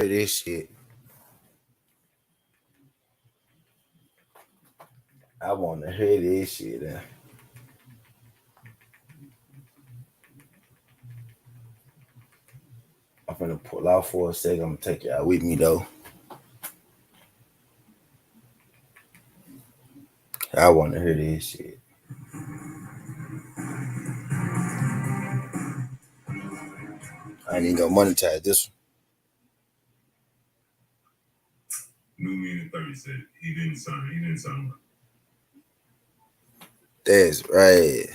this shit. I want to hear this shit. I'm finna pull out for a second. I'm gonna take y'all with me though. I want to hear this shit. I ain't even gonna monetize this one. New Meaning 30 said he didn't sign up. That's right.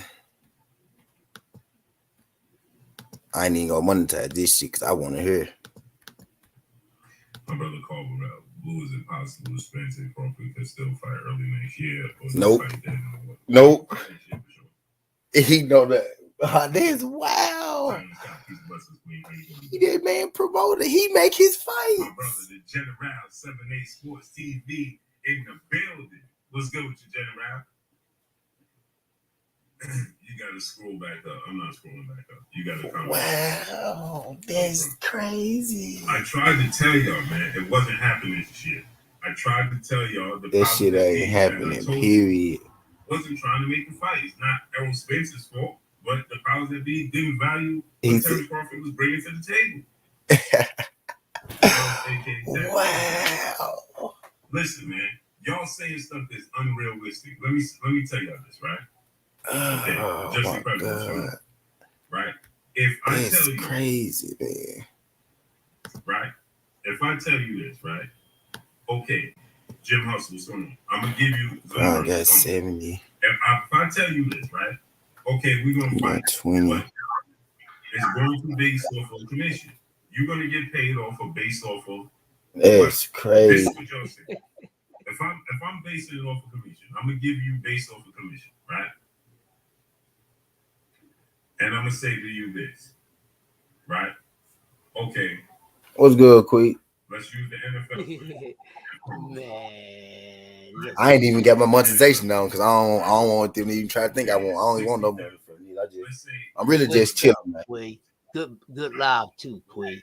I ain't even gonna monetize this shit because I want to hear. My brother called out. Blue, is it possible Spence and Crawford could still fight early next year? Or nope. Nope. He know that. That's wow. He that man promoter. He make his fight. My brother, the General 7A Sports TV in the building. What's good with you, General? You gotta scroll back up. I'm not scrolling back up. You gotta come. Wow, that's crazy. I tried to tell y'all, man, it wasn't happening shit. I tried to tell y'all that shit ain't happening. Period. Wasn't trying to make a fight. It's not Errol Spence's fault, but the powers that be didn't value what Terrence Crawford was bringing to the table. Wow. Listen, man, y'all saying stuff that's unrealistic. Let me tell y'all this, right? Okay, just incredible, right? If I tell you, crazy, man. Right? If I tell you this, right? Okay, Jim Hustle's on. I'm gonna give you. I got 70. If I tell you this, right? Okay, we're gonna fight 20. It's going to be based off of commission. You're gonna get paid off of based off of. That's crazy. This is what y'all say. If I'm basing it off of commission, I'm gonna give you based off of commission, right? And I'm gonna say to you this, right? Okay. What's good, Queek? Let's use the NFL. Man, I ain't even got my monetization on because I don't want them to even try to think I don't want no money from you. I'm really just chilling, man. Good live too, Queen.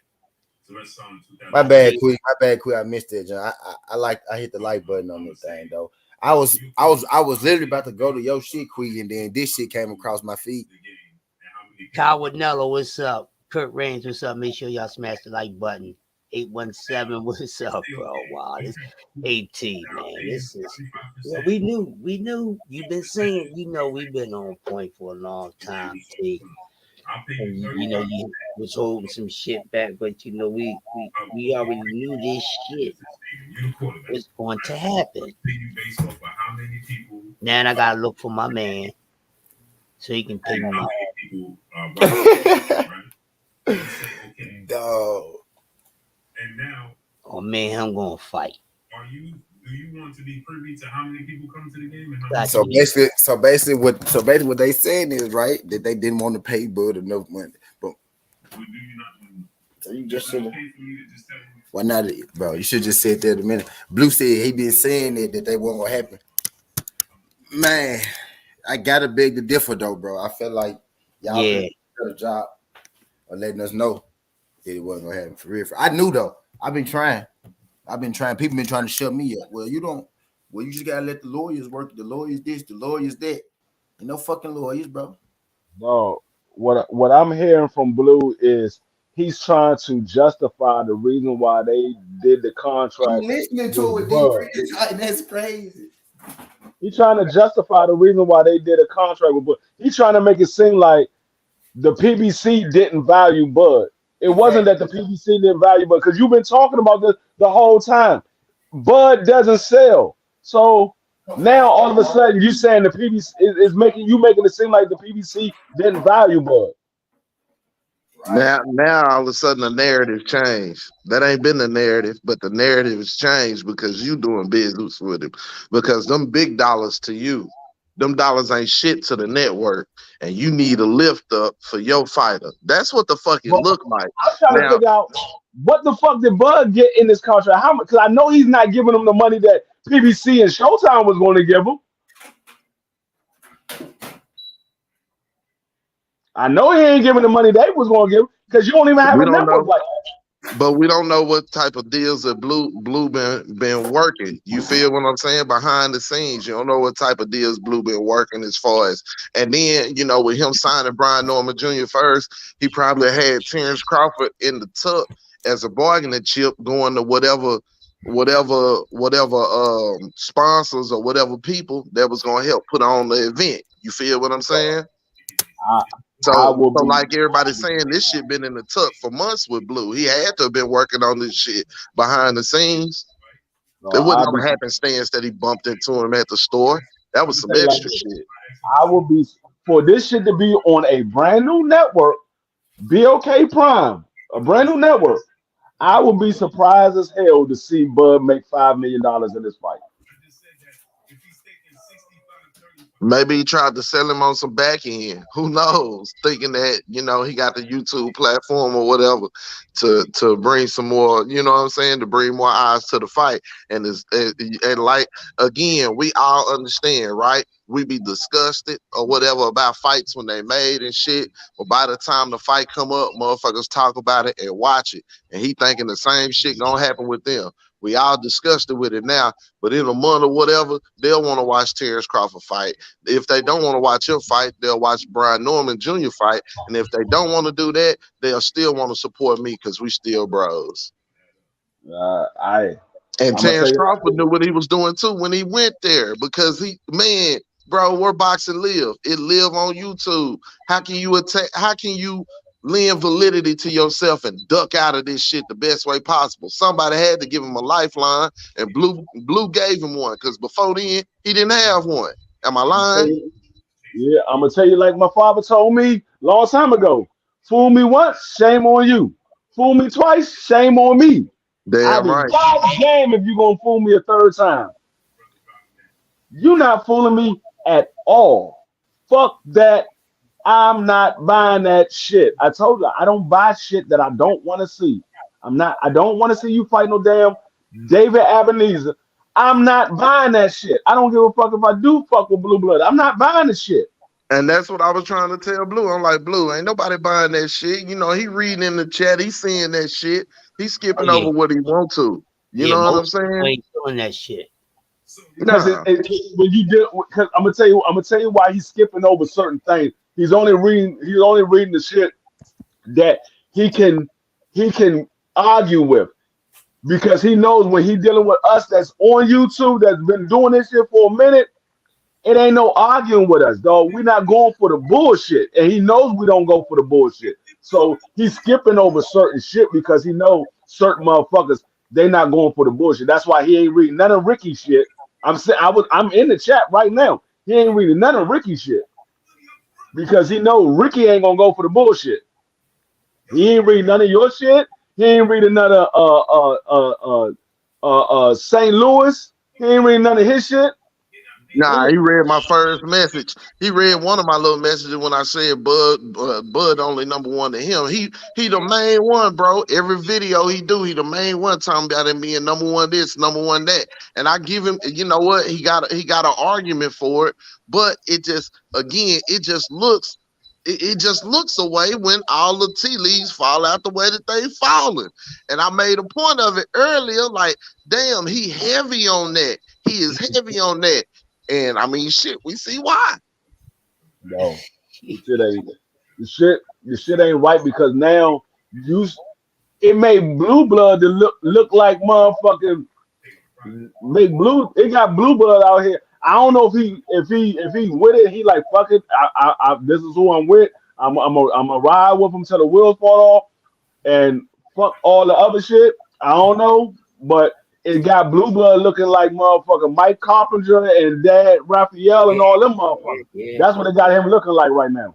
My bad, Queek. I missed it, John. I hit the like button on this thing though. I was literally about to go to your shit, Queek, and then this shit came across my feed. Kyle Woodnello, what's up? Kurt Raines, what's up? Make sure y'all smash the like button. 817, what's up, bro? Wow, this AT, man. This is we knew you've been saying, we've been on point for a long time, T. And you was holding some shit back, but we already knew this shit was going to happen. Now I gotta look for my man so he can pay me. Dog. And now, oh man, I'm gonna fight. Do you want to be privy to how many people come to the game? And so basically, what they saying is right that they didn't want to pay Bud enough money, but so you just should. Why not, bro? You should just said that a minute. Blue said he been saying that they won't gonna happen. Man, I gotta beg to differ though, bro. I feel like y'all did a job of letting us know that it wasn't gonna happen for real. I knew though. I've been trying. People been trying to shut me up. Well, you just gotta let the lawyers work. The lawyers this, the lawyers that. Ain't no fucking lawyers, bro. No, what I'm hearing from Blue is he's trying to justify the reason why they did the contract. I'm listening to it, that's crazy. He's trying to justify the reason why they did a contract with Bud. He's trying to make it seem like the PBC didn't value Bud. It wasn't that the PBC didn't value Bud, because you've been talking about this the whole time. Bud doesn't sell. So now all of a sudden you saying the PBC is making it seem like the PBC didn't value Bud. Now all of a sudden the narrative changed. That ain't been the narrative, but the narrative has changed because you doing business with him. Because them big dollars to you, them dollars ain't shit to the network, and you need a lift up for your fighter. That's what the fuck it look like. I'm trying to figure out what the fuck did Bud get in this contract? How much? Because I know he's not giving them the money that PBC and Showtime was going to give him. I know he ain't giving the money they was going to give because you don't even have a network like that. But we don't know what type of deals that Blue been working. You feel what I'm saying? Behind the scenes, you don't know what type of deals Blue been working as far as. And then with him signing Brian Norman Jr. first, he probably had Terrence Crawford in the tuck as a bargaining chip, going to whatever sponsors or whatever people that was gonna help put on the event. You feel what I'm saying? So like everybody's saying, this shit been in the tuck for months with Blue. He had to have been working on this shit behind the scenes. It wouldn't have happenstance that he bumped into him at the store. That was some extra shit. I will be for this shit to be on a brand new network, BOK Prime, a brand new network. I would be surprised as hell to see Bud make $5 million in this fight. Maybe he tried to sell him on some back end. Who knows? Thinking that, he got the YouTube platform or whatever to bring some more, you know what I'm saying, to bring more eyes to the fight. And like, again, we all understand, right? We be disgusted or whatever about fights when they made and shit. But by the time the fight come up, motherfuckers talk about it and watch it. And he thinking the same shit gonna happen with them. We all disgusted with it now, but in a month or whatever, they'll want to watch Terrence Crawford fight. If they don't want to watch him fight, they'll watch Brian Norman Jr. fight. And if they don't want to do that, they'll still want to support me because we still bros. Terrence Crawford knew what he was doing too when he went there, because bro, where boxing live? It live on YouTube. How can you lend validity to yourself and duck out of this shit the best way possible? Somebody had to give him a lifeline, and Blue gave him one, because before then he didn't have one. Am I lying? Yeah, I'm gonna tell you like my father told me long time ago. Fool me once, shame on you. Fool me twice, shame on me. Damn right. Damn if you gonna fool me a third time. You're not fooling me at all. Fuck that. I'm not buying that shit. I told you I don't buy shit that I don't want to see. I don't want to see you fight no damn David Ebenezer. I'm not buying that shit. I don't give a fuck if I do fuck with Blue Blood. I'm not buying the shit. And that's what I was trying to tell Blue. I'm like, Blue, ain't nobody buying that shit. He reading in the chat, he's seeing that shit. He's skipping over what he want to. You know what I'm saying? Ain't doing that shit. Because when you did, because I'm gonna tell you why he's skipping over certain things. He's only reading the shit that he can argue with, because he knows when he's dealing with us that's on YouTube, that's been doing this shit for a minute, it ain't no arguing with us, dog. We're not going for the bullshit, and he knows we don't go for the bullshit. So he's skipping over certain shit because he knows certain motherfuckers, they not going for the bullshit. That's why he ain't reading none of Ricky shit. I'm in the chat right now. He ain't reading none of Ricky shit, because he know Ricky ain't gonna go for the bullshit. He ain't reading none of your shit. He ain't reading none of St. Louis. He ain't reading none of his shit. Nah, he read my first message. He read one of my little messages when I said Bud only number one to him. He the main one, bro. Every video he do, he the main one talking about him being number one this, number one that. And I give him, you know what? He got an argument for it, but it just looks away when all the tea leaves fall out the way that they falling. And I made a point of it earlier, like, damn, he heavy on that. He is heavy on that. And I mean, shit, we see why. No, the shit ain't right, because now it made Blue Blood to look like motherfucking make Blue. It got Blue Blood out here. I don't know if he's with it. He like, fuck it. This is who I'm with. I'm a ride with him till the wheels fall off, and fuck all the other shit. I don't know, but it got Blue Blood looking like motherfucking Mike Carpenter and Dad Raphael and all them motherfuckers. Yeah. That's what it got him looking like right now.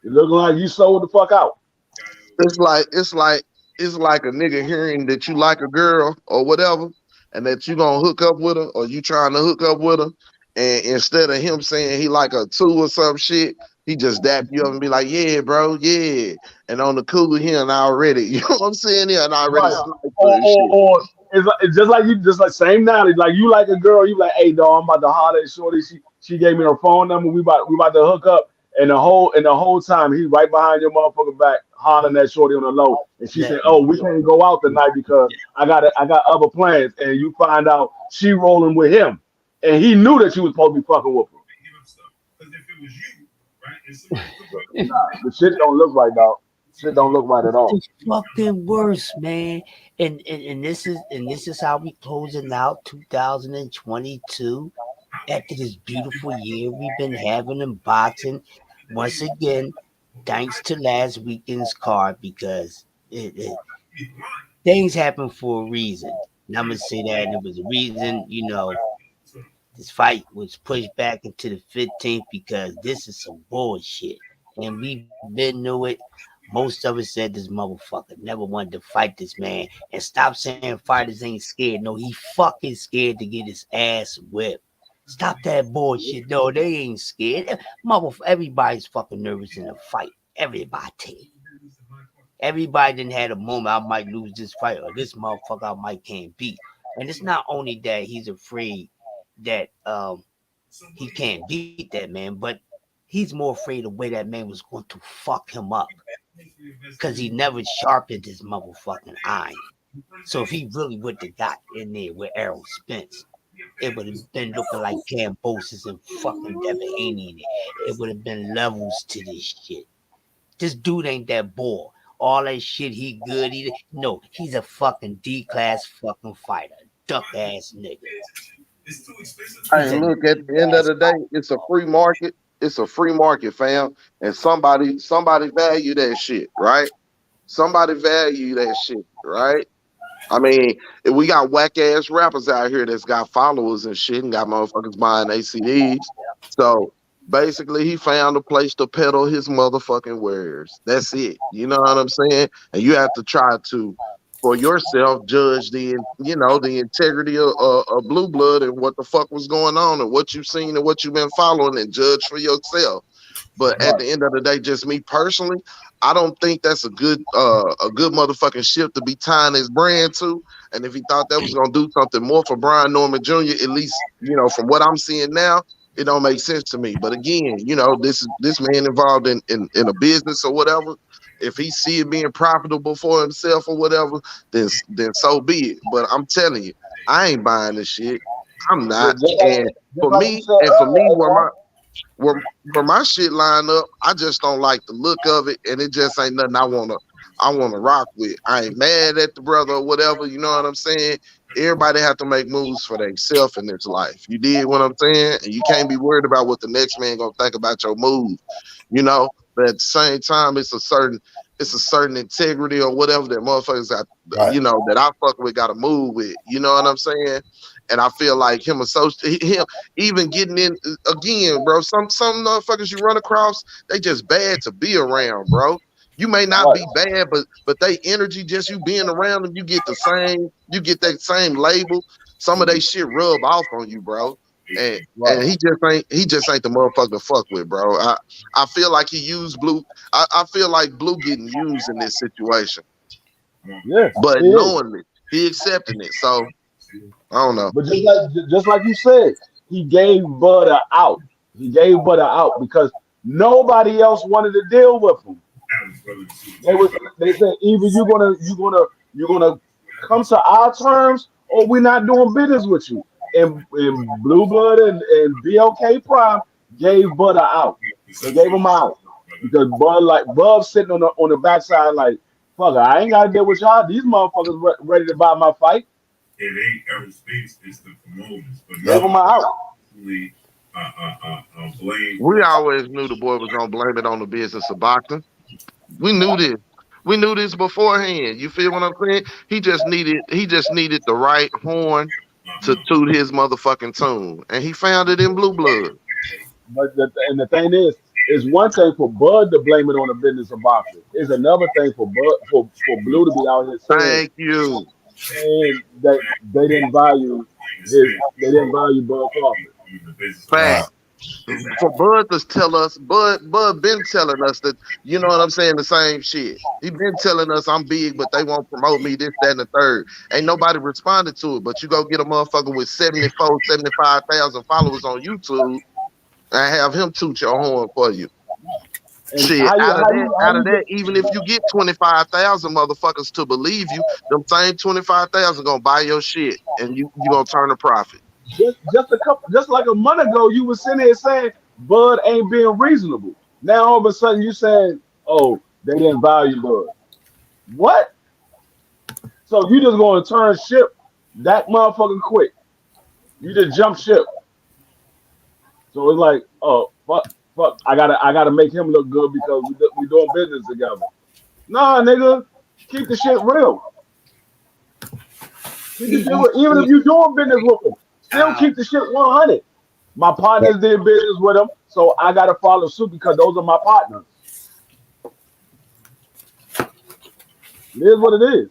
It looking like you sold the fuck out. It's like a nigga hearing that you like a girl or whatever, and that you gonna hook up with her, or you trying to hook up with her, and instead of him saying he like a 2 or some shit, he just dap you up and be like, yeah, bro, yeah. And on the cool here and already, you know what I'm saying? Yeah, and already. Right. Or it's just like same knowledge. Like you like a girl, you like, hey dog, I'm about to holler at shorty. She gave me her phone number. We about to hook up, and the whole time he's right behind your motherfucking back hollering at Shorty on the low, and she said, "Oh, we can't go out tonight because I got other plans." And you find out she rolling with him, and he knew that she was supposed to be fucking with him. Because if it was you, right, and somebody Nah, the shit don't look right, dog. Shit don't look right at all. It's fucking worse, man. And this is how we closing out 2022. After this beautiful year we've been having in boxing, once again, thanks to last weekend's card, because things happen for a reason. And I'm gonna say that it was a reason, this fight was pushed back into the 15th because this is some bullshit. And we've been knew it. Most of us said this motherfucker never wanted to fight this man. And stop saying fighters ain't scared. No, he fucking scared to get his ass whipped. Stop that bullshit. No, they ain't scared. Everybody's fucking nervous in a fight. Everybody didn't had a moment. I might lose this fight, or this motherfucker I might can't beat. And it's not only that he's afraid that he can't beat that man, but he's more afraid of the way that man was going to fuck him up, because he never sharpened his motherfucking eye. So if he really would have got in there with Errol Spence, it would have been looking like Cambosis and fucking Devin Haney in it. It would have been levels to this shit. This dude ain't that boy. All that shit, he good. No, he's a fucking D-class fucking fighter. Duck ass nigga. it's too expensive. Hey, look, at the end of the day, it's a free market. It's a free market, fam. And somebody value that shit, right? Somebody value that shit, right? I mean, we got whack ass rappers out here that's got followers and shit and got motherfuckers buying ACDs. So basically, he found a place to peddle his motherfucking wares. That's it. You know what I'm saying? And you have to try to, for yourself, judge the integrity of Blue Blood and what the fuck was going on and what you've seen and what you've been following, and judge for yourself. But at the end of the day, just me personally, I don't think that's a good motherfucking ship to be tying his brand to. And if he thought that was gonna do something more for Brian Norman Jr., at least, from what I'm seeing now, it don't make sense to me. But again, this man involved in a business or whatever. If he see it being profitable for himself or whatever, then so be it. But I'm telling you, I ain't buying this shit. I'm not. And for me, where my shit line up, I just don't like the look of it, and it just ain't nothing I wanna rock with. I ain't mad at the brother or whatever, you know what I'm saying? Everybody have to make moves for themselves in this life. You did what I'm saying? And you can't be worried about what the next man gonna think about your move, But at the same time, it's a certain integrity or whatever that motherfuckers got, that I fuck with, got to move with. You know what I'm saying? And I feel like him even getting in again, bro. Some motherfuckers you run across, they just bad to be around, bro. You may not be bad, but they energy, just you being around them, you get that same label. Some of they shit rub off on you, bro. And he just ain't the motherfucker to fuck with, bro. I feel like he used Blue. I feel like Blue getting used in this situation. Yeah, but knowingly, he accepting it. So I don't know. But just like you said, he gave Bud an out. He gave Bud an out because nobody else wanted to deal with him. They said either you're gonna come to our terms or we're not doing business with you. And Blue Blood and BLK Prime gave Bud an out. They gave him out because Bud sitting on the backside like, fuck, I ain't gotta deal with y'all. These motherfuckers ready to buy my fight. It ain't Errol Spence, it's the promoters. But gave him out. We always knew the boy was gonna blame it on the business of boxing. We knew this. We knew this beforehand. You feel what I'm saying? He just needed the right horn to toot his motherfucking tune, and he found it in Blue Blood. But the thing is one thing for Bud to blame it on the business of boxing. It's another thing for Blue to be out here saying, "Thank you." And that they didn't value Bud Crawford. Fact. For Bud to tell us, Bud been telling us that, you know what I'm saying, the same shit. He been telling us I'm big, but they won't promote me, this, that, and the third. Ain't nobody responded to it, but you go get a motherfucker with 75,000 followers on YouTube and have him toot your horn for you. And Shit, how out of you that, even if you get 25,000 motherfuckers to believe you, them same 25,000 gonna buy your shit, and you gonna turn a profit. just like a month ago, you were sitting here saying Bud ain't being reasonable. Now all of a sudden you saying, oh, they didn't value Bud. What? So you just gonna turn ship that motherfucking quick? You just jump ship. So it's like, oh fuck, I gotta make him look good because we doing business together. Nah, nigga, keep the shit real. Keep the shit real. Even if you doing business with him, still keep the shit 100. My partners did business with him, so I gotta follow suit because those are my partners. It is what it is.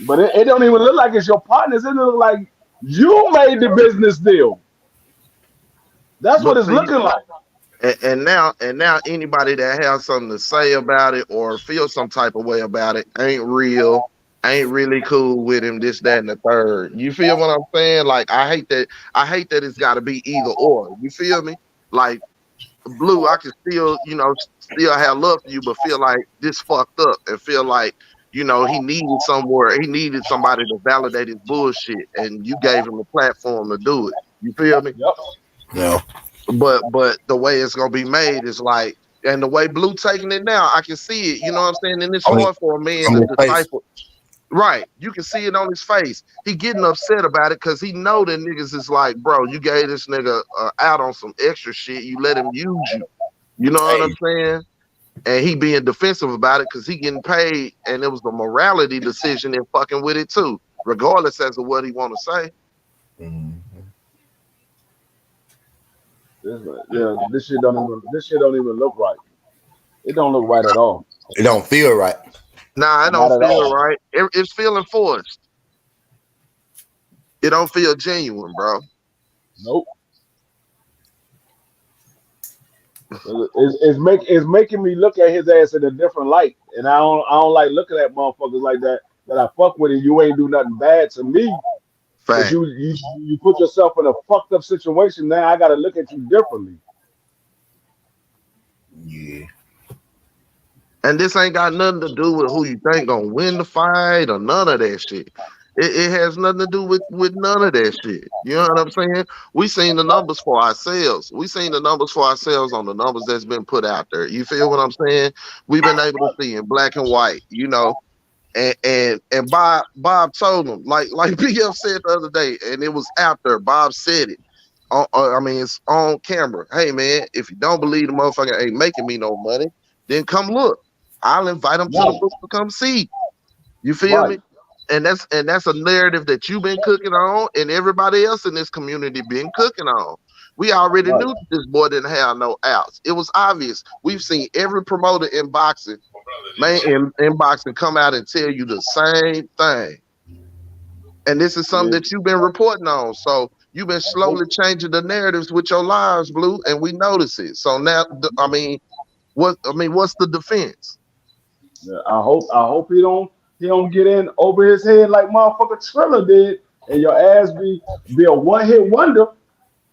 But it don't even look like it's your partners. It look like you made the business deal. That's what it's looking like. And now anybody that has something to say about it or feel some type of way about it ain't real, ain't really cool with him, this, that, and the third. You feel what I'm saying? Like I hate that it's gotta be either or. You feel me? Like Blue, I can still have love for you, but feel like this fucked up and feel like, he needed somebody to validate his bullshit, and you gave him a platform to do it. You feel me? Yep. No. But the way it's gonna be made is like, and the way Blue taking it now, I can see it. You know what I'm saying? And it's hard for a man to decipher. Right, you can see it on his face. He getting upset about it because he know that niggas is like, bro, you gave this nigga out on some extra shit. You let him use you. You know what I'm saying? And he being defensive about it because he getting paid, and it was a morality decision in fucking with it too, regardless as to what he want to say. Mm-hmm. Yeah, this shit don't even look right. It don't look right at all. It don't feel right. Nah, it don't feel right. It's feeling forced. It don't feel genuine, bro. Nope. It's making me look at his ass in a different light, and I don't like looking at motherfuckers like that I fuck with, and you ain't do nothing bad to me. But you put yourself in a fucked up situation. Now I got to look at you differently. Yeah. And this ain't got nothing to do with who you think gonna win the fight or none of that shit. It has nothing to do with none of that shit. You know what I'm saying? We seen the numbers for ourselves. We seen the numbers for ourselves on the numbers that's been put out there. You feel what I'm saying? We've been able to see in black and white, And Bob told him, like BF said the other day, and it was out there. Bob said it. It's on camera. Hey man, if you don't believe the motherfucker ain't making me no money, then come look. I'll invite them to the booth to come see. You feel me? And that's a narrative that you've been cooking on, and everybody else in this community been cooking on. We already knew that this boy didn't have no outs. It was obvious. We've seen every promoter in boxing, in boxing, come out and tell you the same thing. And this is something that you've been reporting on. So you've been slowly changing the narratives with your lives, Blue, and we notice it. So now, what's the defense? Yeah, I hope he don't get in over his head like motherfucker Triller did, and your ass be a one-hit wonder,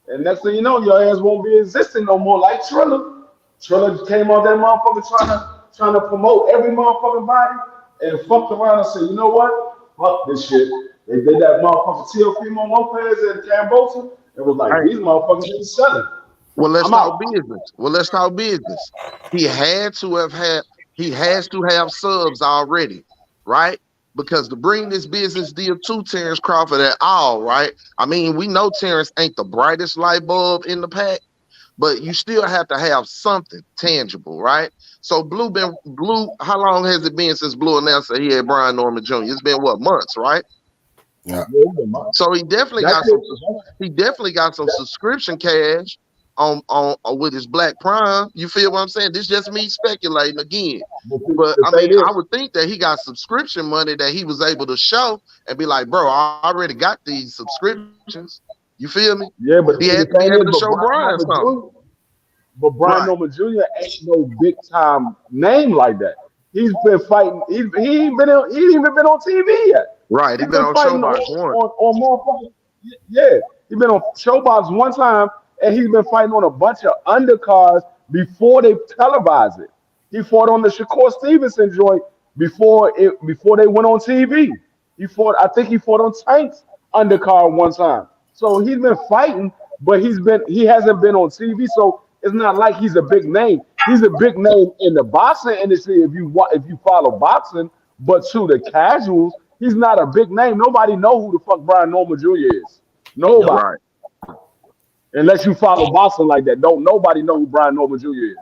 and next thing you know, your ass won't be existing no more like Triller. Triller came on that motherfucker trying to promote every motherfucking body, and fucked around and said, you know what? Fuck this shit. They did that motherfucker Teofimo Lopez and Cambosa. It was like, these motherfuckers ain't selling. Well, let's talk business. He has to have subs already, right? Because to bring this business deal to Terrence Crawford at all, right? I mean, we know Terrence ain't the brightest light bulb in the pack, but you still have to have something tangible, right? So Blue, how long has it been since Blue announced that he had Brian Norman Jr.? It's been months, right? Yeah. So he definitely got some subscription cash on with his Black Prime. You feel what I'm saying? This just me speculating again. But I would think that he got subscription money that he was able to show and be like, bro, I already got these subscriptions. You feel me? Yeah, but he had to be able to show Brian something. But Brian Norman Jr. ain't no big time name like that. He's been fighting. He ain't even been on TV yet. Right, he's been on Showbox one. Yeah, he's been on Showbox one time, and he's been fighting on a bunch of undercards before they televised it. He fought on the Shakur Stevenson joint before they went on TV. I think he fought on Tank's undercard one time. So he's been fighting, but he hasn't been on TV. So it's not like he's a big name. He's a big name in the boxing industry if you follow boxing, but to the casuals, he's not a big name. Nobody know who the fuck Brian Norman Jr. is. Nobody. Right. Unless you follow boxing like that. Nobody know who Brian Norman Jr. is.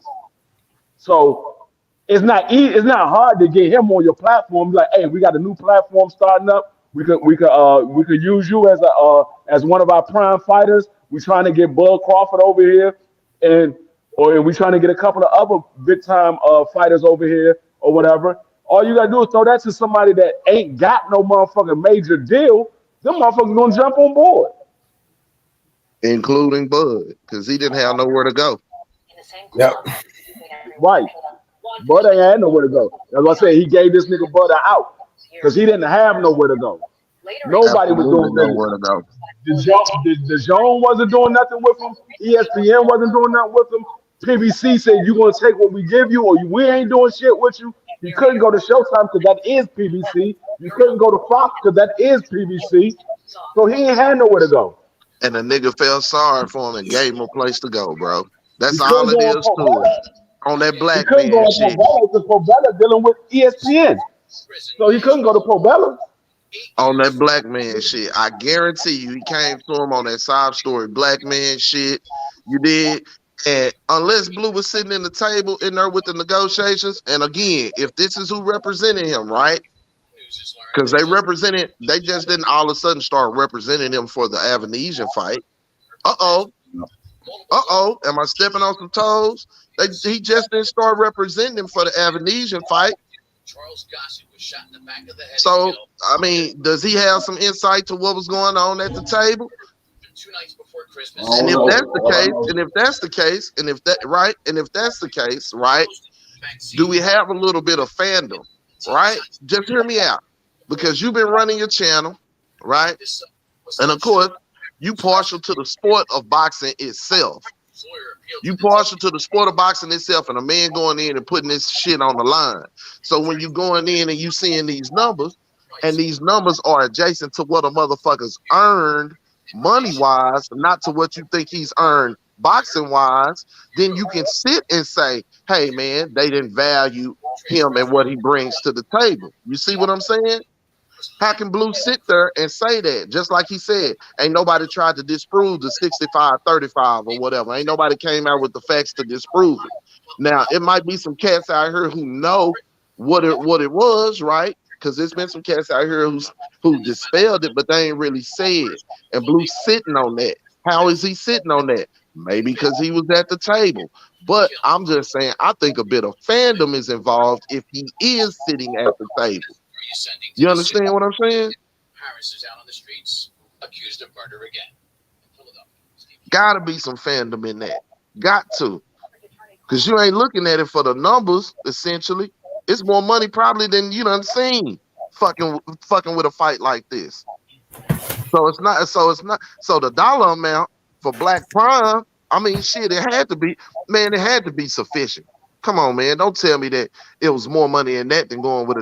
So it's not hard to get him on your platform. Like, hey, we got a new platform starting up. We could use you as one of our prime fighters. We're trying to get Bud Crawford over here, or we're trying to get a couple of other big time fighters over here or whatever. All you gotta do is throw that to somebody that ain't got no motherfucking major deal. Them motherfuckers gonna jump on board. Including Bud, because he didn't have nowhere to go. Yep. Right. Bud ain't had nowhere to go. As I said, he gave this nigga Bud an out because he didn't have nowhere to go. Nobody was doing nowhere to go. The Zone wasn't doing nothing with him. ESPN wasn't doing nothing with him. PBC said, you're going to take what we give you, or we ain't doing shit with you. You couldn't go to Showtime because that is PBC. You couldn't go to Fox because that is PBC. So he ain't had nowhere to go. And the nigga felt sorry for him and gave him a place to go, bro. That's all it is to it. On that black man shit. Because Pobella dealing with ESPN. So he couldn't go to Pobella. On that black man shit. I guarantee you he came to him on that sob story black man shit. You did. And unless Blue was sitting in the table in there with the negotiations, and again, if this is who represented him, right? Because they just didn't all of a sudden start representing him for the Avanesian fight. Am I stepping on some toes? He just didn't start representing him for the Avanesian fight. Charles Gossett was shot in the back of the head. So, I mean, does he have some insight to what was going on at the table? 2 nights before Christmas. And if that's the case, right? Do we have a little bit of fandom, right? Just hear me out. Because you've been running your channel, right? And of course, you partial to the sport of boxing itself. You partial to the sport of boxing itself, and a man going in and putting this shit on the line. So when you going in and you seeing these numbers, and these numbers are adjacent to what a motherfucker's earned money-wise, not to what you think he's earned boxing-wise, then you can sit and say, hey, man, they didn't value him and what he brings to the table. You see what I'm saying? How can Blue sit there and say that? Just like he said, ain't nobody tried to disprove the 65-35 or whatever. Ain't nobody came out with the facts to disprove it. Now, it might be some cats out here who know what it was, right? Because there's been some cats out here who dispelled it, but they ain't really said. And Blue's sitting on that. How is he sitting on that? Maybe because he was at the table. But I'm just saying, I think a bit of fandom is involved if he is sitting at the table. You understand what I'm saying? Harris is out on the streets, accused of murder again. Gotta be some fandom in that. Got to. Because you ain't looking at it for the numbers, essentially. It's more money probably than you done seen fucking with a fight like this. So the dollar amount for Black Prime, I mean, shit, it had to be sufficient. Come on, man. Don't tell me that it was more money in that than going with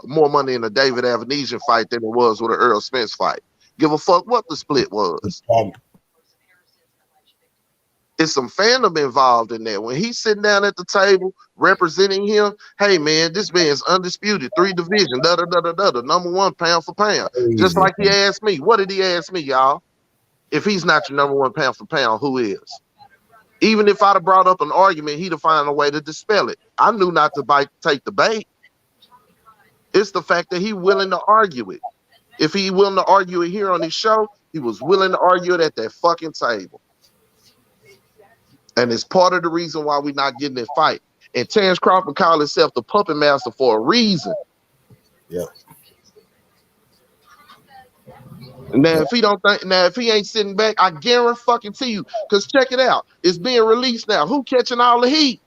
more money in a David Avanesian fight than it was with an Earl Spence fight. Give a fuck what the split was. It's some fandom involved in that. When he's sitting down at the table representing him, hey, man, this man's undisputed, 3 division, number 1 pound for pound. Just like he asked me. What did he ask me, y'all? If he's not your number 1 pound for pound, who is? Even if I'd have brought up an argument, he'd have found a way to dispel it. I knew not to take the bait. It's the fact that he's willing to argue it. If he willing to argue it here on his show, he was willing to argue it at that fucking table. And it's part of the reason why we're not getting that fight. And Terrence Crawford called himself the puppet master for a reason. Yeah. Now, if he ain't sitting back, I guarantee you, because check it out. It's being released now. Who catching all the heat?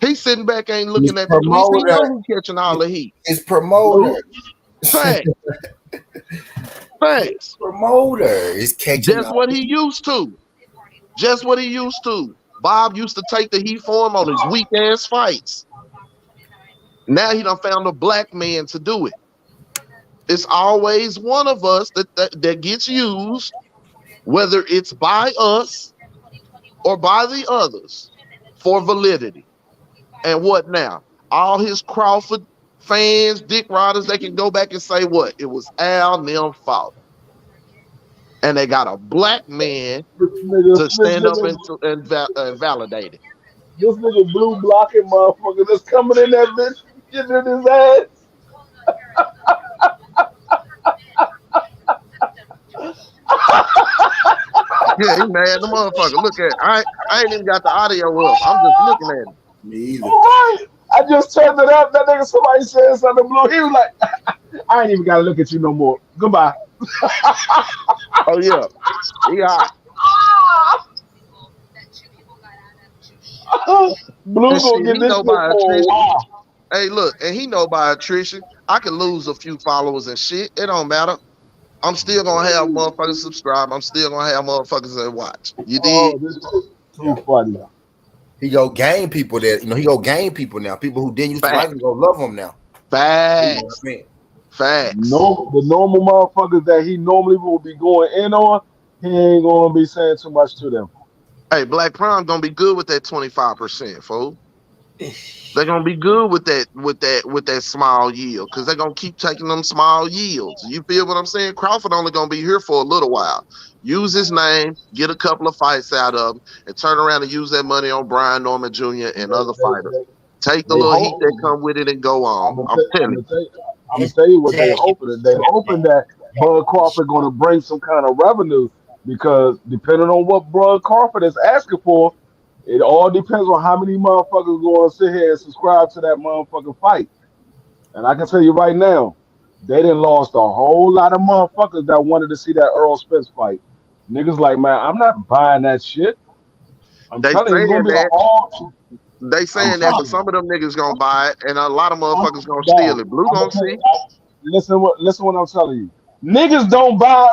He's sitting back, ain't looking at the police. He know who catching all the heat. It's promoter. Facts. Promoter is catching. That's what he used to. Just what he used to. Bob used to take the heat for him on his weak ass fights. Now he done found a black man to do it. It's always one of us that gets used, whether it's by us or by the others, for validity. And what now? All his Crawford fans, dick riders, they can go back and say what? It was Al and them fault. And they got a black man to stand up and validate it. This nigga blue blocking motherfucker that's coming in that bitch, getting in his ass. Yeah, he mad the motherfucker. Look at it. I ain't even got the audio up. I'm just looking at it. Me either. All right. I just turned it up. That nigga, somebody said something blue. He was like, I ain't even gotta look at you no more. Goodbye. Oh yeah. He hot. Blue gonna get this by shit. Hey, look, and he know by attrition, I can lose a few followers and shit. It don't matter. I'm still gonna have motherfuckers subscribe. I'm still gonna have motherfuckers that watch. You dig? This is too funny. He go gain people that he go gain people now. People who didn't used to like him go love him now. Facts. Facts. No, the normal motherfuckers that he normally will be going in on, he ain't gonna be saying too much to them. Hey, Black Prime gonna be good with that 25%, fool. They're gonna be good with that small yield because they're gonna keep taking them small yields. You feel what I'm saying? Crawford only gonna be here for a little while. Use his name, get a couple of fights out of him, and turn around and use that money on Brian Norman Jr. and other fighters. Take the little heat that come with it and go on. I'm telling you. I'm gonna tell you what they hoping. They hoping that Bud Crawford gonna bring some kind of revenue because depending on what Bud Crawford is asking for, it all depends on how many motherfuckers going to sit here and subscribe to that motherfucking fight. And I can tell you right now, they done lost a whole lot of motherfuckers that wanted to see that Earl Spence fight. Niggas like, man, I'm not buying that shit. I'm telling you, it's gonna be all. They saying that, but some of them niggas gonna buy it, and a lot of motherfuckers gonna steal it. Blue gonna see. Listen what I'm telling you. Niggas don't buy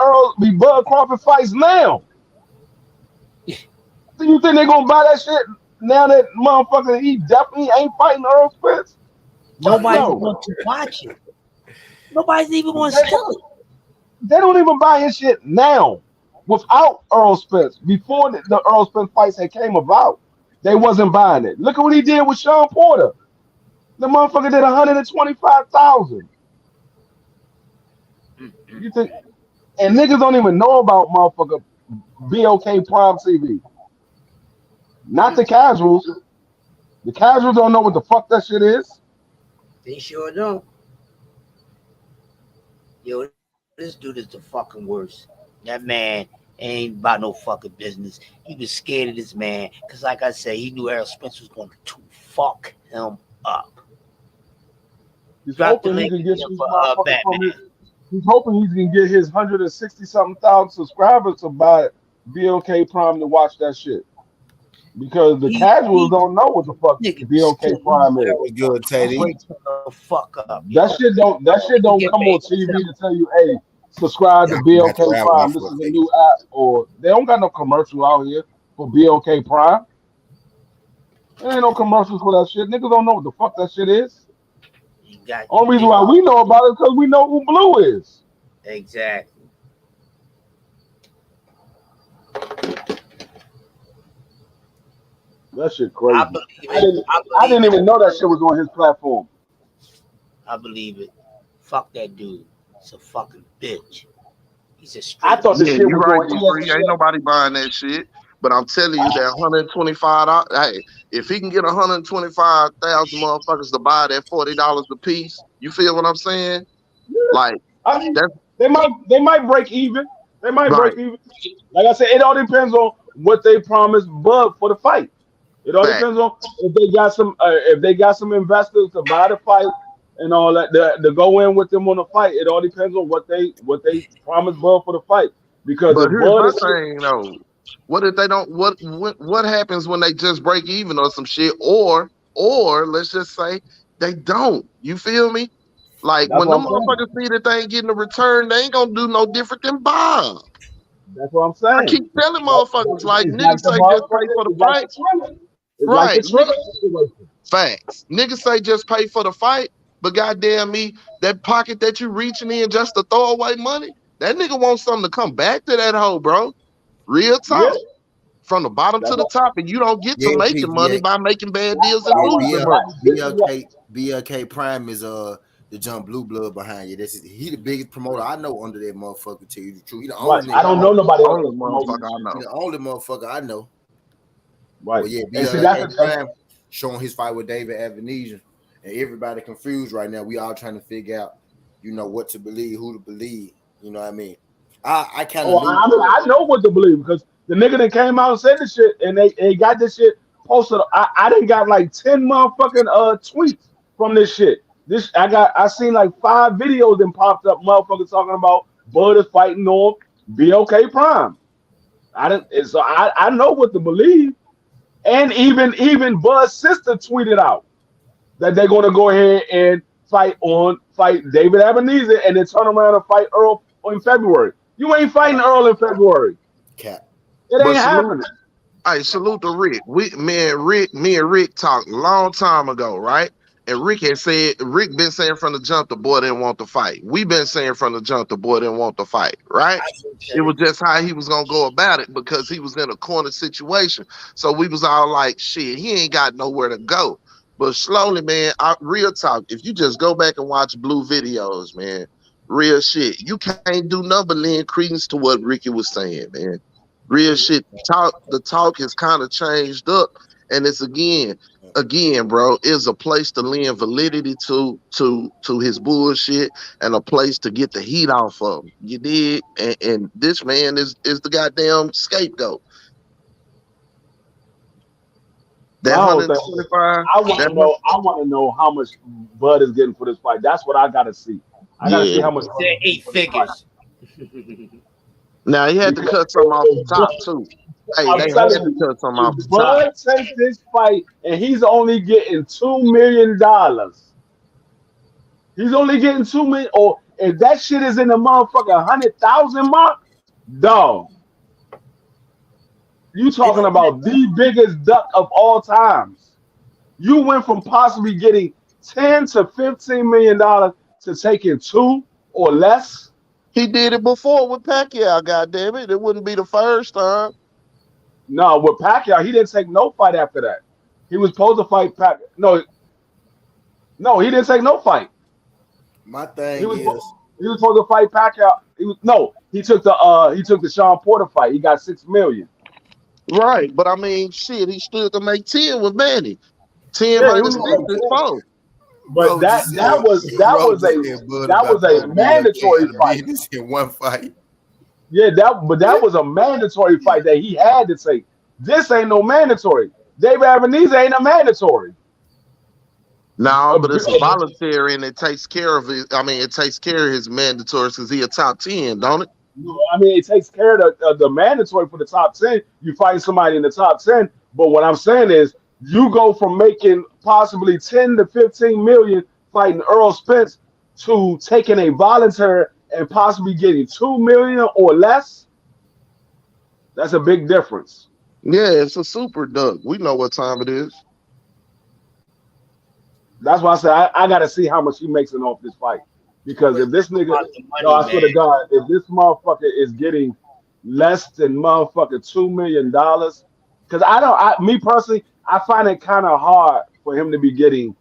Bud Crawford fights now. Do you think they gonna buy that shit now that motherfucker he definitely ain't fighting Earl Spence? Nobody's going to watch it. Nobody's even going to steal it. They don't even buy his shit now. Without Earl Spence, before the Earl Spence fights had came about, they wasn't buying it. Look at what he did with Sean Porter. The motherfucker did 125,000. You think? And niggas don't even know about motherfucker BOK Prime TV. Not the casuals. The casuals don't know what the fuck that shit is. They sure don't. Yo, this dude is the fucking worst. That man ain't about no fucking business. He was scared of this man because, like I said, he knew Errol Spence was going to fuck him up. He's hoping he can get He's hoping he can get his 160-something thousand subscribers to buy BOK Prime to watch that shit. Because the casuals don't know what the fuck BOK Prime is. Good, Teddy. Fuck up. That shit don't come on TV to tell you, hey, subscribe to BOK Prime. This is a new app, or they don't got no commercial out here for BOK Prime. There ain't no commercials for that shit. Niggas don't know what the fuck that shit is. Only reason why we know about it is because we know who Blue is. Exactly. That shit crazy. I didn't even know that shit was on his platform. I believe it. Fuck that dude. He's a fucking bitch. He's a straight. I thought this shit was right. Ain't nobody buying that shit. But I'm telling you that $125. Hey, if he can get 125,000 motherfuckers to buy that $40 a piece, you feel what I'm saying? Yeah. Like I mean, they might break even. They might break even. Like I said, it all depends on what they promised Bud for the fight. It all depends on if they got some investors to buy the fight and all that to go in with them on the fight. It all depends on what they promised Bud for the fight. Because but here's my thing though. What if they don't? What happens when they just break even or some shit? Or let's just say they don't. You feel me? Like when them motherfuckers see that they ain't getting a return, they ain't gonna do no different than Bob. That's what I'm I saying. keep telling motherfuckers like It's like niggas the say just pay motherfucker. for the It's like fight. the Triller. It's like Right. the Triller situation. Facts. Niggas say just pay for the fight, but goddamn me, that pocket that you reaching in just to throw away money, that nigga wants something to come back to that hole, bro. Real Yeah, talk. From the bottom to that's the what, top, and you don't get to Yeah, making money yeah, by making bad that's deals what and I yeah. want. losing money. This is what, BLK Prime is the jump blue blood behind you. He the biggest promoter I know under that motherfucker. To tell you the truth, he the right. only I don't know nigga. nobody else Only that's promoting motherfucker this I shit. He know. the only motherfucker I know. Right. But yeah, And see, that's BLK the thing. Prime showing his fight with David Ebenezer, and everybody confused right now. We all trying to figure out, what to believe, who to believe. You know what I mean? I kind of Oh, knew. I mean, I know what to believe because the nigga that came out and said this shit, and they got this shit posted. I done got like 10 motherfucking tweets from this shit. I seen like 5 videos and popped up motherfuckers talking about Bud is fighting on BLK Prime. I know what to believe. And even Bud's sister tweeted out that they're gonna go ahead and fight David Ebenezer and then turn around and fight Earl in February. You ain't fighting Earl in February. Cap. It But ain't happening. salute to Rick. Me and Rick talked a long time ago, right? And Rick been saying from the jump the boy didn't want to fight. We been saying from the jump the boy didn't want to fight, right? It was just how he was gonna go about it because he was in a corner situation. So we was all like, shit, he ain't got nowhere to go. But slowly, man, real talk. If you just go back and watch Blue videos, man, real shit, you can't do nothing but lend credence to what Ricky was saying, man. Real shit. The talk has kind of changed up, and it's again, bro, is a place to lend validity to his bullshit and a place to get the heat off of him. You did, and this man is the goddamn scapegoat. That My whole thing, 125. I want to know how much Bud is getting for this fight. That's what I gotta see. I gotta see Yeah. how much. He said 8 figures. Now he had to cut some off the top too. Hey, I'm they had telling to you, cut some off the if top. Bud takes this fight and he's only getting $2 million, he's only getting $2 million. Or if that shit is in the motherfucking 100,000 mark, dog, you talking about the biggest duck of all times. You went from possibly getting 10 to 15 million dollars to taking 2 or less. He did it before with Pacquiao, goddamn it. It wouldn't be the first time. No, with Pacquiao, he didn't take no fight after that. He was supposed to fight Pacquiao. No, he didn't take no fight. My thing He was is, he was supposed to fight Pacquiao. He took the Sean Porter fight. He got 6 million. Right, but I mean, shit, he stood to make 10 with Manny. 10 Yeah, he minus was 6 gonna make is 10. 4. But that was a mandatory fight. In one fight. Yeah, that was a mandatory fight that he had to take. This ain't no mandatory. David Ebenezer ain't a mandatory. No, but it's a voluntary and it takes care of it. I mean, it takes care of his mandatories because he a top 10, don't it? I mean, it takes care of the mandatory for the top 10. You fight somebody in the top 10. But what I'm saying is, you go from making possibly 10 to 15 million fighting Earl Spence to taking a voluntary and possibly getting 2 million or less. That's a big difference. Yeah, it's a super duck. We know what time it is. That's why I said I got to see how much he makes it off this fight. Because if this nigga, I swear to God, if this motherfucker is getting less than motherfucking $2 million, because me personally, I find it kind of hard for him to be getting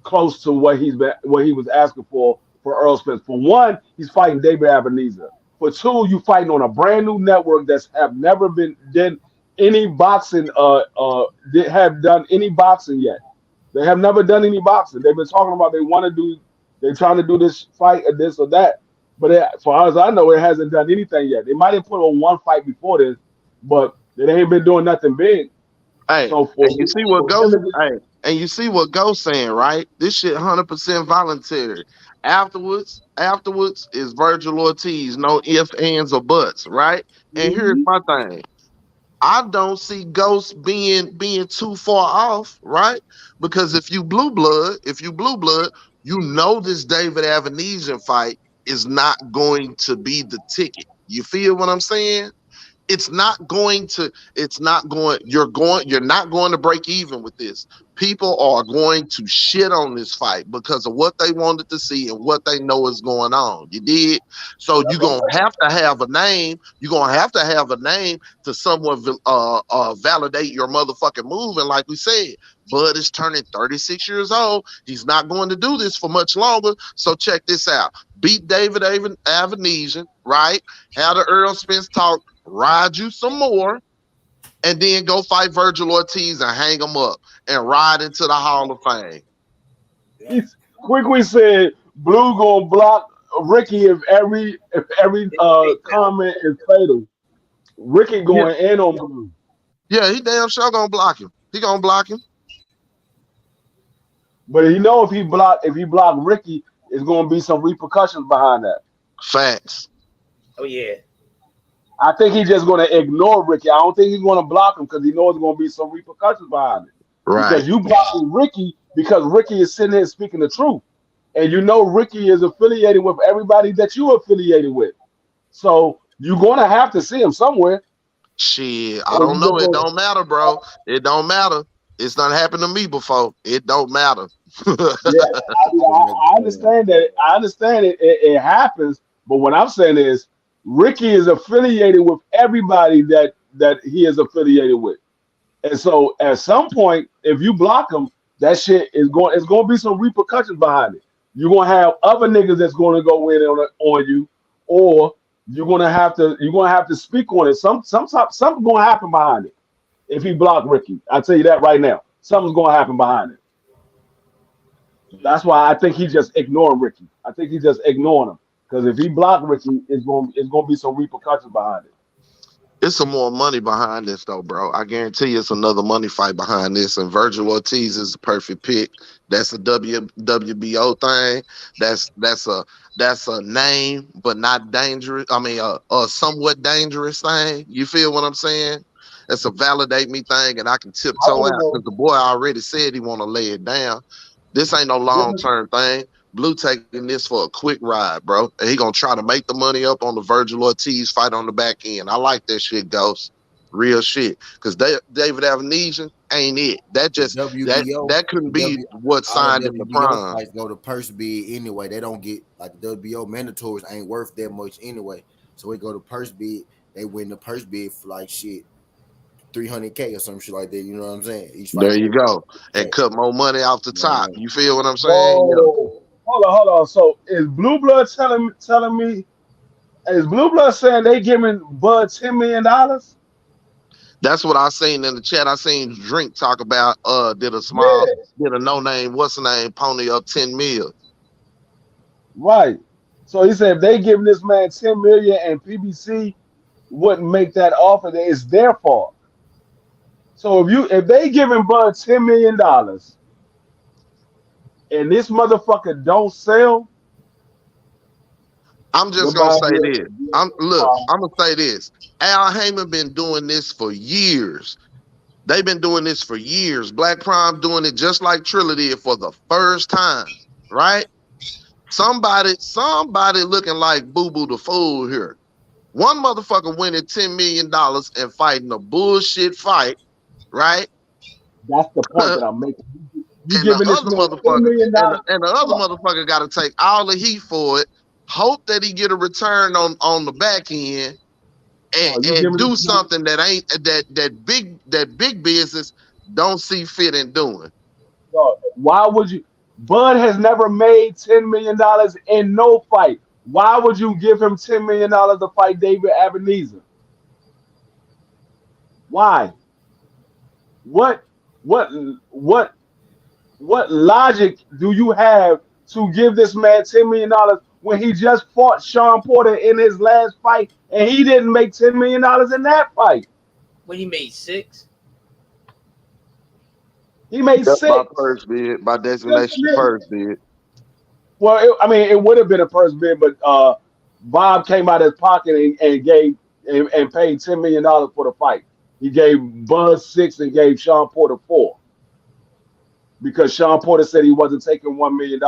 close to what he was asking for Earl Spence. For one, he's fighting David Ebenezer. For two, you fighting on a brand new network that's have never been done any boxing have done any boxing yet. They have never done any boxing. They've been talking about they're trying to do this fight or this or that. But as far as I know, it hasn't done anything yet. They might have put on one fight before this, but they ain't been doing nothing big. Hey, so and you see what goes. Hey, and you see what Go's saying, right? This shit 100% voluntary. Afterwards is Virgil Ortiz, no ifs, ands, or buts, right? And here's my thing. I don't see Ghost being too far off, right? Because if you blue blood, you know this David Ebenezer fight is not going to be the ticket. You feel what I'm saying? It's not going to. It's not going. You're not going to break even with this. People are going to shit on this fight because of what they wanted to see and what they know is going on. You did. So you're gonna have to have a name. You're gonna have to have a name to somewhat validate your motherfucking move. And like we said, Bud is turning 36 years old. He's not going to do this for much longer. So check this out. Beat David Avenesian, right? Have the Earl Spence talk, ride you some more, and then go fight Virgil Ortiz and hang him up and ride into the Hall of Fame. Quickly said Blue gonna block Ricky if every comment is fatal. Ricky going in on Blue. Yeah, he damn sure gonna block him. He gonna block him. But you know if he block Ricky, it's gonna be some repercussions behind that. Facts. Oh yeah. I think he's just gonna ignore Ricky. I don't think he's gonna block him because he knows there's gonna be some repercussions behind it. Right. Because you blocking Ricky because Ricky is sitting here speaking the truth. And you know Ricky is affiliated with everybody that you affiliated with. So you're gonna have to see him somewhere. Shit, I don't know. It don't matter, bro. It don't matter. It's not happened to me before. It don't matter. I understand that. I understand it happens. But what I'm saying is Ricky is affiliated with everybody that he is affiliated with. And so at some point, if you block him, that shit is going. It's going to be some repercussions behind it. You're going to have other niggas that's going to go in on you, or you're going to have to speak on it. Something's going to happen behind it. If he blocked Ricky, I'll tell you that right now. Something's going to happen behind it. That's why I think he's just ignoring Ricky. I think he's just ignoring him because if he blocked Ricky, it's going to be some repercussions behind it. It's some more money behind this, though, bro. I guarantee you it's another money fight behind this. And Virgil Ortiz is the perfect pick. That's a WBO thing. That's a name, but not dangerous. I mean, a somewhat dangerous thing. You feel what I'm saying? It's a validate me thing, and I can tiptoe out because the boy already said he want to lay it down. This ain't no long-term thing. Blue taking this for a quick ride, bro. And he gonna try to make the money up on the Virgil Ortiz fight on the back end. I like that shit, Ghost. Real shit. Because David Avenesian ain't it. That just that couldn't be what signed him to prime. Fights go to purse bid anyway. They don't get like the WBO mandatories ain't worth that much anyway. So we go to purse bid. They win the purse bid for like shit. $300K or some shit like that, you know what I'm saying? Each fight there you go. And cut more money off the top. You feel what I'm saying? Whoa. Hold on. So is Blue Blood telling me? Is Blue Blood saying they giving Bud $10 million? That's what I seen in the chat. I seen Drink talk about did a no name, what's the name, pony up 10 mil. Right. So he said if they giving this man 10 million and PBC wouldn't make that offer, that it's their fault. So if they giving Bud $10 million and this motherfucker don't sell, I'm just gonna say this. I'm gonna say this. Al Heyman been doing this for years. They've been doing this for years. Black Prime doing it just like Triller did for the first time, right? Somebody looking like Boo Boo the Fool here. One motherfucker winning $10 million and fighting a bullshit fight, right? That's the point that I'm making. And the other motherfucker got to take all the heat for it. Hope that he get a return on the back end and do something that ain't that big business don't see fit in doing. Why would you? Bud has never made $10 million in no fight. Why would you give him $10 million to fight David Avenesian? Why? What logic do you have to give this man $10 million when he just fought Sean Porter in his last fight and he didn't make $10 million in that fight? When he made 6? He made 6. By destination first bid. Well, it would have been a first bid, but Bob came out of his pocket and paid $10 million for the fight. He gave Bud 6 and gave Sean Porter 4 because Sean Porter said he wasn't taking $1 million.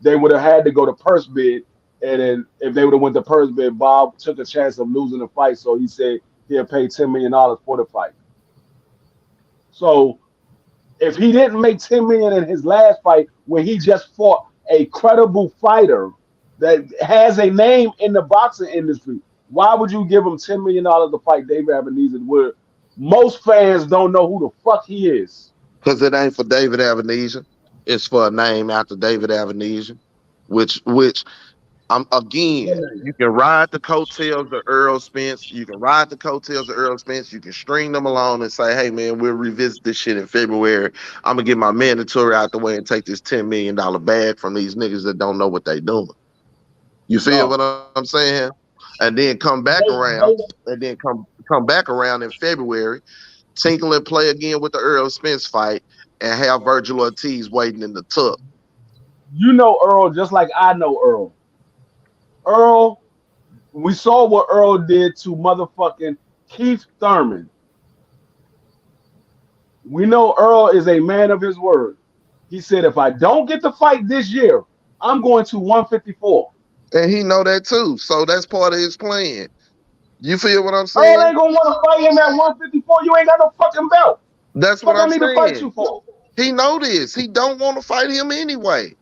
They would have had to go to purse bid And then if they would have went to purse bid, Bob took a chance of losing the fight, so he said he'll pay $10 million for the fight. So if he didn't make $10 million in his last fight, when he just fought a credible fighter that has a name in the boxing industry, why would you give him $10 million to fight David Avenizzi, where most fans don't know who the fuck he is? Because it ain't for David Avenizzi. It's for a name after David Avenizzi, which again, you can ride the coattails of Earl Spence. You can ride the coattails of Earl Spence. You can string them along and say, hey, man, we'll revisit this shit in February. I'm going to get my mandatory out the way and take this $10 million bag from these niggas that don't know what they doing. You feel what I'm saying? And then come back around, and then come back around in February, tinkle and play again with the Earl Spence fight, and have Virgil Ortiz waiting in the tub. You know Earl just like I know Earl. Earl, we saw what Earl did to motherfucking Keith Thurman. We know Earl is a man of his word. He said, if I don't get the fight this year, I'm going to 154. And he know that too. So that's part of his plan. You feel what I'm saying? Earl ain't going to want to fight him at 154. You ain't got no fucking belt. That's what I'm saying. I need to fight you for. He know this. He don't want to fight him anyway.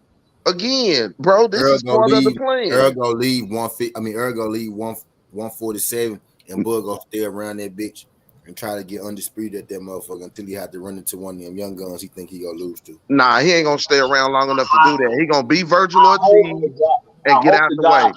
Again, bro, this is part of the plan. Earl gonna leave 150. I mean, Earl gonna leave 147, and Bud gonna stay around that bitch and try to get undisputed at that motherfucker until he had to run into one of them young guns he think he gonna lose to. Nah, he ain't gonna stay around long enough to do that. He gonna be Virgil Ortiz and get out the way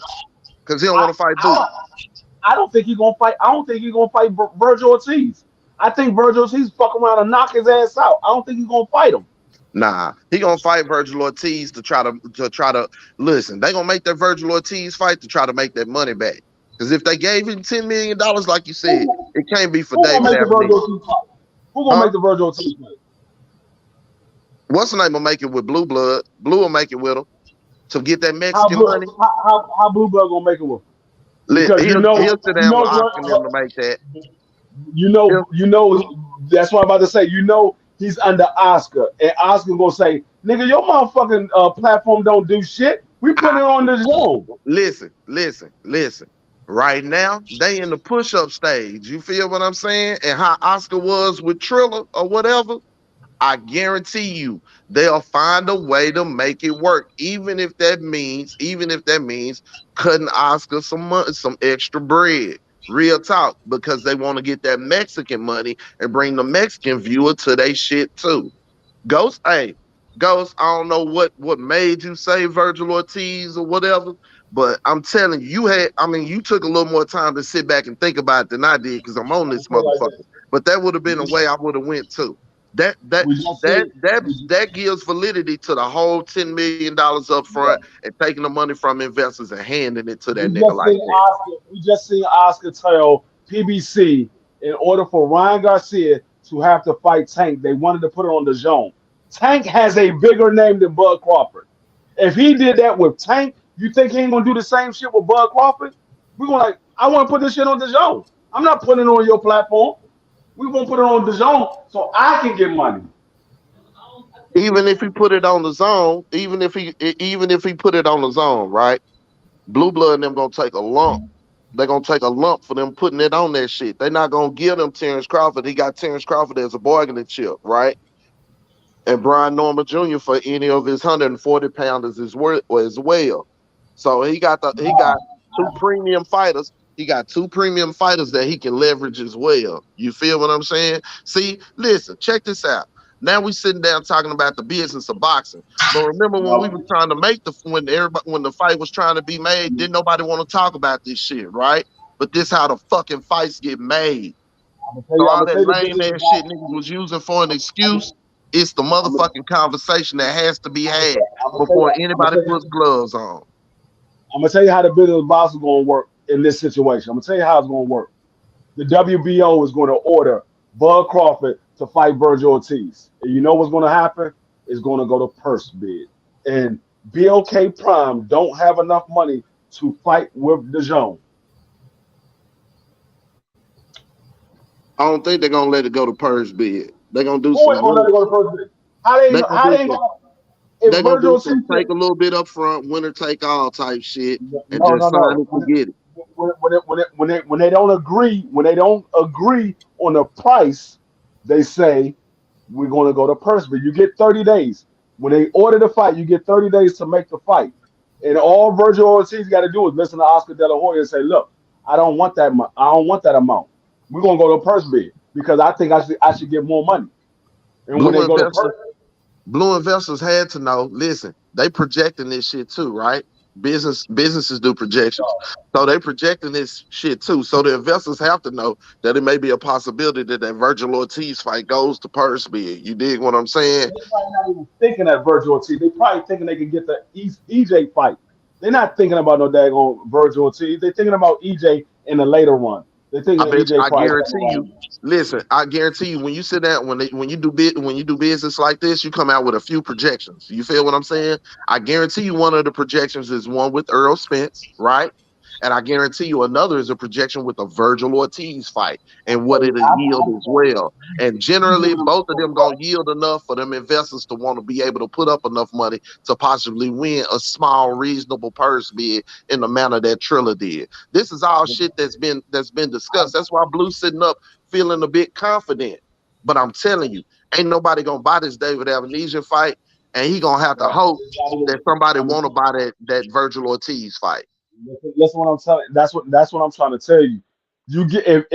because he don't want to fight Boots. I don't think he's gonna fight. I don't think he's gonna fight Virgil Ortiz. I think Virgil Ortiz fuck around and knock his ass out. I don't think he's gonna fight him. Nah, he gonna fight Virgil Ortiz to try to listen. They gonna make that Virgil Ortiz fight to try to make that money back. Because if they gave him $10 million, like you said, it can't be for David Avenizzi. Who gonna make the Virgil Ortiz fight? What's the name will make it with Blue Blood? Blue will make it with him to get that Mexican money. How Blue Blood gonna make it with him? Because he'll sit down with Oscar to make that. You know, that's what I'm about to say. You know, he's under Oscar, and Oscar gonna say, "Nigga, your motherfucking platform don't do shit. We put it on the zone." Listen. Right now, they in the push-up stage. You feel what I'm saying? And how Oscar was with Triller or whatever, I guarantee you they'll find a way to make it work, even if that means cutting Oscar some extra bread. Real talk, because they want to get that Mexican money and bring the Mexican viewer to their shit too. Ghost, I don't know what made you say Virgil Ortiz or whatever, but I'm telling you, you took a little more time to sit back and think about it than I did because I'm on this motherfucker. But that would have been a way I would have went too. That gives validity to the whole $10 million up front and taking the money from investors and handing it to that nigga like that. We just seen Oscar tell PBC in order for Ryan Garcia to have to fight Tank, they wanted to put it on the zone. Tank has a bigger name than Bud Crawford. If he did that with Tank, you think he ain't gonna do the same shit with Bud Crawford? We're gonna I want to put this shit on the zone. I'm not putting it on your platform. We won't put it on the zone so I can get money. Even if he put it on the zone, even if he put it on the zone, right? Blue Blood and them gonna take a lump. They're gonna take a lump for them putting it on that shit. They're not gonna give them Terrence Crawford. He got Terrence Crawford as a bargaining chip, right? And Brian Norman Jr. for any of his 140 pounders as well. So he got two premium fighters. He got two premium fighters that he can leverage as well. You feel what I'm saying? See, listen, check this out. Now we sitting down talking about the business of boxing. But remember when we were trying to make when the fight was trying to be made, didn't nobody want to talk about this shit, right? But this how the fucking fights get made. So all that lame ass shit niggas was using for an excuse, it's the motherfucking conversation that has to be had before anybody puts gloves on. I'm gonna tell you how the business of boxing is gonna work in this situation. I'm gonna tell you how it's gonna work. The WBO is gonna order Bud Crawford to fight Virgil Ortiz. And you know what's gonna happen? It's gonna go to purse bid. And BOK Prime don't have enough money to fight with DAZN. I don't think they're gonna let it go to purse bid. They're gonna do something. Let it go to purse bid? They're gonna do some take a little bit up front, winner take all type shit, and just sign it to get it. When they don't agree on the price, they say we're going to go to purse bid. You get 30 days. When they order the fight, you get 30 days to make the fight. And all Virgil Ortiz got to do is listen to Oscar De La Hoya and say, "Look, I don't want that. I don't want that amount. We're gonna go to purse bid because I think I should get more money." And when they go to purse, Blue investors had to know. Listen, they projecting this shit too, right? Businesses do projections, so they projecting this shit too. So the investors have to know that it may be a possibility that Virgil Ortiz fight goes to purse bid. You dig what I'm saying? They're probably not even thinking that Virgil Ortiz. They probably thinking they can get the EJ fight. They're not thinking about no daggone Virgil Ortiz. They're thinking about EJ in the later one. They think I guarantee you. Listen, I guarantee you when you sit down when you do business like this, you come out with a few projections. You feel what I'm saying? I guarantee you one of the projections is one with Earl Spence, right? And I guarantee you another is a projection with a Virgil Ortiz fight and what it'll yield as well. And generally, both of them gonna yield enough for them investors to want to be able to put up enough money to possibly win a small, reasonable purse bid in the manner that Triller did. This is all shit that's been discussed. That's why Blue's sitting up feeling a bit confident. But I'm telling you, ain't nobody gonna buy this David Avanesian fight, and he gonna have to hope that somebody want to buy that Virgil Ortiz fight. Listen, what I'm telling. That's what I'm trying to tell you. You get if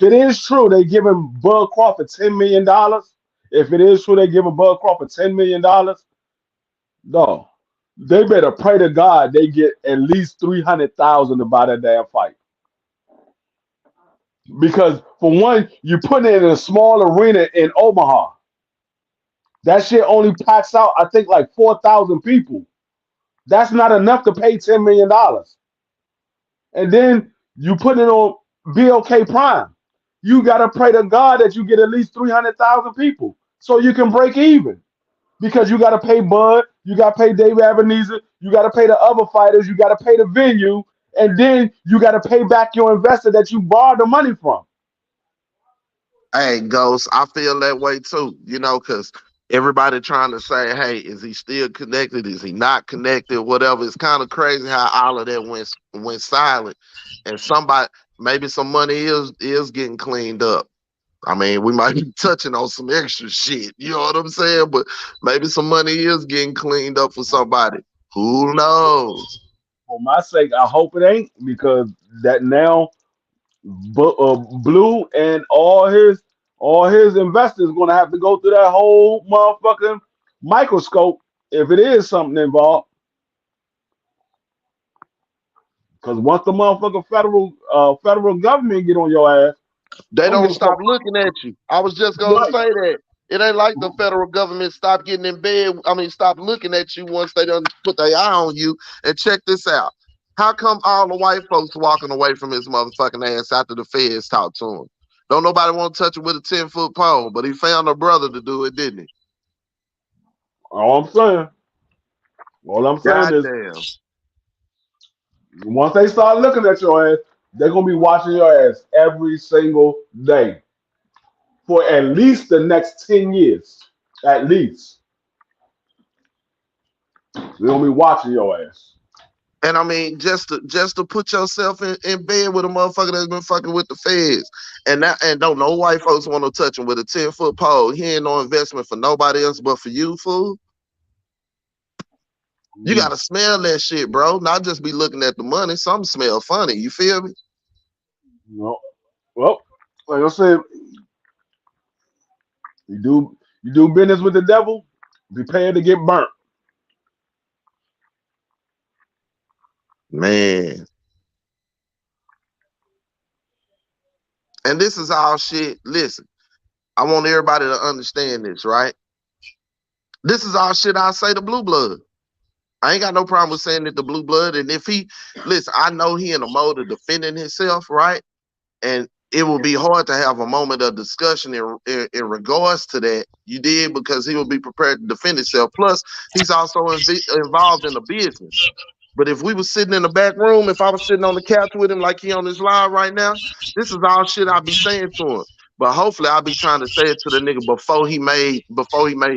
it is true they giving Bud Crawford $10 million. If it is true they giving Bud Crawford $10 million, no, they better pray to God they get at least 300,000 to buy that damn fight. Because for one, you put it in a small arena in Omaha. That shit only packs out, I think, like 4,000 people. That's not enough to pay $10 million. And then you put it on BLK Prime. You got to pray to God that you get at least 300,000 people so you can break even. Because you got to pay Bud, you got to pay David Ebenezer, you got to pay the other fighters, you got to pay the venue, and then you got to pay back your investor that you borrowed the money from. Hey, Ghost, I feel that way too, because everybody trying to say, hey, is he still connected? Is he not connected? Whatever. It's kind of crazy how all of that went silent. And maybe some money is getting cleaned up. I mean, we might be touching on some extra shit. You know what I'm saying? But maybe some money is getting cleaned up for somebody. Who knows? For my sake, I hope it ain't, because that now Blue and all his investors going to have to go through that whole motherfucking microscope if it is something involved. Because once the motherfucking federal government get on your ass, they don't stop looking at you. I was just gonna say that. It ain't like the federal government stop getting in bed. Stop looking at you once they done put their eye on you. And check this out. How come all the white folks walking away from his motherfucking ass after the feds talked to him? Don't nobody want to touch him with a 10-foot pole, but he found a brother to do it, didn't he? All I'm saying is, once they start looking at your ass, they're going to be watching your ass every single day for at least the next 10 years. At least. They're going to be watching your ass. And just to put yourself in bed with a motherfucker that's been fucking with the feds, and don't no white folks want to touch him with a 10-foot pole. He ain't no investment for nobody else but for you, fool. You gotta smell that shit, bro. Not just be looking at the money. Something smell funny. You feel me? No. Well, like I said, you do business with the devil, prepare to get burnt. Man. And this is all shit. Listen, I want everybody to understand this, right? This is all shit I say to Blue Blood. I ain't got no problem with saying it to Blue Blood. And if listen, I know he in a mode of defending himself, right? And it will be hard to have a moment of discussion in regards to that. You did, because he will be prepared to defend himself. Plus, he's also involved in the business. But if we were sitting in the back room, if I was sitting on the couch with him like he on this live right now, this is all shit I'd be saying to him. But hopefully I'll be trying to say it to the nigga before he made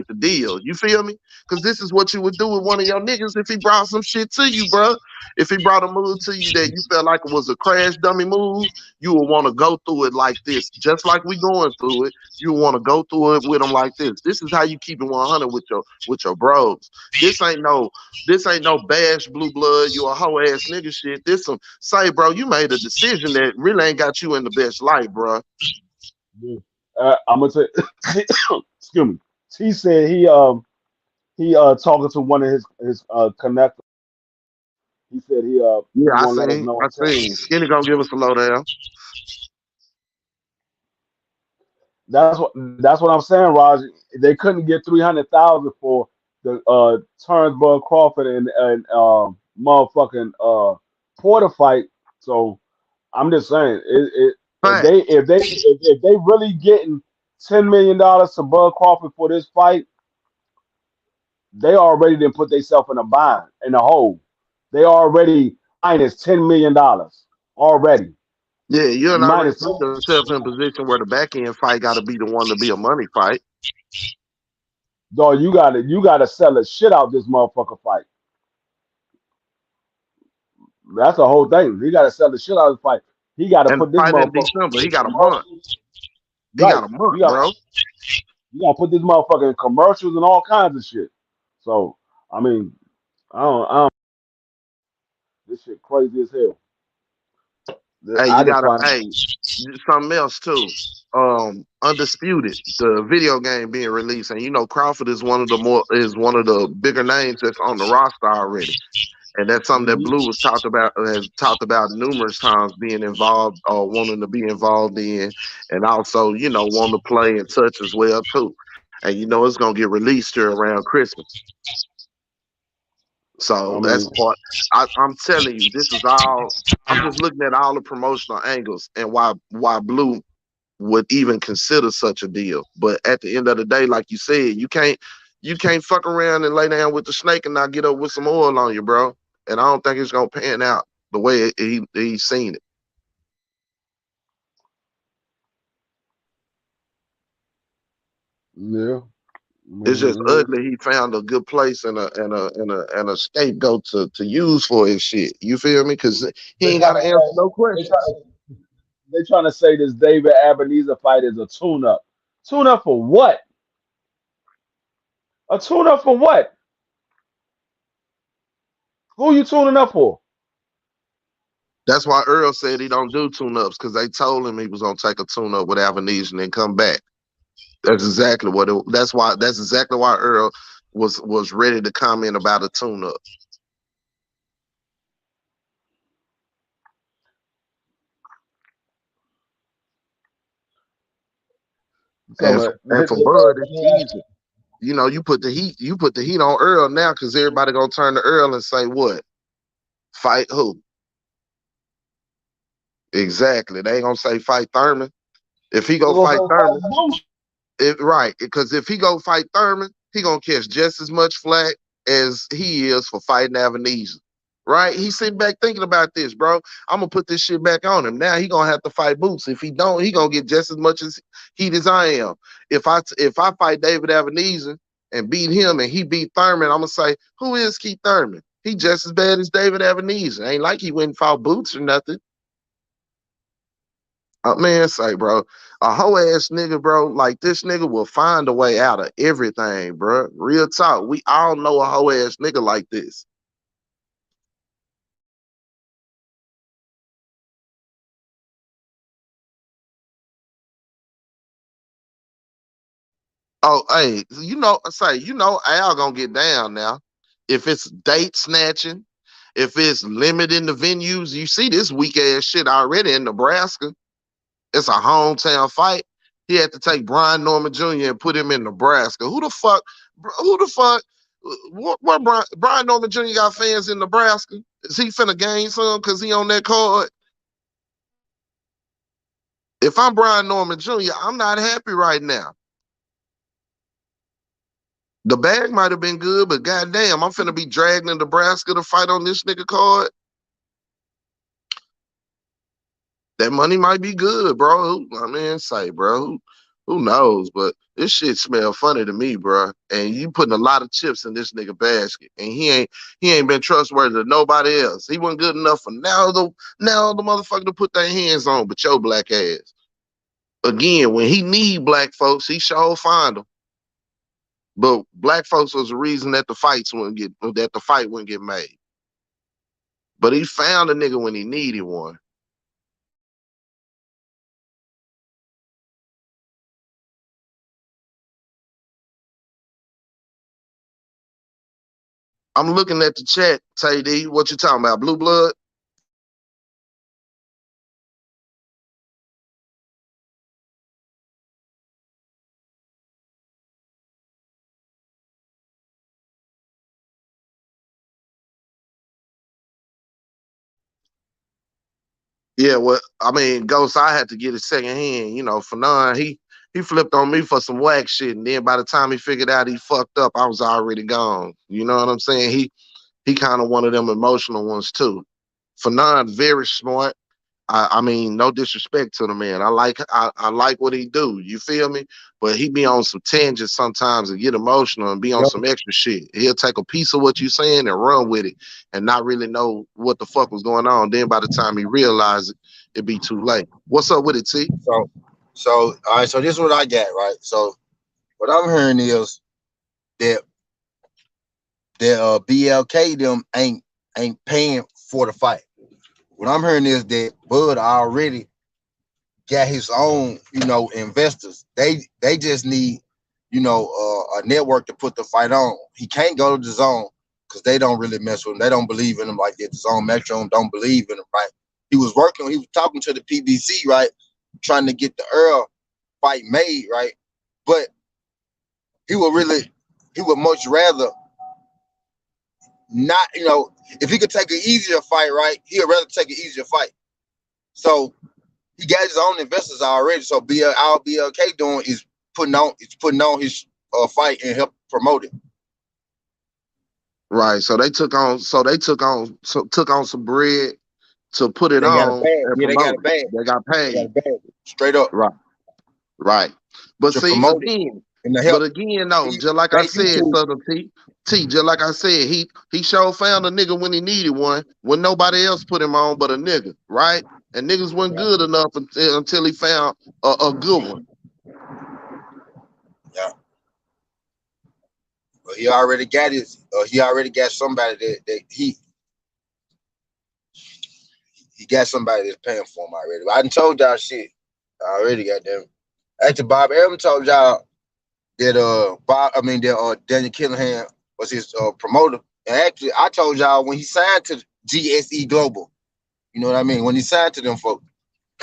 the deal. You feel me? Because this is what you would do with one of your niggas if he brought some shit to you, bro. If he brought a move to you that you felt like it was a crash dummy move, you would want to go through it like this. Just like we going through it, you want to go through it with them like this. This is how you keep it 100 with your bros. This ain't no bash blue blood, you a hoe ass nigga shit. This some say, bro, you made a decision that really ain't got you in the best light, bro. Yeah. I'm gonna say, excuse me. He said he talking to one of his connectors. He said he Yeah, I gonna let us seen. know. I seen. Skinny gonna give us a lowdown. That's what I'm saying, Raj. They couldn't get 300,000 for the Turnsburg Crawford and motherfucking Porter fight. So I'm just saying, Fact. if they really getting $10 million to Bud Crawford for this fight, they already didn't put themselves in a bind in a hole. They already minus $10 million already. Yeah, you done already Minus put yourself in a position where the back end fight got to be the one to be a money fight. dog, you gotta sell the shit out this motherfucker fight. That's the whole thing. He gotta sell the shit out of the fight. He gotta And the put this fight in motherfucker December, he got a month. commercials. He Right. got a month, You gotta bro. put this motherfucker in commercials and all kinds of shit. So I mean, I don't this shit crazy as hell. Hey, I you just gotta. find Hey, something else too. Undisputed, the video game being released, and you know Crawford is one of the bigger names that's on the roster already. And that's something that Blue has talked about numerous times, being involved or wanting to be involved in, and also, you know, want to play and touch as well too. And you know, it's gonna get released here around Christmas. So I that's mean, part. I'm telling you, this is all. I'm just looking at all the promotional angles and why Blue would even consider such a deal. But at the end of the day, like you said, you can't fuck around and lay down with the snake and not get up with some oil on you, bro. And I don't think it's gonna pan out the way he's seen it. yeah. It's just ugly. He found a good place and a scapegoat to use for his shit. You feel me? Because he ain't got to answer no questions. They trying to say this David Ebenezer fight is a tune-up. Tune-up for what? A tune-up for what? Who you tuning up for? That's why Earl said he don't do tune-ups, because they told him he was gonna take a tune-up with Avenesia and then come back. That's exactly what it. That's exactly why Earl was ready to comment about a tune-up. And for Bud, it's easy. You know, you put the heat on Earl now, because everybody gonna turn to Earl and say what? Fight who? Exactly. They ain't gonna say fight Thurman. If he go fight Thurman, because if he go fight Thurman, he gonna catch just as much flack as he is for fighting Avenesia. Right? He's sitting back thinking about this, bro. I'm gonna put this shit back on him. Now he gonna have to fight Boots. If he don't, he gonna get just as much as heat as I am. If I fight David Avenesia and beat him and he beat Thurman, I'm gonna say, who is Keith Thurman? He just as bad as David Avenesia. Ain't like he went and fought Boots or nothing. Man, say, bro, a hoe ass nigga, bro, like this nigga will find a way out of everything, bro. Real talk. We all know a hoe ass nigga like this. Oh, hey, Al gonna get down now. If it's date snatching, if it's limiting the venues, you see this weak ass shit already in Nebraska. It's a hometown fight. He had to take Brian Norman Jr. and put him in Nebraska. Who the fuck? Where Brian Norman Jr. got fans in Nebraska? Is he finna gain some because he on that card? If I'm Brian Norman Jr., I'm not happy right now. The bag might have been good, but goddamn, I'm finna be dragged in Nebraska to fight on this nigga card. That money might be good, bro. I mean, say, bro, who knows? But this shit smell funny to me, bro. And you putting a lot of chips in this nigga basket, and he ain't been trustworthy to nobody else. He wasn't good enough for now the motherfucker to put their hands on, but your black ass. Again, when he need black folks, he sure find them. But black folks was the reason that the fight wouldn't get made. But he found a nigga when he needed one. I'm looking at the chat, Tay D. What you talking about? Blue blood? Yeah, well, I mean, Ghost, I had to get it secondhand. You know, Fanon, he flipped on me for some whack shit, and then by the time he figured out he fucked up, I was already gone. You know what I'm saying? He kind of one of them emotional ones too. Fanon, very smart. I mean, no disrespect to the man. I like what he do. You feel me? But he be on some tangents sometimes and get emotional and be on some extra shit. He'll take a piece of what you saying and run with it and not really know what the fuck was going on. Then by the time he realized it, it'd be too late. What's up with it, T? So all right. So this is what I got, right? So what I'm hearing is that BLK them ain't paying for the fight. What I'm hearing is that Bud already got his own, investors. They just need, a network to put the fight on. He can't go to the zone because they don't really mess with him. They don't believe in him like that. The zone Metro don't believe in him, right? He was talking to the PBC, right? Trying to get the Earl fight made, right? But he would much rather not, if he could take an easier fight, right? He'd rather take an easier fight. So he got his own investors already. So all BLK doing is putting on his fight and help promote it. Right. So they took on some bread to put it on. Yeah, they got a bag. They got paid. Straight up. Right. But see, again, no, just like I said, Southern T, just like I said, he sure found a nigga when he needed one, when nobody else put him on but a nigga, right? And niggas wasn't good enough until he found a good one. Yeah. Well, he already got somebody that he got somebody that's paying for him already. I done told y'all shit. I already got them. Actually, Bob Evans told y'all that Daniel Killingham was his promoter. And actually, I told y'all when he signed to GSE Global, you know what I mean? When he signed to them folks,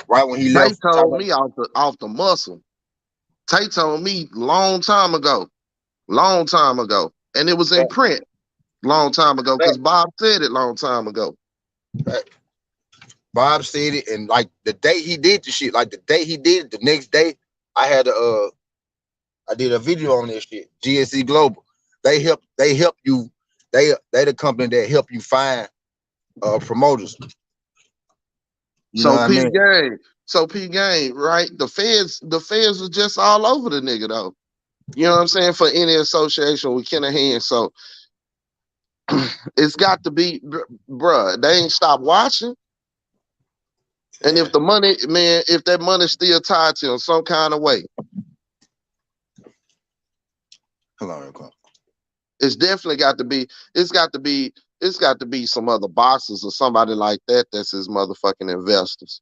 right when he left. Tay told me off the muscle. Tay told me long time ago. And it was in print long time ago because Bob said it long time ago. Right. Bob said it, and like the day he did the shit, like the day he did it, the next day, I did a video on this shit. GSE Global. They help you. They the company that help you find promoters. So P Game, right? The feds was just all over the nigga though. You know what I'm saying? For any association with Killingham. So it's got to be, bruh, they ain't stopped watching. And if the money, man, if that money's still tied to him some kind of way. It's definitely got to be some other bosses or somebody like that that's his motherfucking investors.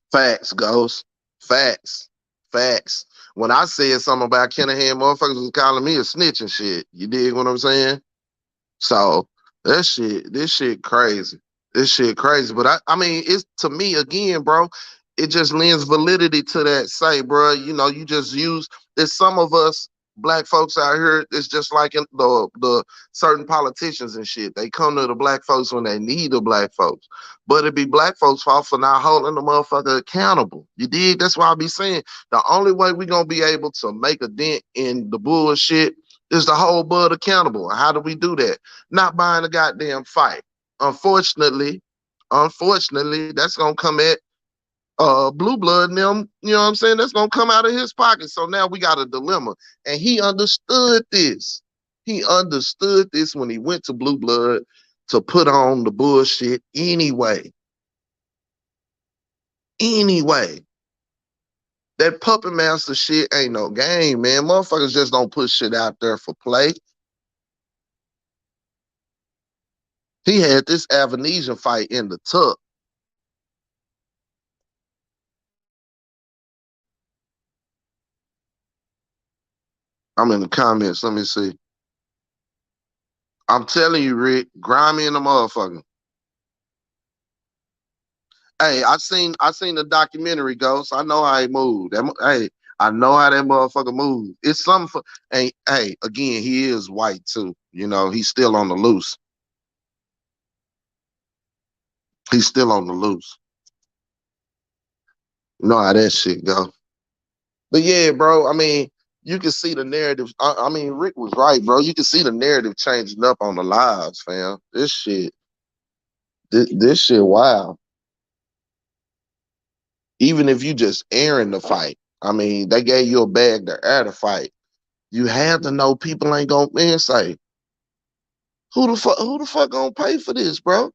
Facts, Ghost. Facts. When I said something about Killingham, motherfuckers was calling me a snitch and shit. You dig what I'm saying? So this shit crazy. But I mean, it's to me again, bro. It just lends validity to that. Say, bro, you just use. There's some of us black folks out here, it's just like in the certain politicians and shit. They come to the black folks when they need the black folks. But it be black folks' fault for not holding the motherfucker accountable. You dig? That's why I be saying the only way we gonna be able to make a dent in the bullshit is to hold Bud accountable. How do we do that? Not buying a goddamn fight. Unfortunately, that's gonna come at Blue Blood and them, you know what I'm saying? That's gonna come out of his pocket. So now we got a dilemma. And he understood this. He understood this when he went to Blue Blood to put on the bullshit anyway. Anyway. That Puppet Master shit ain't no game, man. Motherfuckers just don't put shit out there for play. He had this Avanesian fight in the tuck. I'm in the comments. Let me see. I'm telling you, Rick, grimy in the motherfucker. Hey, I seen the documentary, Ghost. I know how he moved. Hey, I know how that motherfucker moved. It's something for. Hey, again, he is white too. You know, he's still on the loose. He's still on the loose. You know how that shit go. But yeah, bro. I mean, you can see the narrative. I mean, Rick was right, bro. You can see the narrative changing up on the lives, fam. This shit wild. Even if you just airing the fight, I mean, they gave you a bag to air the fight. You have to know people ain't gonna say, who the fuck gonna pay for this, bro?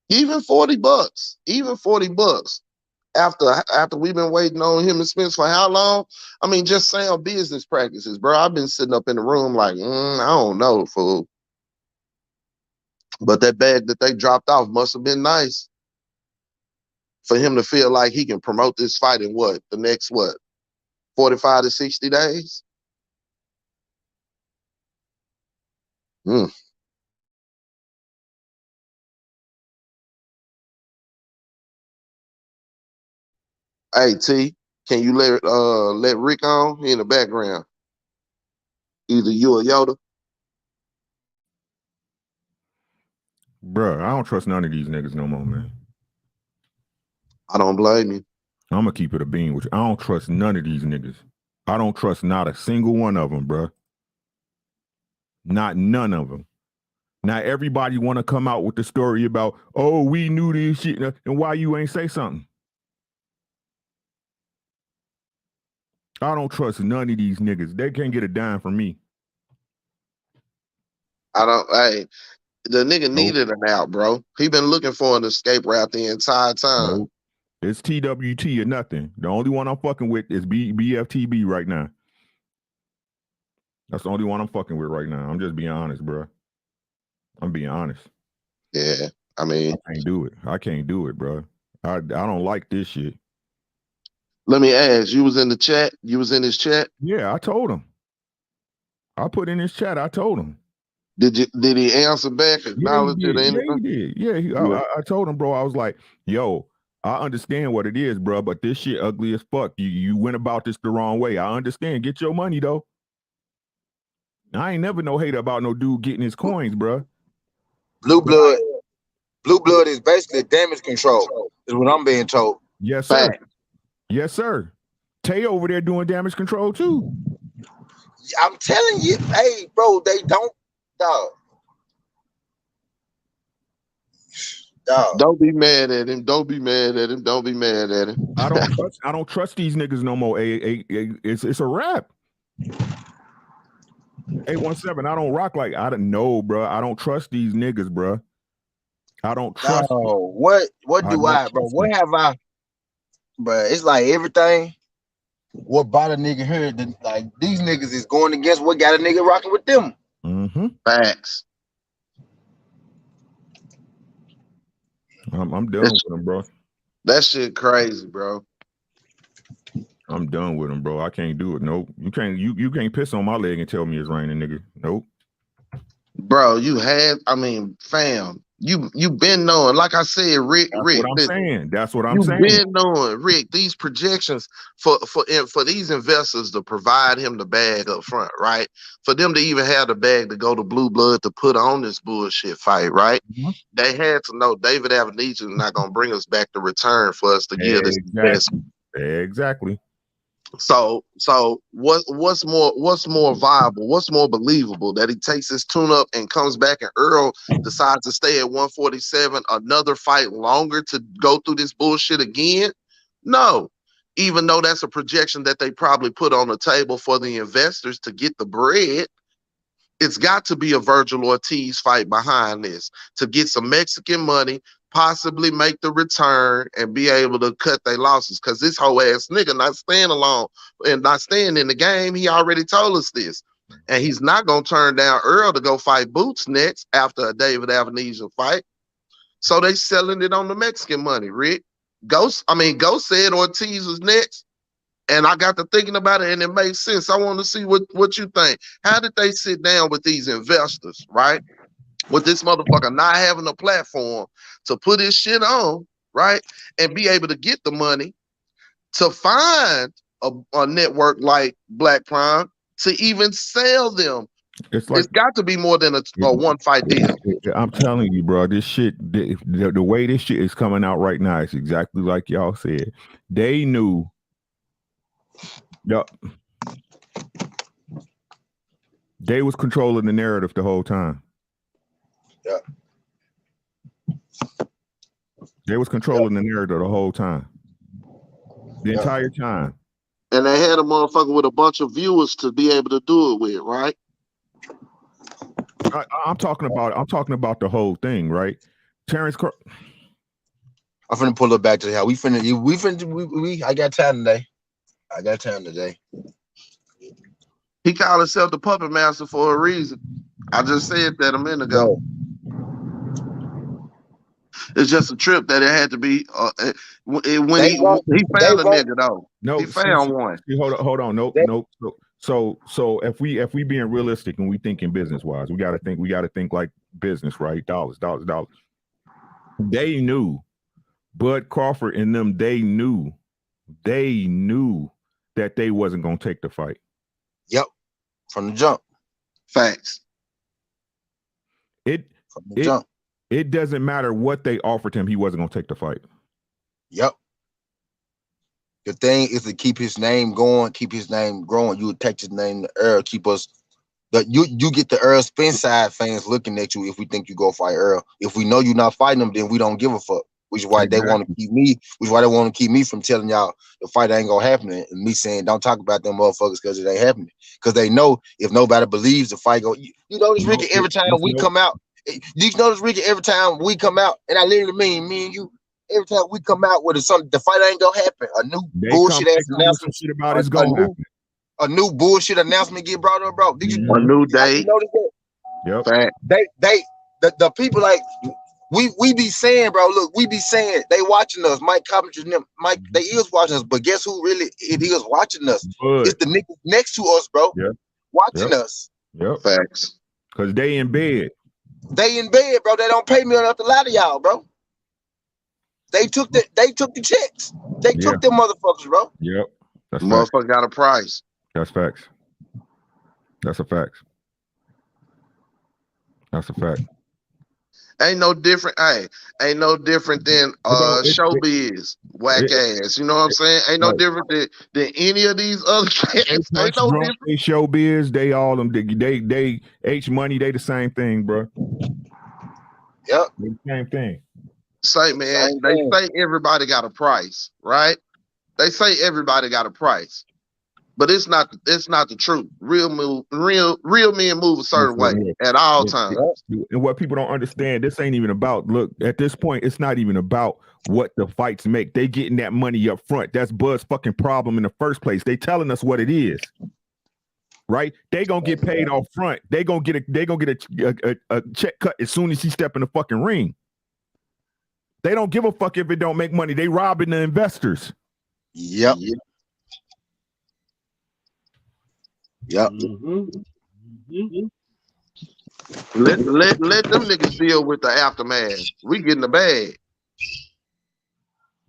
Even $40. Even $40. After we've been waiting on him and Spence for how long? I mean, just sound business practices, bro. I've been sitting up in the room like, I don't know, fool. But that bag that they dropped off must have been nice for him to feel like he can promote this fight in the next 45 to 60 days? Hey, T, can you let Rick on? He in the background. Either you or Yoda. Bruh, I don't trust none of these niggas no more, man. I don't blame you. I'm gonna keep it a bean with you. I don't trust none of these niggas. I don't trust not a single one of them, bruh. Not none of them. Now everybody want to come out with the story about, oh, we knew this shit, and why you ain't say something? I don't trust none of these niggas. They can't get a dime from me. The nigga needed an out, bro. He been looking for an escape route the entire time. Nope. It's TWT or nothing. The only one I'm fucking with is BFTB right now. That's the only one I'm fucking with right now. I'm just being honest, bro. I'm being honest. Yeah, I mean, I can't do it, bro. I don't like this shit. Let me ask, you was in the chat? You was in his chat? Yeah, I told him. I put in his chat, I told him. Did he answer back, acknowledge it? Yeah, he did. Yeah, I told him, bro. I was like, yo, I understand what it is, bro, but this shit ugly as fuck. You went about this the wrong way. I understand. Get your money, though. I ain't never no hater about no dude getting his coins, bro. Blue Blood is basically damage control, is what I'm being told. Yes, sir. Yes, sir. Tay over there doing damage control, too. I'm telling you, hey, bro, they don't, dog. Don't be mad at him. Don't be mad at him. Don't be mad at him. I don't trust these niggas no more. It's a wrap. 817. I don't rock like I don't know, bro. I don't trust these niggas, bro. I don't trust. Oh, what do I, bro? What have I? But it's like everything. What bought a nigga here? Like these niggas is going against what got a nigga rocking with them. Mm-hmm. Facts. I'm done with them, bro. That shit crazy, bro. I'm done with them, bro. I can't do it. Nope. You can't piss on my leg and tell me it's raining, nigga. Nope. Bro, I mean, fam, You been knowing, like I said, Rick. That's Rick, what I'm listen, saying. That's what I'm you saying. been knowing, Rick. These projections for these investors to provide him the bag up front, right? For them to even have the bag to go to Blue Blood to put on this bullshit fight, right? Mhm. They had to know David Avenija is not gonna bring us back the return for us to give this investment. Exactly. So what's more viable? What's more believable? That he takes his tune up and comes back and Earl decides to stay at 147, another fight longer to go through this bullshit again? No. Even though that's a projection that they probably put on the table for the investors to get the bread, it's got to be a Virgil Ortiz fight behind this to get some Mexican money, possibly make the return and be able to cut their losses. Because this whole ass nigga not staying alone and not staying in the game. He already told us this. And he's not going to turn down Earl to go fight Boots next after a David Avenija fight. So they selling it on the Mexican money, Rick. Ghost said Ortiz was next. And I got to thinking about it, and it made sense. I want to see what you think. How did they sit down with these investors, right? With this motherfucker not having a platform to put his shit on, right? And be able to get the money to find a network like Black Prime to even sell them. It's got to be more than a one fight deal. I'm telling you, bro, this shit, the way this shit is coming out right now, it's exactly like y'all said. They knew. Yep. They was controlling the narrative the whole time. Yeah. They was controlling the narrative the whole time. The entire time. And they had a motherfucker with a bunch of viewers to be able to do it with, right? I'm talking about the whole thing, right? Terrence I'm finna pull it back to how we I got time today. He called himself the puppet master for a reason. I just said that a minute ago. It's just a trip that it had to be. When he found a nigga though. No, he found one. Hold on. Nope. So if we being realistic and we thinking business wise, we gotta think like business, right? Dollars. They knew, Bud Crawford and them. They knew that they wasn't gonna take the fight. Yep, from the jump. Facts. Jump. It doesn't matter what they offered him. He wasn't gonna take the fight. Yep. The thing is to keep his name going, keep his name growing. You attach his name to Earl, keep us. You get the Earl Spence-side fans looking at you if we think you go fight Earl. If we know you're not fighting him, then we don't give a fuck. Which is why they want to keep me. Which is why they want to keep me from telling y'all the fight ain't gonna happen, and me saying don't talk about them motherfuckers because it ain't happening. Because they know if nobody believes the fight go. You notice Ricky every time we come out. You notice Ricky every time we come out, and I literally mean me and you. Every time we come out with something, the fight ain't gonna happen. A new bullshit ass announcement. Shit about it's gonna happen. A new bullshit announcement get brought up, bro. Did you? A new date. Notice that? Yep. Fact. The people like we be saying, bro. Look, we be saying they watching us. Mike Coventry and them. Mike, they is watching us. But guess who really it is watching us? Good. It's the niggas next to us, bro. Yep. Watching us. Yep. Facts. Cause they in bed. They in bed, bro. They don't pay me enough to lie to y'all, bro. They took the checks. They took them motherfuckers, bro. Yep. That's motherfucker got a price. That's facts. That's a fact. That's a fact. Ain't no different. Hey, ain't no different than showbiz, whack ass. You know what I'm saying? Ain't no different than any of these other cats. Ain't no different. They showbiz. They all them. They H Money. They the same thing, bro. Yep. They the same thing. Say, man, they say everybody got a price, right? They say everybody got a price, but it's not the truth. Real men move a certain way at all times. And what people don't understand, this ain't even about. Look, at this point, it's not even about what the fights make. They getting that money up front. That's Bud's fucking problem in the first place. They telling us what it is. Right? They gonna get paid off front. They gonna get a check cut as soon as he step in the fucking ring. They don't give a fuck if it don't make money. They robbing the investors. Yep. Let them niggas deal with the aftermath. We getting the bag.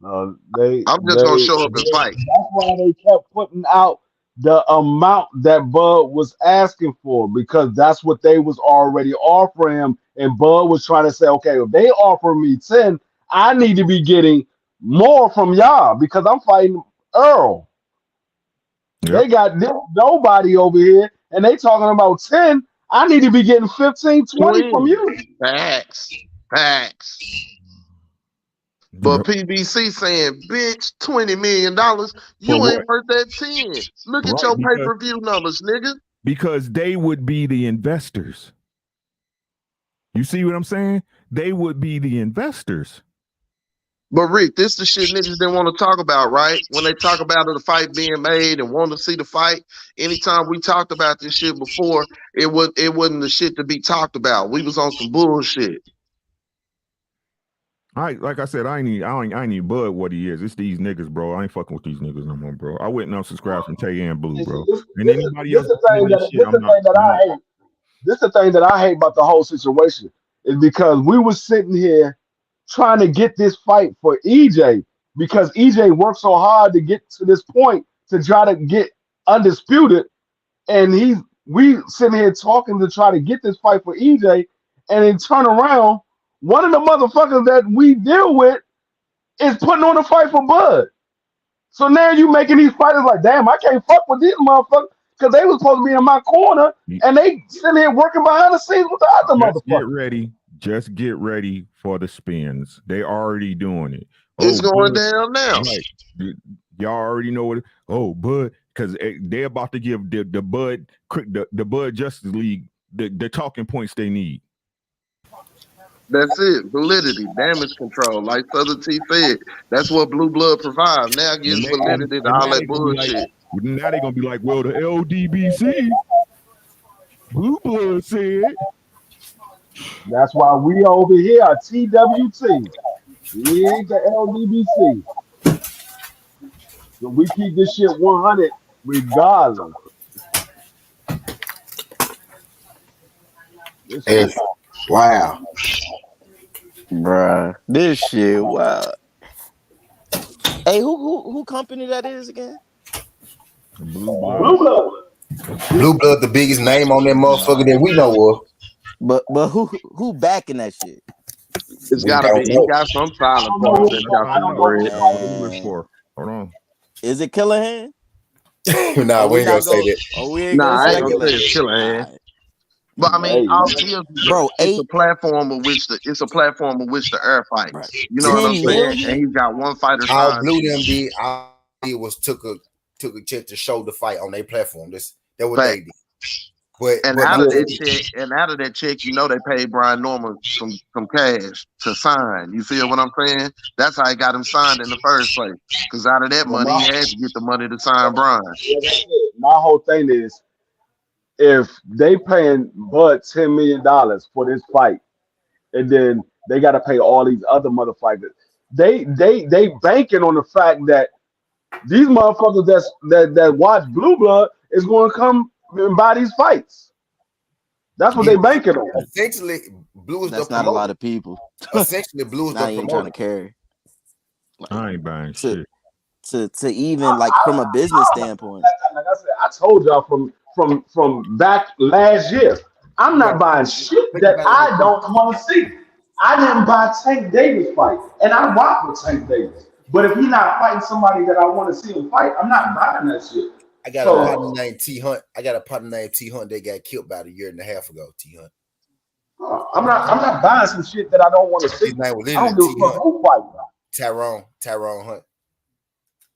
I'm just gonna show up and fight. That's why they kept putting out the amount that Bud was asking for, because that's what they was already offering him. And Bud was trying to say, okay, if they offer me 10, I need to be getting more from y'all because I'm fighting Earl. Yep. They got nobody over here, and they talking about 10. I need to be getting 15, 20 from you. Facts. But PBC saying, bitch, $20 million, you ain't worth that 10. Look at your pay-per-view numbers, nigga. Because they would be the investors. You see what I'm saying? They would be the investors. But Rick, this the shit niggas didn't want to talk about, right? When they talk about the fight being made and want to see the fight, anytime we talked about this shit before, it wasn't the shit to be talked about. We was on some bullshit. Like I said, I ain't need Bud what he is. It's these niggas, bro. I ain't fucking with these niggas no more, bro. I went and unsubscribed from Tay and Blue, bro. And anybody else, This is the thing that I hate about the whole situation, is because we were sitting here trying to get this fight for EJ, because EJ worked so hard to get to this point to try to get undisputed, and we sitting here talking to try to get this fight for EJ, and then turn around, one of the motherfuckers that we deal with is putting on a fight for Bud. So now you making these fighters like, damn, I can't fuck with these motherfuckers because they was supposed to be in my corner, and they sitting here working behind the scenes with the other motherfuckers. Just get ready for the spins. They already doing it. It's going down now. Right. Y'all already know what. Bud, because they're about to give the Bud Justice League the talking points they need. That's it. Validity, damage control, like Southern T said. That's what Blue Blood provides. Now it gives validity to all that bullshit. Now they're gonna be like, well, the LDBC, Blue Blood said. That's why we over here are TWT. We ain't the LDBC. So we keep this shit 100 regardless. Wow. Bruh, this shit, wow. Hey, who company that is again? Blue Blood. Blue Blood, the biggest name on that motherfucker that we know of. But who backing that shit? It's gotta be. He got some silent partners that got some bread. Hold on. Is it Killahan? Nah, we ain't gonna say that. I ain't gonna say it's Killahan. But I mean, bro, it's a platform of which the air fight. Right. You know what I'm saying? And he's got one fighter. All Blue them did. All he was took a check to show the fight on their platform. That what they did. Out of that check, you know they paid Brian Norman some cash to sign. You feel what I'm saying? That's how he got him signed in the first place. Because out of that money, he had to get the money to sign Brian. My whole thing is, if they paying Bud $10 million for this fight, and then they got to pay all these other motherfuckers, they banking on the fact that these motherfuckers that watch Blue Blood is going to come and buy these fights. That's what they banking on. Essentially, Blue is that's not a lot of people. Essentially, Blue is not even trying to carry. Like, I ain't buying shit. To even like from a business standpoint. Like I said, I told y'all from back last year, I'm not buying shit that I don't want to see. I didn't buy Tank Davis fight, and I rock with Tank Davis. But if he's not fighting somebody that I want to see him fight, I'm not buying that shit. I got a partner named T Hunt. They got killed about a year and a half ago. T Hunt. I'm not buying some shit that I don't want to see. His name was I don't give a fuck who fight. Tyrone Hunt.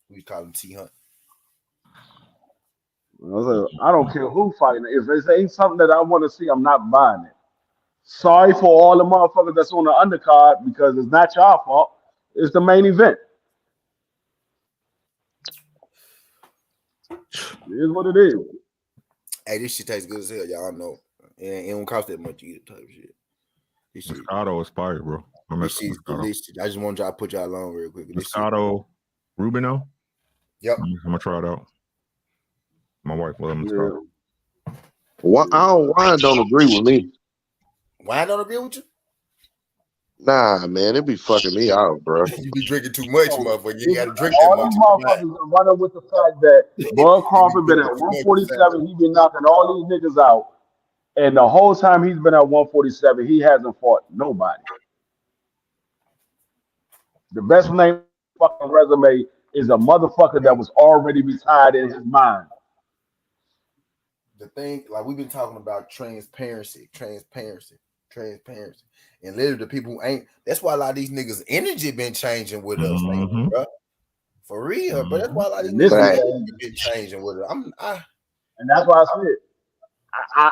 We call him T Hunt. I don't care who fighting. If it ain't something that I want to see, I'm not buying it. Sorry for all the motherfuckers that's on the undercard, because it's not your fault. It's the main event. It is what it is. Hey, this shit tastes good as hell. Y'all know. It don't cost that much either, type of shit. This shit. Moscato is fire, bro. This shit's delicious. I just want y'all to put y'all on real quick. Moscato Rubino? Yep. I'm going to try it out. My wife loves Moscato. Wine don't agree with me. Why I don't agree with you? Nah, man, it be fucking me out, bro. You be drinking too much, motherfucker. You gotta drink that All much. these motherfuckers are running with the fact that Bud Crawford been at 147. He been knocking all these niggas out, and the whole time he's been at 147, he hasn't fought nobody. The best name fucking resume is a motherfucker that was already retired in his mind. The thing, like we've been talking about transparency. And literally the people who ain't, that's why a lot of these niggas' energy been changing with us, man, bro. For real, but that's why a lot of these niggas' energy been changing with us. And that's why I said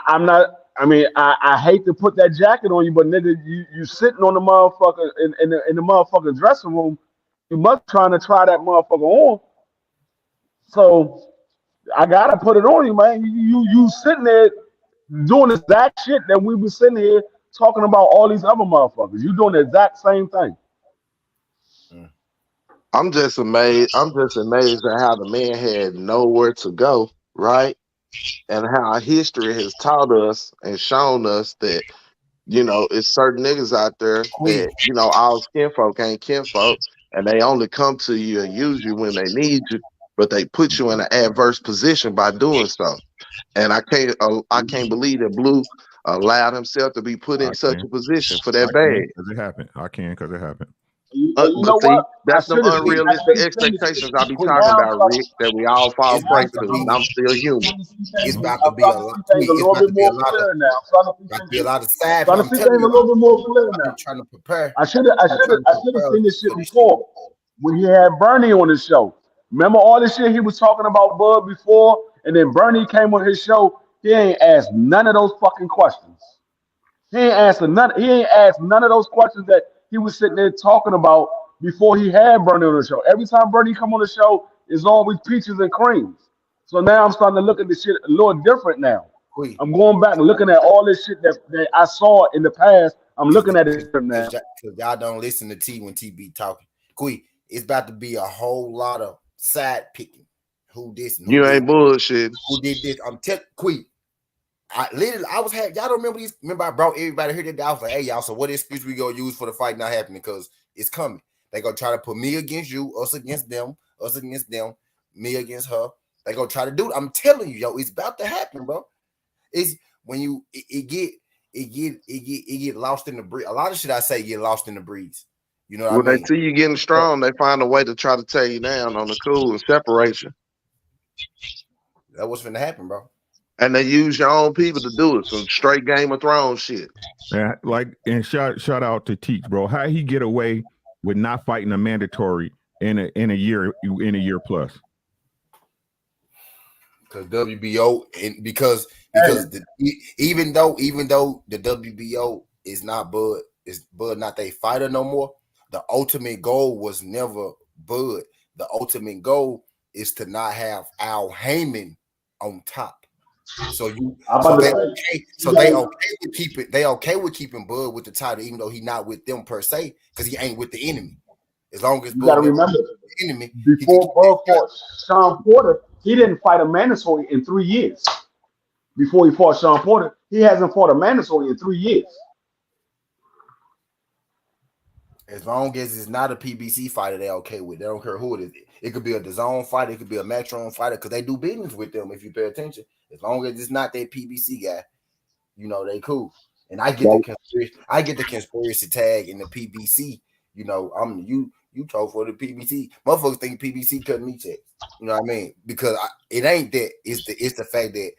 I'm not. I mean, I hate to put that jacket on you, but nigga, you sitting on the motherfucker in the motherfucking dressing room. You must trying to try that motherfucker on. So I gotta put it on you, man. You sitting there doing the exact shit that we were sitting here talking about all these other motherfuckers. You doing the exact same thing. I'm just amazed at how the man had nowhere to go, right? And how history has taught us and shown us that, you know, it's certain niggas out there that, you know, all kinfolk ain't kinfolk, and they only come to you and use you when they need you, but they put you in an adverse position by doing so. And I can't believe that Blue allowed himself to be put in such a position for that bag. Because it happened. I can because it happened. You know what? That's the unrealistic expectations I be talking about, Rick, that we all fall prey to, and I'm still human. It's about to be a lot of side. I'm telling you, a little bit more clear now. I'm trying to prepare. I should have seen this shit before when he had Bernie on his show. Remember all this shit he was talking about Bud before, and then Bernie came on his show. He ain't asked none of those fucking questions. He ain't asked none of those questions that he was sitting there talking about before he had Bernie on the show. Every time Bernie come on the show, it's always peaches and creams. So now I'm starting to look at this shit a little different now. I'm going back and looking at all this shit that I saw in the past. I'm looking at it now. Because y'all don't listen to T when T be talking. It's about to be a whole lot of side picking. Who this? You ain't bullshit. Who did this? I'm telling Queen. I y'all don't remember these? Remember I brought everybody here today. I was like, hey y'all, so what excuse we gonna use for the fight not happening? Because it's coming. They gonna try to put me against you, us against them, me against her. They gonna try to do it. I'm telling you, yo, it's about to happen, bro. It's when you it get lost in the breeze. A lot of shit I say get lost in the breeze. You know what I mean? When they see you getting strong, they find a way to try to tear you down on the cool and separate you. That's what's gonna happen, bro. And they use your own people to do it. Some straight Game of Thrones shit. Yeah, and shout out to Teach, bro. How he get away with not fighting a mandatory in a year plus? Because WBO and because even though the WBO is not Bud, is Bud not their fighter no more. The ultimate goal was never Bud. The ultimate goal is to not have Al Heyman on top. So they okay with keeping Bud with the title, even though he's not with them per se, because he ain't with the enemy. As long as you gotta remember the enemy before Bud fought Sean Porter, he didn't fight a mandatory in 3 years. Before he fought Sean Porter, he hasn't fought a mandatory in 3 years. As long as it's not a PBC fighter, they're okay with. They don't care who it is. It could be a DAZN fighter, it could be a Matchroom fighter, because they do business with them if you pay attention. As long as it's not that PBC guy, you know, they cool. And I get the conspiracy tag in the PBC. You know, you talk for the PBC. Motherfuckers think PBC cutting me checks. You know what I mean? Because it ain't that. It's the fact that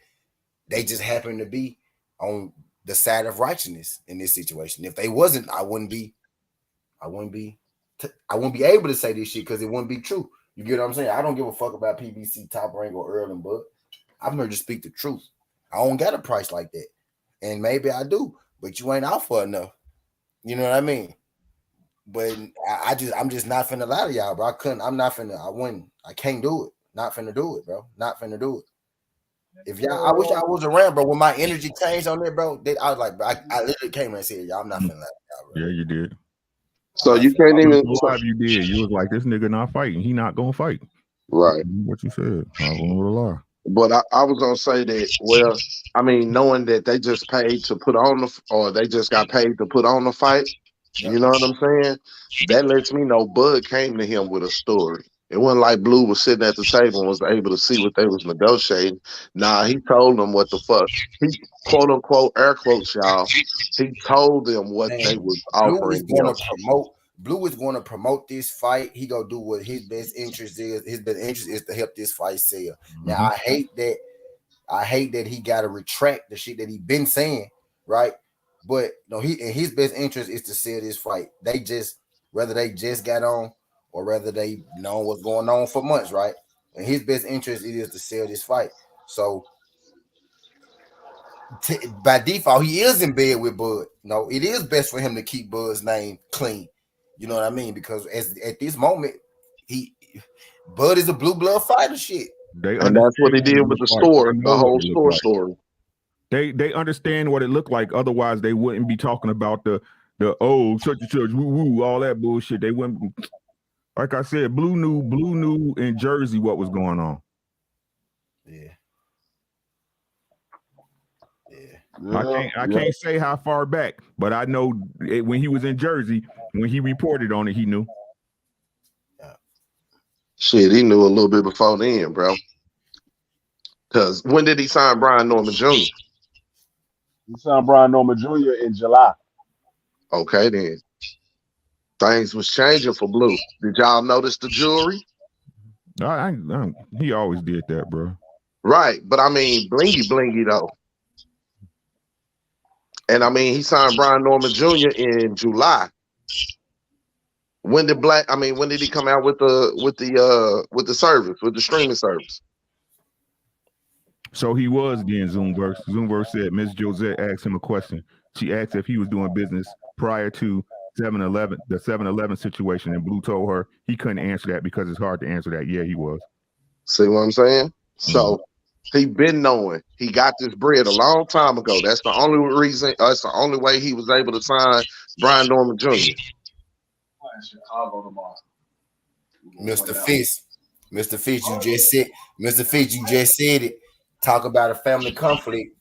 they just happen to be on the side of righteousness in this situation. If they wasn't, I wouldn't be able to say this shit because it wouldn't be true. You get what I'm saying? I don't give a fuck about PBC, Top Rank, or Earl and Bud. I'm here to speak the truth. I don't got a price like that. And maybe I do, but you ain't out for enough. You know what I mean? But I'm just not finna lie to y'all, bro. I can't do it. Not finna do it, bro. Not finna do it. If y'all, I wish I was around, bro. When my energy changed on there, bro, I was like, bro, I literally came and said, y'all, I'm not finna lie to y'all, bro. Yeah, you did. So you can't even. You did. You was like, this nigga not fighting. He not gonna fight. Right. What you said. I won't lie. But I was gonna say that. Well, I mean, knowing that they just paid to put on or they just got paid to put on the fight. You know what I'm saying? That lets me know Bud came to him with a story. It wasn't like Blue was sitting at the table and was able to see what they was negotiating. Nah, he told them what the fuck. He quote unquote air quotes y'all. He told them what they was offering him. Blue is going to promote this fight. He gonna do what his best interest is. His best interest is to help this fight sell. Now I hate that he got to retract the shit that he been saying, right? But no, his best interest is to sell this fight. Whether they just got on or whether they know what's going on for months, right? And his best interest is to sell this fight. So by default, he is in bed with Bud. No, it is best for him to keep Bud's name clean. You know what I mean? Because at this moment, Bud is a blue blood fighter. Shit, and that's what he did with the store, the whole store story. They understand what it looked like. Otherwise, they wouldn't be talking about the such and such, woo woo, all that bullshit. They wouldn't. Like I said, Blue knew in Jersey what was going on. Yeah. I can't say how far back, but I know when he was in Jersey, when he reported on it, he knew. Shit, he knew a little bit before then, bro. Because when did he sign Brian Norman Jr.? He signed Brian Norman Jr. in July. Okay, then. Things was changing for Blue. Did y'all notice the jewelry? He always did that, bro. Right, but I mean, blingy though. And I mean, he signed Brian Norman Jr. in July. When did he come out with the service, with the streaming service? So he was getting Zoomverse. Zoomverse said Ms. Josette asked him a question. She asked if he was doing business prior to 7-Eleven, the 7-Eleven situation, and Blue told her he couldn't answer that because it's hard to answer that. Yeah, he was. See what I'm saying? So he been knowing he got this bread a long time ago. That's the only reason. That's the only way he was able to sign Brian Norman Jr. Chicago tomorrow. Mr. Fitz, you just said it. Talk about a family conflict.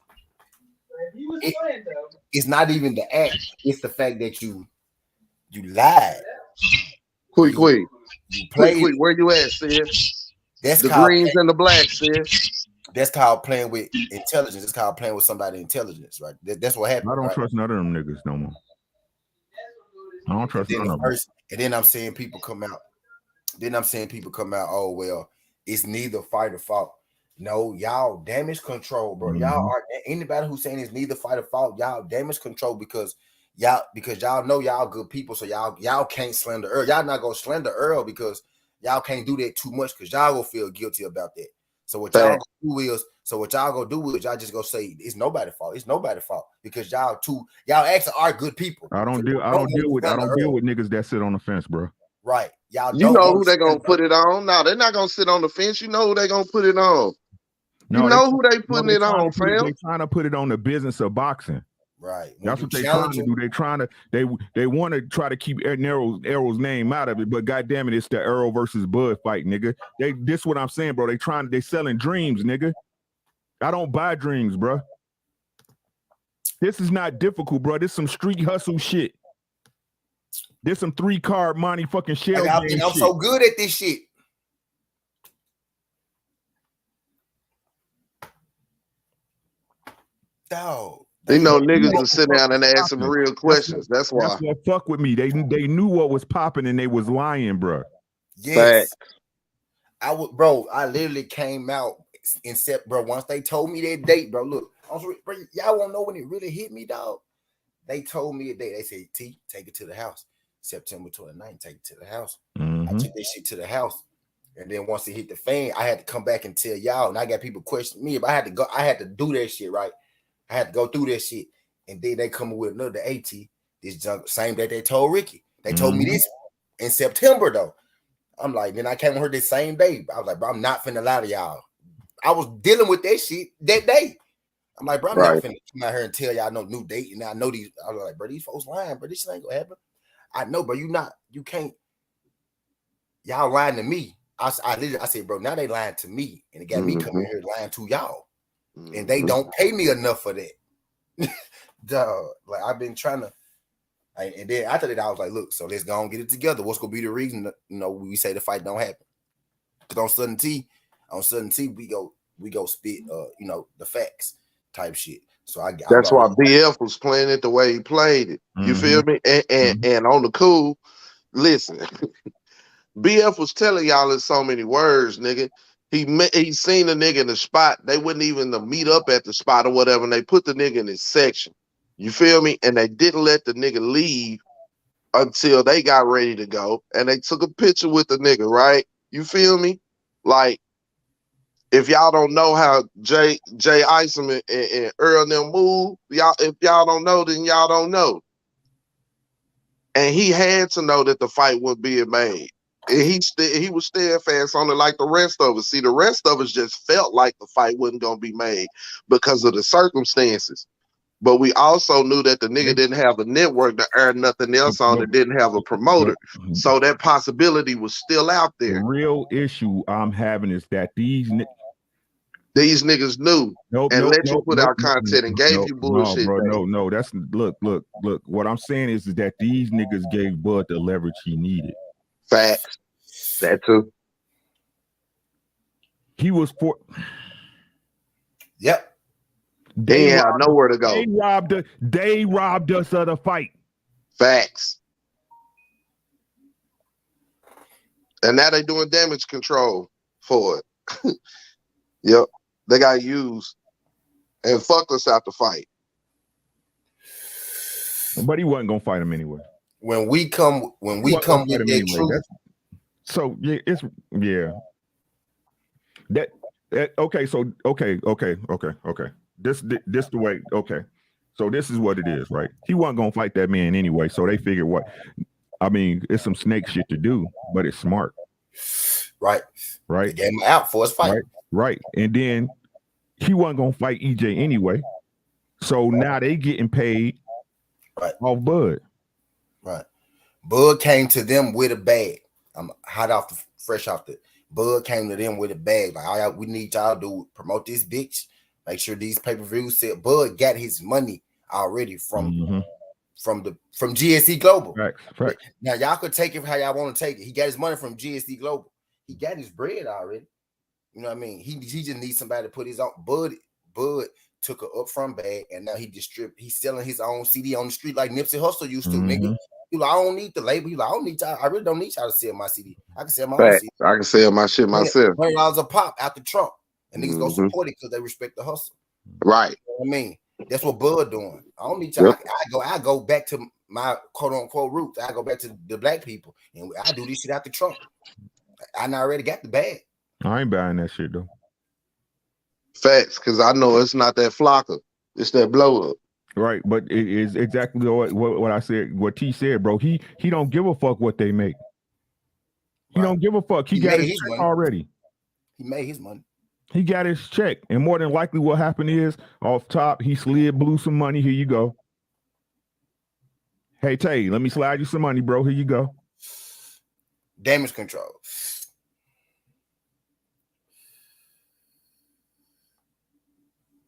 It's not even the act; it's the fact that you lied. Quick. Where you at, sis? That's the greens and the blacks, sis. That's called playing with intelligence. That's called playing with somebody's intelligence, right? That's what happened. I don't trust none of them niggas no more. I don't trust none of them. And then I'm seeing people come out. Oh well, it's neither fight or fault. No, y'all damage control, bro. Y'all are anybody who's saying it's neither fight or fault. Y'all damage control because y'all know y'all good people. So y'all can't slander Earl. Y'all not gonna slander Earl because y'all can't do that too much because y'all gonna feel guilty about that. So what y'all gonna do is y'all just gonna say it's nobody's fault. It's nobody's fault because y'all actually are good people. I don't deal with niggas that sit on the fence, bro. Right. Y'all you know who they gonna put it on? No, they're not gonna sit on the fence. You know who they gonna put it on. You know who they putting it on, fam. They trying to put it on the business of boxing. Right. That's what they trying to do. They want to try to keep Errol's name out of it, but goddamn it, it's the Errol versus Bud fight, nigga. This what I'm saying, bro. They selling dreams, nigga. I don't buy dreams, bro. This is not difficult, bro. This some street hustle shit. This some 3-card money fucking shell. I'm so good at this shit. Dog. They know niggas will sit down and ask some real questions. That's why. That's what fuck with me. They knew what was popping and they was lying, bro. Yes. I literally came out and said, bro, once they told me that date, bro, look, bro, y'all won't know when it really hit me, dog. They told me a date. They said, T, take it to the house. September 29th, take it to the house. I took that shit to the house. And then once it hit the fan, I had to come back and tell y'all. And I got people questioning me. If I had to do that shit, right? I had to go through that shit. And then they come with another AT, this junk, same that they told Ricky. They told me this in September, though. I'm like, then I came with her this same day. I was like, bro, I'm not finna lie to y'all. I was dealing with that shit that day. I'm like, bro, I'm not finna come out here and tell y'all no new date. And I know these. I was like, bro, these folks lying, bro. This shit ain't gonna happen. I know, bro. You can't. Y'all lying to me. I said, bro, now they lying to me, and it got me coming here lying to y'all, and they don't pay me enough for that. Duh, like I've been trying to, and then after that I was like, look, so let's go and get it together. What's gonna be the reason that, we say the fight don't happen? Because on Southern T, we go spit, the facts type shit. So that's why BF was playing it the way he played it. You feel me? And on the cool, listen, BF was telling y'all in so many words, nigga. He seen the nigga in the spot. They wouldn't even meet up at the spot or whatever, and they put the nigga in his section. You feel me? And they didn't let the nigga leave until they got ready to go, and they took a picture with the nigga, right? You feel me? Like, if y'all don't know how Jay Isom and Earl and them move, if y'all don't know, then y'all don't know. And he had to know that the fight was being made. And he was steadfast on it like the rest of us. See, the rest of us just felt like the fight wasn't going to be made because of the circumstances. But we also knew that the nigga didn't have a network to earn nothing else on. It didn't have a promoter. So that possibility was still out there. The real issue I'm having is that these niggas knew and let you put out content and gave you bullshit. No, that's look. What I'm saying is that these niggas gave Bud the leverage he needed. Facts. That too. He was for. Yep. They had nowhere to go. They robbed us of the fight. Facts. And now they doing damage control for it. Yep. They got used and fucked us out the fight. But he wasn't gonna fight him anyway. When we come with that truth. So yeah, okay. This the way. Okay, so this is what it is, right? He wasn't gonna fight that man anyway, so they figured what. I mean, it's some snake shit to do, but it's smart. Right. They gave him out for his fight. Right. And then he wasn't gonna fight EJ anyway, so now they getting paid off Bud. Right. Bud came to them with a bag. I'm fresh off the. Bud came to them with a bag. Like, all right, we need y'all to promote this bitch. Make sure these pay-per-views said Bud got his money already from GSC Global. Right. Now y'all could take it how y'all want to take it. He got his money from GSC Global. He got his bread already. You know what I mean? He just needs somebody to put his own. Bud took an upfront bag, and now he's selling his own CD on the street like Nipsey Hussle used to, nigga. He like, I don't need the label. He like, I don't need y'all. I really don't need y'all to sell my CD. I can sell my own CD. I can sell my shit myself. $20 a pop after Trump. And niggas gonna support it because they respect the hustle. Right. You know what I mean? That's what Bud doing. I don't need y'all. Yep. I go back to my quote unquote roots. I go back to the black people and I do this shit after Trump. I already got the bag. I ain't buying that shit though. Facts, because I know it's not that flocker. It's that blow up. Right, but it is exactly what I said, what T said, bro. He don't give a fuck what they make. He don't give a fuck. He got his check money already. He made his money. He got his check. And more than likely what happened is, off top, he blew some money. Here you go. Hey, Tay, let me slide you some money, bro. Here you go. Damage control.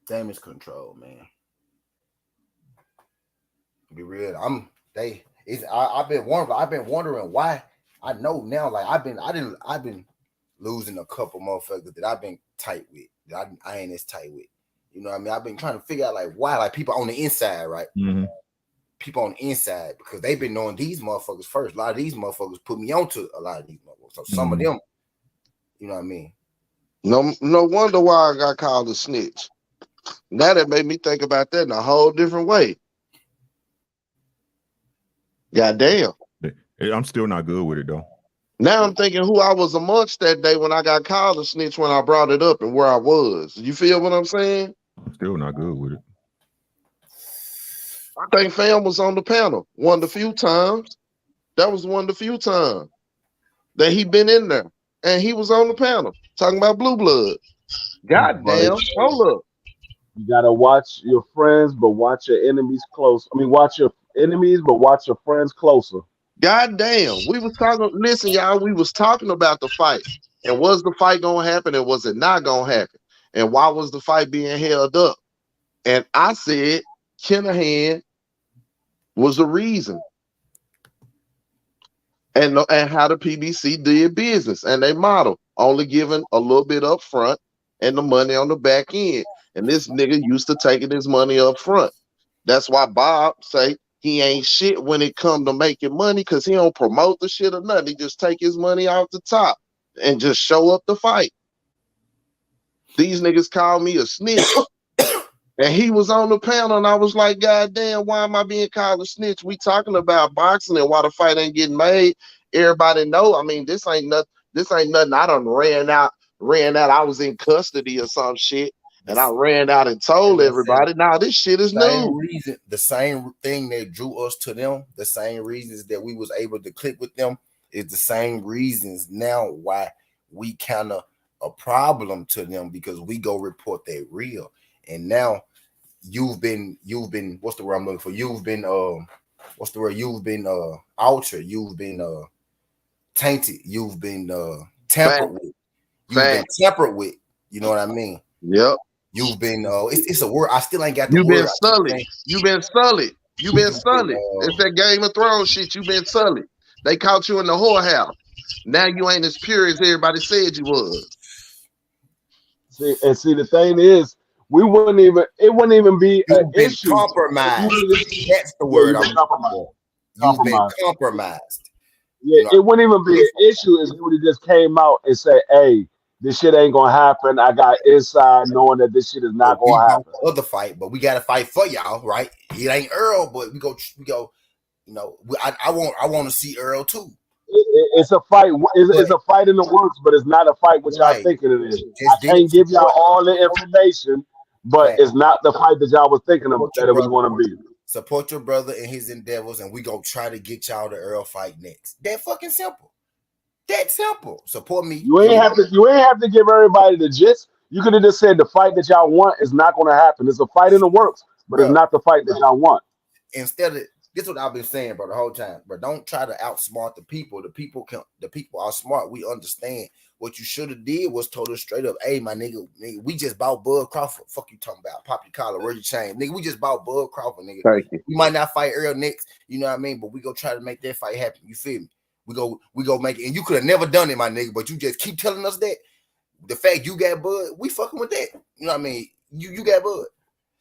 Damage control, man. Be real. I've been wondering why. I know now, like I've been losing a couple motherfuckers that I've been tight with. That I ain't as tight with. You know what I mean? I've been trying to figure out like why, like people on the inside, right? Mm-hmm. People on the inside, because they've been knowing these motherfuckers first. A lot of these motherfuckers put me onto a lot of these motherfuckers. So some of them, you know what I mean? No wonder why I got called a snitch. Now that made me think about that in a whole different way. Goddamn. I'm still not good with it though. Now I'm thinking who I was amongst that day when I got called a snitch when I brought it up and where I was. You feel what I'm saying? I'm still not good with it. I think Fam was on the panel one of the few times. That was one of the few times that he been in there. And he was on the panel talking about Blue Blood. Goddamn, hold up. You gotta watch your friends, but watch your enemies close. I mean, watch your enemies, but watch your friends closer. God damn, we was talking. Listen, y'all, we was talking about the fight, And was the fight gonna happen, and was it not gonna happen? And why was the fight being held up? And I said Kinahan was the reason. And how the PBC did business and they model, only giving a little bit up front and the money on the back end. And this nigga used to taking his money up front. That's why Bob say he ain't shit when it come to making money, because he don't promote the shit or nothing. He just take his money off the top and just show up the fight. These niggas call me a snitch. And he was on the panel, and I was like, God damn, why am I being called a snitch? We talking about boxing and why the fight ain't getting made. Everybody know. I mean, this ain't nothing. I done ran out. I was in custody or some shit, and I ran out and told everybody, nah, this shit is new. The same thing that drew us to them, the same reasons that we was able to click with them, is the same reasons now why we kind of a problem to them, because we go report that real. And now you've been what's the word I'm looking for? You've been what's the word? You've been altered, you've been tainted, you've been tampered with. You've been tampered with, you know what I mean? Yep. You've been it's a word. I still ain't got the You've word. been sullied. You've been sullied. You've been sullied. It's that Game of Thrones shit. You've been sullied. They caught you in the whorehouse. Now you ain't as pure as everybody said you was. See, the thing is, it wouldn't even be an issue. Compromised. That's the word I'm looking for. You've been compromised. Yeah, it wouldn't even be an issue if you would have just came out and said, "Hey, this shit ain't gonna happen. I got inside knowing that this shit is not gonna happen." Other fight, but we got to fight for y'all, right? It ain't Earl, but we go. You know, I want to see Earl too. It's a fight. It's a fight in the works, but it's not a fight what y'all thinking it is. I can't give y'all all the information, but it's not the fight that y'all was thinking of that it was going to be. Support your brother in his endeavors, and we gonna try to get y'all the Earl fight next. That fucking simple. That simple. Support me. You ain't have to give everybody the gist. You could have just said the fight that y'all want is not going to happen. It's a fight in the works, but it's not the fight that y'all want. Instead of this, is what I've been saying, bro, the whole time. But don't try to outsmart the people. The people are smart. We understand. What you should have did was told us straight up, "Hey, my nigga, we just bought Bud Crawford. Fuck you talking about? Pop your collar, wear your chain, nigga. We just bought Bud Crawford, nigga. Thank you. We might not fight Earl next, you know what I mean? But we go try to make that fight happen. You feel me? We go make it. And you could have never done it, my nigga. But you just keep telling us that. The fact you got Bud, we fucking with that. You know what I mean? You got Bud.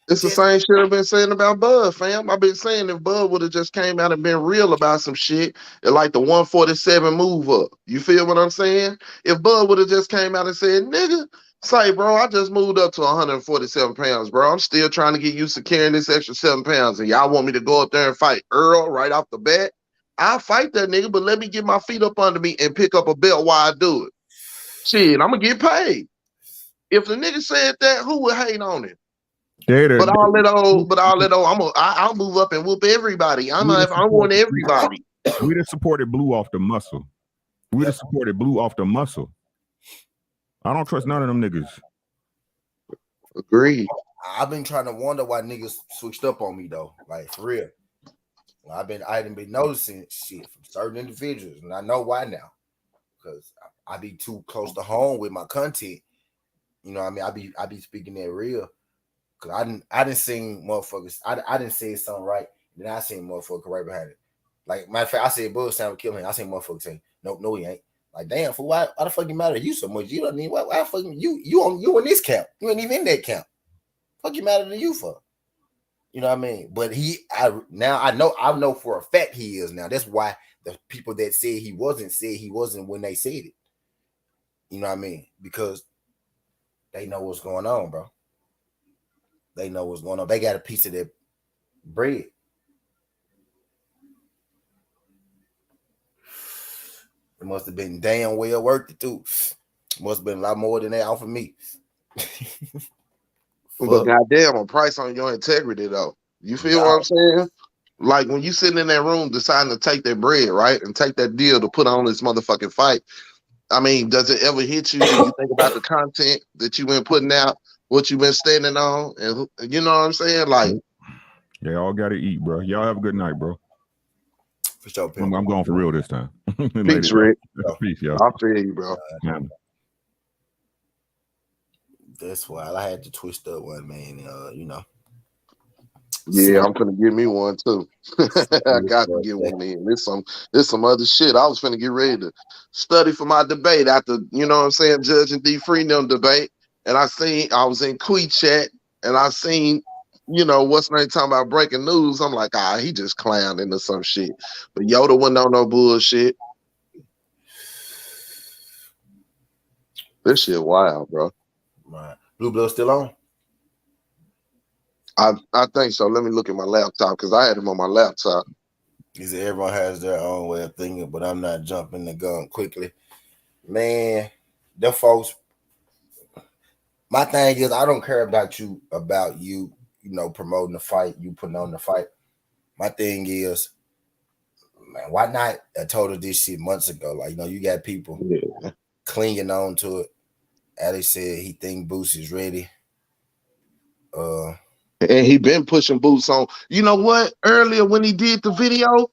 It's the same shit I've been saying about Bud, fam. I've been saying if Bud would have just came out and been real about some shit, like the 147 move up. You feel what I'm saying? If Bud would have just came out and said, nigga, say, bro, I just moved up to 147 pounds, bro. I'm still trying to get used to carrying this extra 7 pounds, and y'all want me to go up there and fight Earl right off the bat? I'll fight that nigga, but let me get my feet up under me and pick up a belt while I do it. Shit, I'm gonna get paid. If the nigga said that, who would hate on it? But all that old, I'll move up and whoop everybody. I want everybody. We just supported Blue off the muscle. We just supported Blue off the muscle. I don't trust none of them niggas. Agreed. I've been trying to wonder why niggas switched up on me though. Like for real. I didn't been noticing shit from certain individuals, and I know why now. Because I be too close to home with my content. You know what I mean? I be speaking that real. Cause I didn't seen motherfuckers. I didn't say something right. Then I seen motherfucker right behind it. Like matter of fact, I said Bud sound kill him. I seen motherfucker say, no, he ain't. Like damn, fool, why the fuck you matter to you so much? You don't need why the fuck you in this camp? You ain't even in that camp. Fuck you matter to you for? You know what I mean? But I know for a fact he is now. That's why the people that said he wasn't when they said it. You know what I mean? Because they know what's going on, bro. They know what's going on. They got a piece of their bread. It must have been damn well worth it too. Must have been a lot more than they offered me. But goddamn, a price on your integrity though. You feel what I'm saying? Like when you sitting in that room deciding to take that bread, right, and take that deal to put on this motherfucking fight. I mean, does it ever hit you? Do you think about the content that you've been putting out? What you been standing on, and you know what I'm saying? Like, they all gotta eat, bro. Y'all have a good night, bro. For sure, I'm going for real this time. Peace, Rick. Peace, y'all. I'll feel you, bro. That's why I had to twist up one, man. You know. Yeah, I'm gonna get me one too. I got to get one in. There's some other shit. I was finna get ready to study for my debate after, you know what I'm saying, Judge and D Freedom debate. And I was in Quee chat and I seen, you know, what's name talking about breaking news. I'm like, he just clowning or some shit. But Yoda wasn't on no bullshit. This shit wild, bro. Right. Blue Blood still on? I think so. Let me look at my laptop because I had him on my laptop. He said everyone has their own way of thinking, but I'm not jumping the gun quickly. Man, them folks, my thing is I don't care about you, you know, promoting the fight, you putting on the fight. My thing is, man, why not? I told her this shit months ago. Like, you know, you got people clinging on to it. Alex said he think Boots is ready. And he been pushing Boots on. You know what? Earlier when he did the video,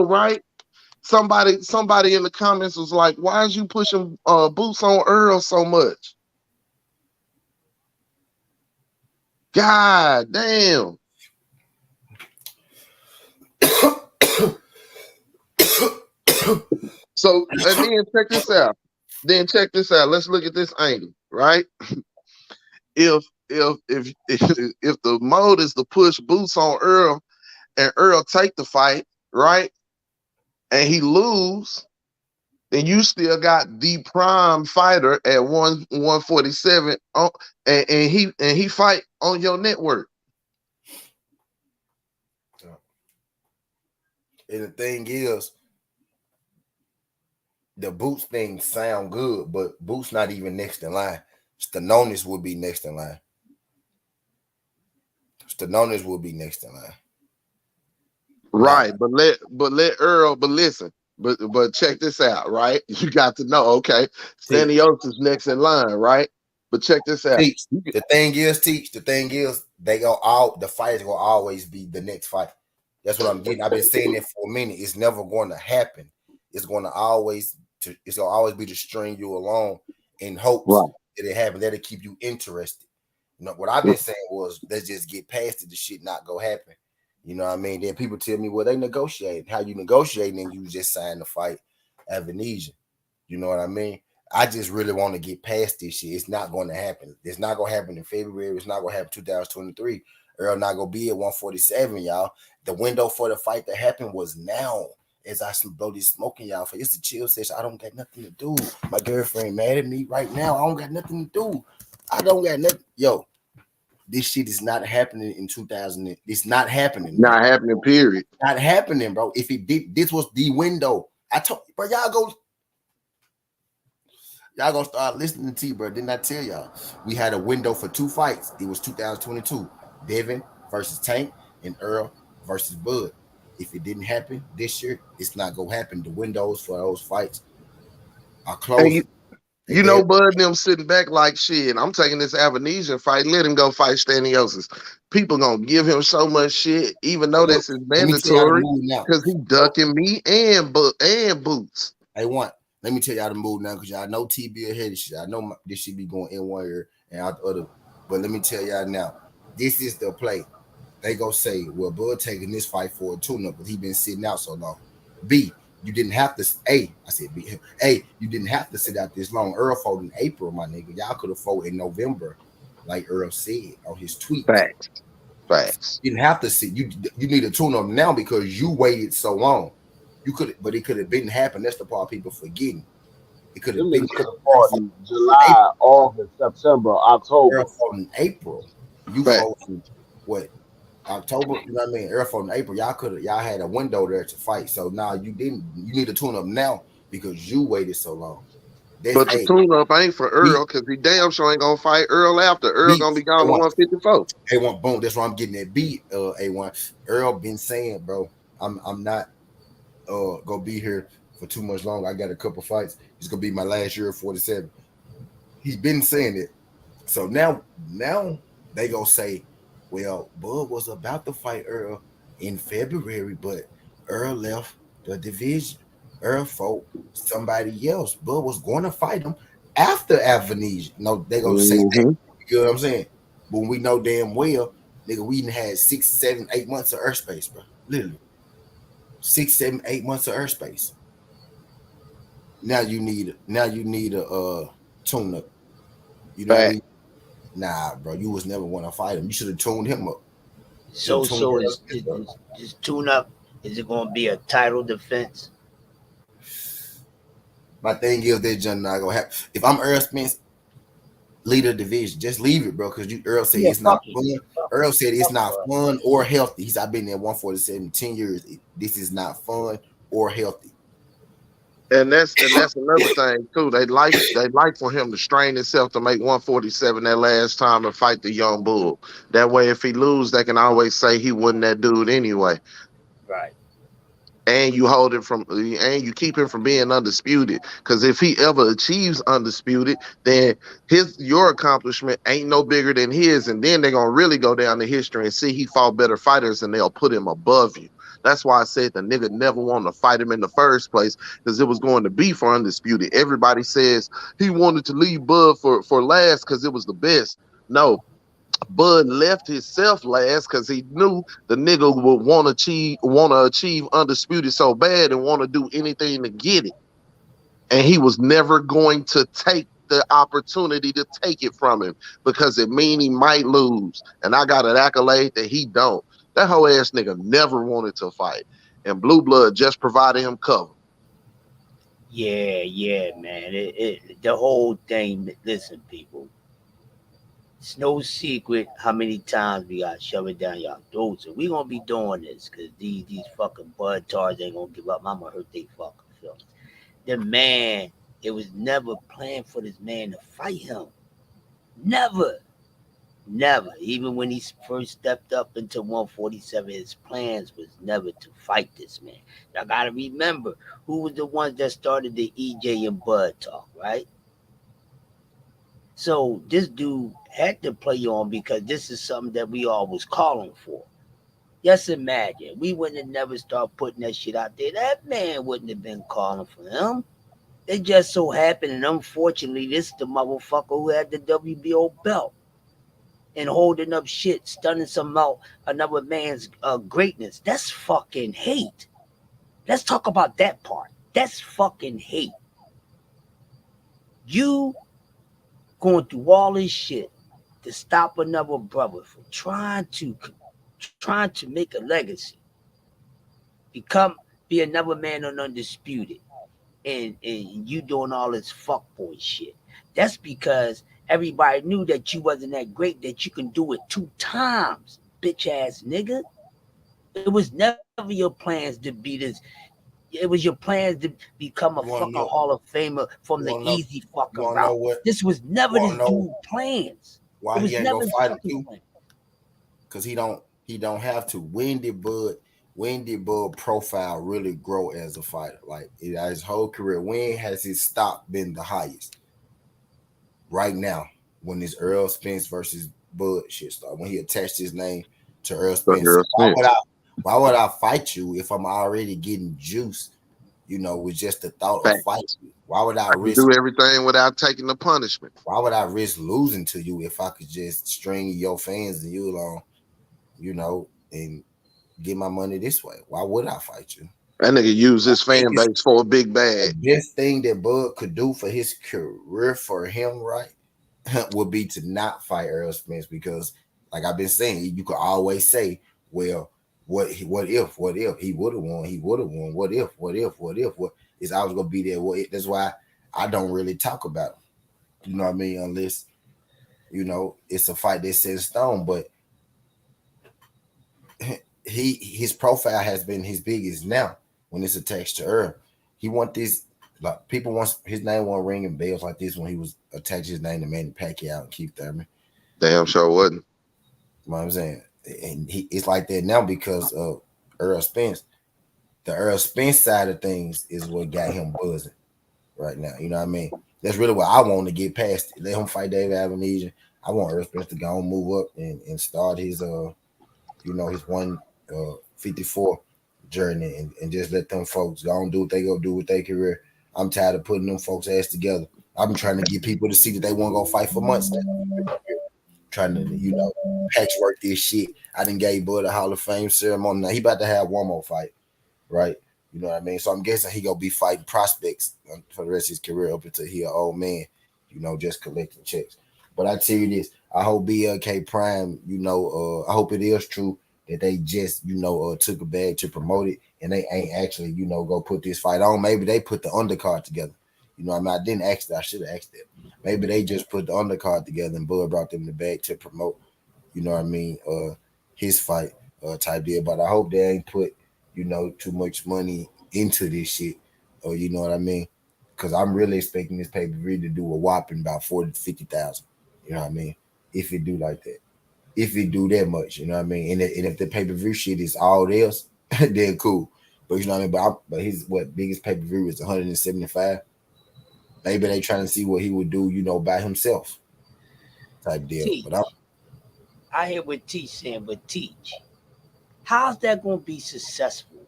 right? Somebody in the comments was like, "Why is you pushing Boots on Earl so much?" God damn. So and then check this out. Let's look at this angle, right? If the mode is to push Boots on Earl and Earl take the fight, right? And he lose, then you still got the prime fighter at 147 and he fight on your network. And the thing is, the Boots thing sound good, but Boots not even next in line. Stanonis would be next in line. Stanonis will be next in line. Right, but let Earl, but listen, but check this out, right? You got to know, okay, Stanios is next in line, right? But check this out. The thing is, the fight is gonna always be the next fight. That's what I'm getting. I've been saying it for a minute. It's never going to happen. It's gonna always be to string you along in hopes that it happens. That'll keep you interested. You know what I've been saying was, let's just get past it. The shit not gonna happen. You know what I mean? Then people tell me, well, they negotiate. How you negotiating? And you just sign the fight at Venetian. You know what I mean? I just really want to get past this shit. It's not going to happen. It's not going to happen in February. It's not going to happen 2023. Earl not going to be at 147, y'all. The window for the fight that happened was now. As I blow this smoking y'all for it's a chill session. I don't got nothing to do. My girlfriend mad at me right now. I don't got nothing to do. I don't got nothing. Yo, this shit is not happening in 2000. It's not happening. Not happening, period. Not happening, bro. If it did, this was the window. I told you, bro, y'all gonna start listening to T, bro. Didn't I tell y'all? We had a window for 2 fights. It was 2022. Devin versus Tank and Earl versus Bud. If it didn't happen this year, it's not gonna happen. The windows for those fights are closed. You know, Bud and them sitting back like, shit, I'm taking this Avenesian fight. Let him go fight Staniosis. People gonna give him so much shit, even though this is mandatory, because he ducking me and Boots. Hey, let me tell y'all the move now, because y'all know TB ahead of shit. I know this should be going in one ear and out the other. But let me tell y'all now, this is the play. They go say, well, Bud taking this fight for a tune-up, but he been sitting out so long. B, you didn't have to. I said B. A, you didn't have to sit out this long. Earl fought in April, my nigga. Y'all could have fought in November, like Earl said on his tweet. Facts. You didn't have to sit. You need a tune-up now because you waited so long. You could, but it could have been happen. That's the part people forgetting. It could have been in July, August, September, October. Earl fought in April. You fought in what? October, you know what I mean? Earl fought in April. Y'all had a window there to fight. So now you need a tune up now because you waited so long. But the tune up ain't for Earl because he damn sure ain't gonna fight Earl after. Earl gonna be gone to 154. A1, boom. That's why I'm getting that beat. A1. Earl been saying, bro, I'm not gonna be here for too much longer. I got a couple fights. It's gonna be my last year at 47. He's been saying it. So now they gonna say, well, Bud was about to fight Earl in February, but Earl left the division. Earl fought somebody else. Bud was going to fight him after Avenesia. No, they gonna say that. You know what I'm saying? But when we know damn well, nigga, we had 6, 7, 8 months of airspace, bro. Literally. 6, 7, 8 months of airspace. Now you need a tune up. You know what I mean? Nah, bro, you was never want to fight him. You should have tuned him up. So is tune up. Is it gonna be a title defense? My thing is that John not gonna happen. If I'm Errol Spence, leader of the division, just leave it, bro. Because Earl said it's not fun. Earl said it's not fun or healthy. I've been there 147 10 years. This is not fun or healthy. And that's another thing too. They like for him to strain himself to make 147 that last time and fight the young bull. That way, if he lose, they can always say he wasn't that dude anyway. Right. And you hold him from, and you keep him from being undisputed. Because if he ever achieves undisputed, then your accomplishment ain't no bigger than his. And then they're gonna really go down the history and see he fought better fighters, and they'll put him above you. That's why I said the nigga never wanted to fight him in the first place, because it was going to be for undisputed. Everybody says he wanted to leave Bud for last because it was the best. No. Bud left himself last because he knew the nigga would want to achieve undisputed so bad and want to do anything to get it. And he was never going to take the opportunity to take it from him because it mean he might lose. And I got an accolade that he don't. That whole ass nigga never wanted to fight. And Blue Blood just provided him cover. Yeah, man. The whole thing, listen, people. It's no secret how many times we got shove it down y'all throats. And we gonna be doing this because these fucking bud tards ain't gonna give up. I'm gonna hurt they fucking feelings. The man, it was never planned for this man to fight him. Never. Even when he first stepped up into 147, his plans was never to fight this man. Y'all gotta remember who was the ones that started the EJ and Bud talk, right? So this dude had to play on because this is something that we all was calling for. Just imagine, we wouldn't have never started putting that shit out there. That man wouldn't have been calling for him. It just so happened, and unfortunately, this is the motherfucker who had the WBO belt and holding up shit, stunning another man's greatness. That's fucking hate. Let's talk about that part. That's fucking hate. You going through all this shit to stop another brother from trying to make a legacy, be another man on undisputed, and you doing all this fuckboy shit. That's because everybody knew that you wasn't that great, that you can do it 2 times, bitch ass nigga. It was never your plans to be this. It was your plans to become a fucking Hall of Famer from the easy fucking route. This was never this dude's plans. Why he ain't gonna fight him too? Because he don't have to. When did Bud profile really grow as a fighter? Like his whole career, when has his stock been the highest? Right now, when this Errol Spence versus Bud shit started, when he attached his name to Errol Spence. Why would I fight you if I'm already getting juice? You know, with just the thought of fighting you. Why would I risk do everything without taking the punishment? Why would I risk losing to you if I could just string your fans and you along, you know, and get my money this way? Why would I fight you? That nigga use his fan base for a big bag. The best thing that Bud could do for his career, for him, right, would be to not fight Errol Spence, because, like I've been saying, you could always say, well, what if he would have won? What if? It's always gonna be there. That's why I don't really talk about him. You know what I mean? Unless, you know, it's a fight that's set in stone. But his profile has been his biggest now when it's attached to Earl. He want this, like, people want his name won't ringing bells like this when he was attached his name to Manny Pacquiao and Keith Thurman. Damn sure wasn't. You know what I'm saying? And it's like that now because of Errol Spence. The Errol Spence side of things is what got him buzzing right now. You know what I mean? That's really what I want to get past. Let him fight David Avenesia. I want Errol Spence to go and move up and start his his 154 journey and just let them folks go and do what they go do with their career. I'm tired of putting them folks ass together I've been trying to get people to see that they want to go fight for months now. Trying to, patchwork this shit. I done gave Bud a Hall of Fame ceremony. Now he about to have one more fight, right? You know what I mean? So I'm guessing he gonna be fighting prospects for the rest of his career up until he an old man, just collecting checks. But I tell you this, I hope BLK Prime, I hope it is true that they just, took a bag to promote it and they ain't actually, go put this fight on. Maybe they put the undercard together. I didn't ask that. I should have asked that. Maybe they just put the undercard together and Bud brought them the bag to promote, his fight type deal. But I hope they ain't put, too much money into this shit. Or you know what I mean? Because I'm really expecting this pay-per-view to do a whopping about 40 to 50,000. You know what I mean? If it do like that. If it do that much, you know what I mean? And if the pay-per-view shit is all else, then cool. But you know what I mean? But his biggest pay-per-view is 175. Maybe they trying to see what he would do, by himself. Type deal. Teach. But I hear what Teach saying, but Teach, how's that gonna be successful?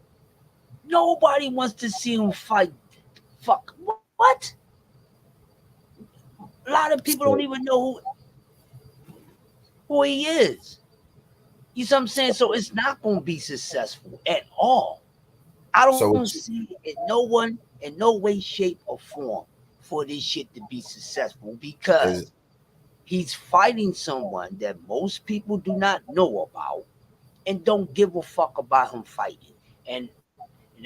Nobody wants to see him fight. Fuck what? A lot of people don't even know who he is. You see what I'm saying? So it's not gonna be successful at all. I don't see it in no way, shape, or form for this shit to be successful because he's fighting someone that most people do not know about and don't give a fuck about him fighting. And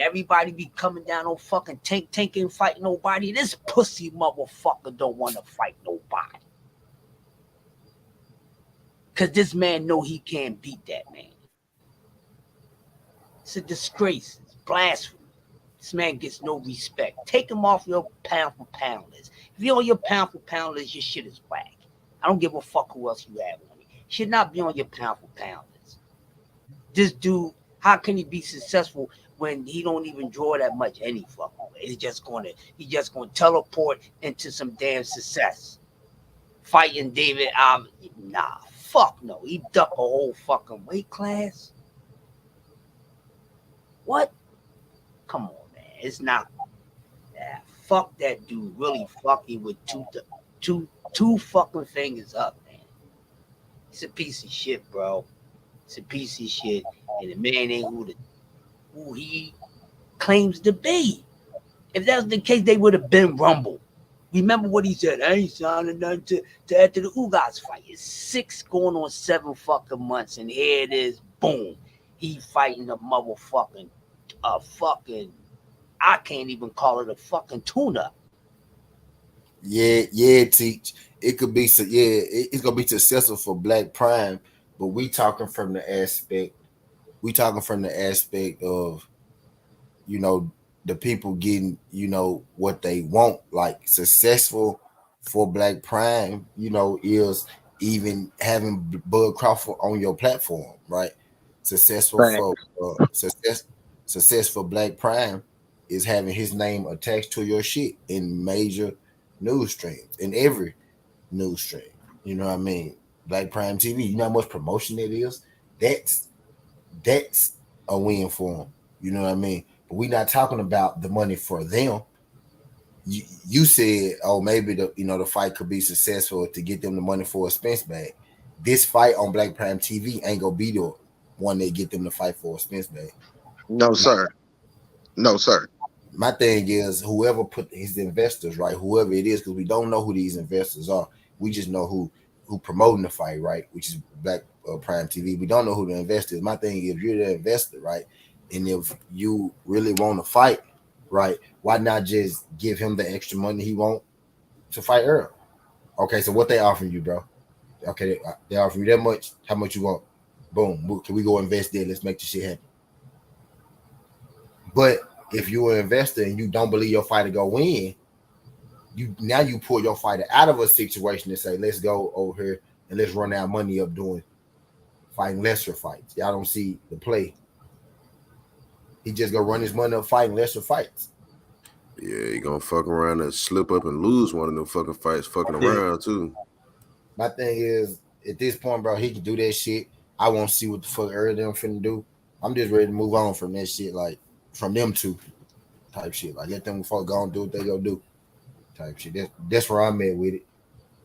everybody be coming down on fucking Tank ain't fighting nobody. This pussy motherfucker don't want to fight nobody. Because this man know he can't beat that man. It's a disgrace. It's blasphemy. This man gets no respect. Take him off your pound for pound list. If you're on your pound for pound list, your shit is whack. I don't give a fuck who else you have on it. Should not be on your pound for pound list. This dude, how can he be successful when he don't even draw that much any fucking way? He's just gonna teleport into some damn success. Fighting David, nah, fuck no. He ducked a whole fucking weight class. What? Come on, man. It's not. Yeah, fuck that dude. Really fucking with two fucking fingers up, man. It's a piece of shit, bro. It's a piece of shit, and the man ain't who he claims to be. If that was the case, they would have been Rumble. Remember what he said? I ain't signing nothing to after the Ugas fight. It's 6 going on 7 fucking months, and here it is. Boom. He fighting a motherfucking I can't even call it a fucking tuna. Yeah, Teach. It could be it's gonna be successful for Black Prime, but we talking from the aspect of the people getting what they want. Like successful for Black Prime, is even having Bud Crawford on your platform, right? Successful for success for Black Prime is having his name attached to your shit in major news streams, in every news stream. You know what I mean? Black Prime TV. You know how much promotion it is? That's a win for them. You know what I mean? But we're not talking about the money for them. You said, oh, maybe the fight could be successful to get them the money for a expense bag. This fight on Black Prime TV ain't gonna be the one they get them to fight for a expense bag. No, sir. No, sir. My thing is whoever put his investors, right? Whoever it is, because we don't know who these investors are. We just know who promoting the fight, right? Which is Black Prime TV. We don't know who the investor is. My thing is, if you're the investor, right, and if you really want to fight, right, why not just give him the extra money he want to fight Earl? Okay, so what they offering you, bro? Okay, they offering you that much. How much you want? Boom. Can we go invest there? Let's make the shit happen. But if you're an investor and you don't believe your fighter go win, you pull your fighter out of a situation and say, let's go over here and let's run our money up fighting lesser fights. Y'all don't see the play. He just gonna run his money up fighting lesser fights. Yeah, he gonna fuck around and slip up and lose one of them fucking fights fucking around too. My thing is, at this point, bro, he can do that shit. I won't see what the fuck Earl them finna do. I'm just ready to move on from that shit, like from them two type shit. Like let them fuck go and do what they go do type shit. That's where I'm at with it.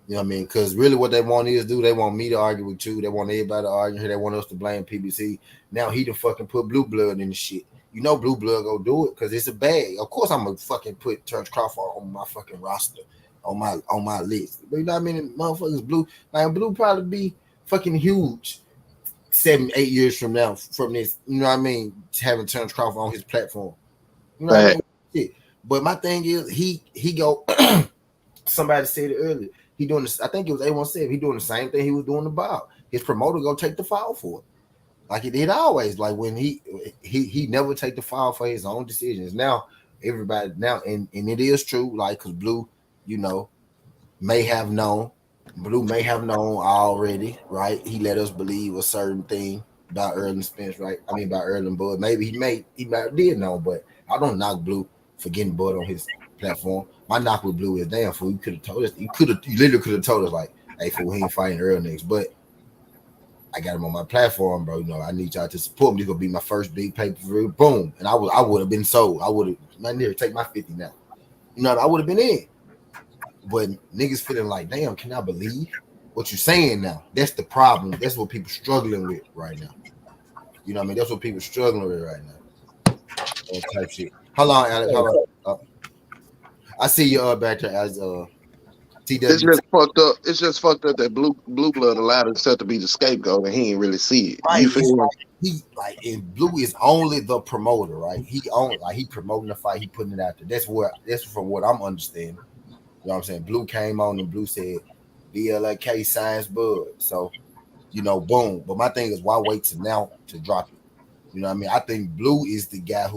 You know what I mean? Because really what they want is they want me to argue with you. They want everybody to argue here. They want us to blame PBC. Now he done fucking put Blue Blood in the shit. You know Blue Blood go do it because it's a bag. Of course I'm gonna fucking put Terrence Crawford on my fucking roster, on my list. But you know what I mean? Motherfuckers Blue probably be fucking huge 7-8 years from now from this. You know what I mean? Having Terrence Crawford on his platform. You know what I mean? But my thing is he go. Somebody said it earlier. He doing this. I think it was A17. He doing the same thing he was doing to Bob. His promoter go take the fall for it, like he did always. Like when he never take the fall for his own decisions. Now everybody and it is true. Like because Blue, you know, may have known already, right? He let us believe a certain thing about Erlen Spence, right? I mean about Erlen Bud. Maybe he might did know, but I don't knock Blue for getting Bud on his platform. My knock with Blue is damn fool. You could have told us. You literally could have told us like, hey fool, he ain't fighting Earl next, but I got him on my platform, bro. You know, I need y'all to support him. This gonna be my first big pay-per-view. Boom, and I would have been sold. I would have. Man, here, take my 50 now. You know, I would have been in. But niggas feeling like, damn, can I believe what you're saying now? That's the problem. That's what people struggling with right now. You know what I mean? That's what people struggling with right now. That type shit. How long, Alex? How long? I see you back there as TW. It's just fucked up. It's just fucked up that Blue Blood allowed himself to be the scapegoat and he ain't really see it. Right. You feel me? And Blue is only the promoter, right? He promoting the fight, he putting it out there. That's from what I'm understanding. You know what I'm saying? Blue came on and Blue said BLK signs Bud. So, you know, boom. But my thing is, why wait till now to drop it? You know what I mean? I think Blue is the guy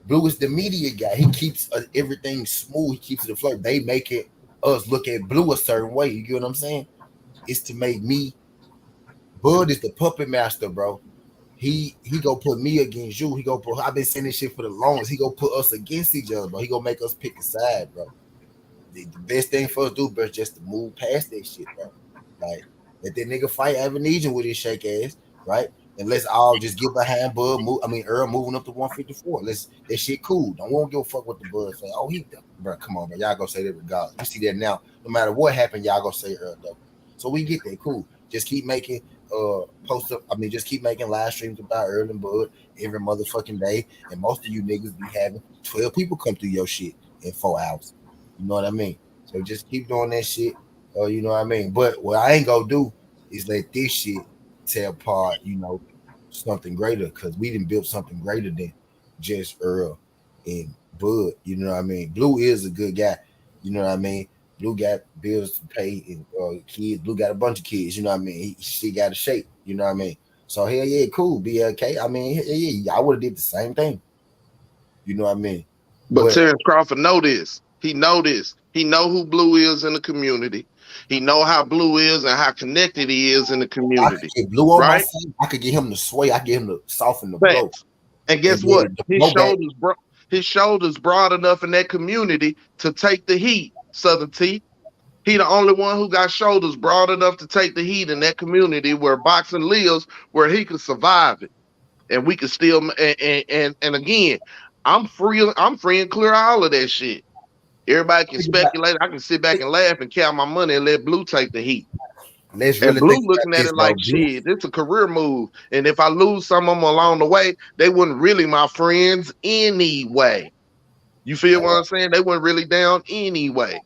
Blue is the media guy. He keeps everything smooth. He keeps it afloat. They make it us look at Blue a certain way. You get what I'm saying? It's to make me. Bud is the puppet master, bro. He go put me against you. I've been saying this shit for the longest. He go put us against each other, bro. He gonna make us pick a side, bro. The best thing for us to do, bro, is just to move past that shit, bro. Like let that nigga fight Evan with his shake ass, right? And let's all just get behind Bud. Earl moving up to 154. That shit cool. Don't want to give a fuck what the Bud say. Oh, bro, come on, bro. Y'all gonna say that regardless. We see that now. No matter what happened, y'all gonna say Earl though. So we get that. Cool. Just keep making just keep making live streams about Earl and Bud every motherfucking day. And most of you niggas be having 12 people come through your shit in 4 hours. You know what I mean? So just keep doing that shit. You know what I mean? But what I ain't gonna do is let this shit tear apart, you know, something greater, because we didn't build something greater than just Earl and Bud. You know what I mean? Blue is a good guy. You know what I mean? Blue got bills to pay and kids. Blue got a bunch of kids. You know what I mean? She got a shape. You know what I mean? So hell yeah, cool. BLK. I mean, yeah, I would have did the same thing. You know what I mean? But Terrence Crawford know this. He know this. He know who Blue is in the community. He know how Blue is and how connected he is in the community. I could get Blue on my side. I could get him to sway. I could get him to soften the blow. And guess what? His shoulders broad enough in that community to take the heat, Southern T. He the only one who got shoulders broad enough to take the heat in that community where boxing lives, where he could survive it. And we could still and again, I'm free and clear all of that shit. Everybody can speculate. I can sit back and laugh and count my money and let Blue take the heat. And Blue looking at it like, shit, it's a career move. And if I lose some of them along the way, they wasn't really my friends anyway. You feel what I'm saying? They weren't really down anyway.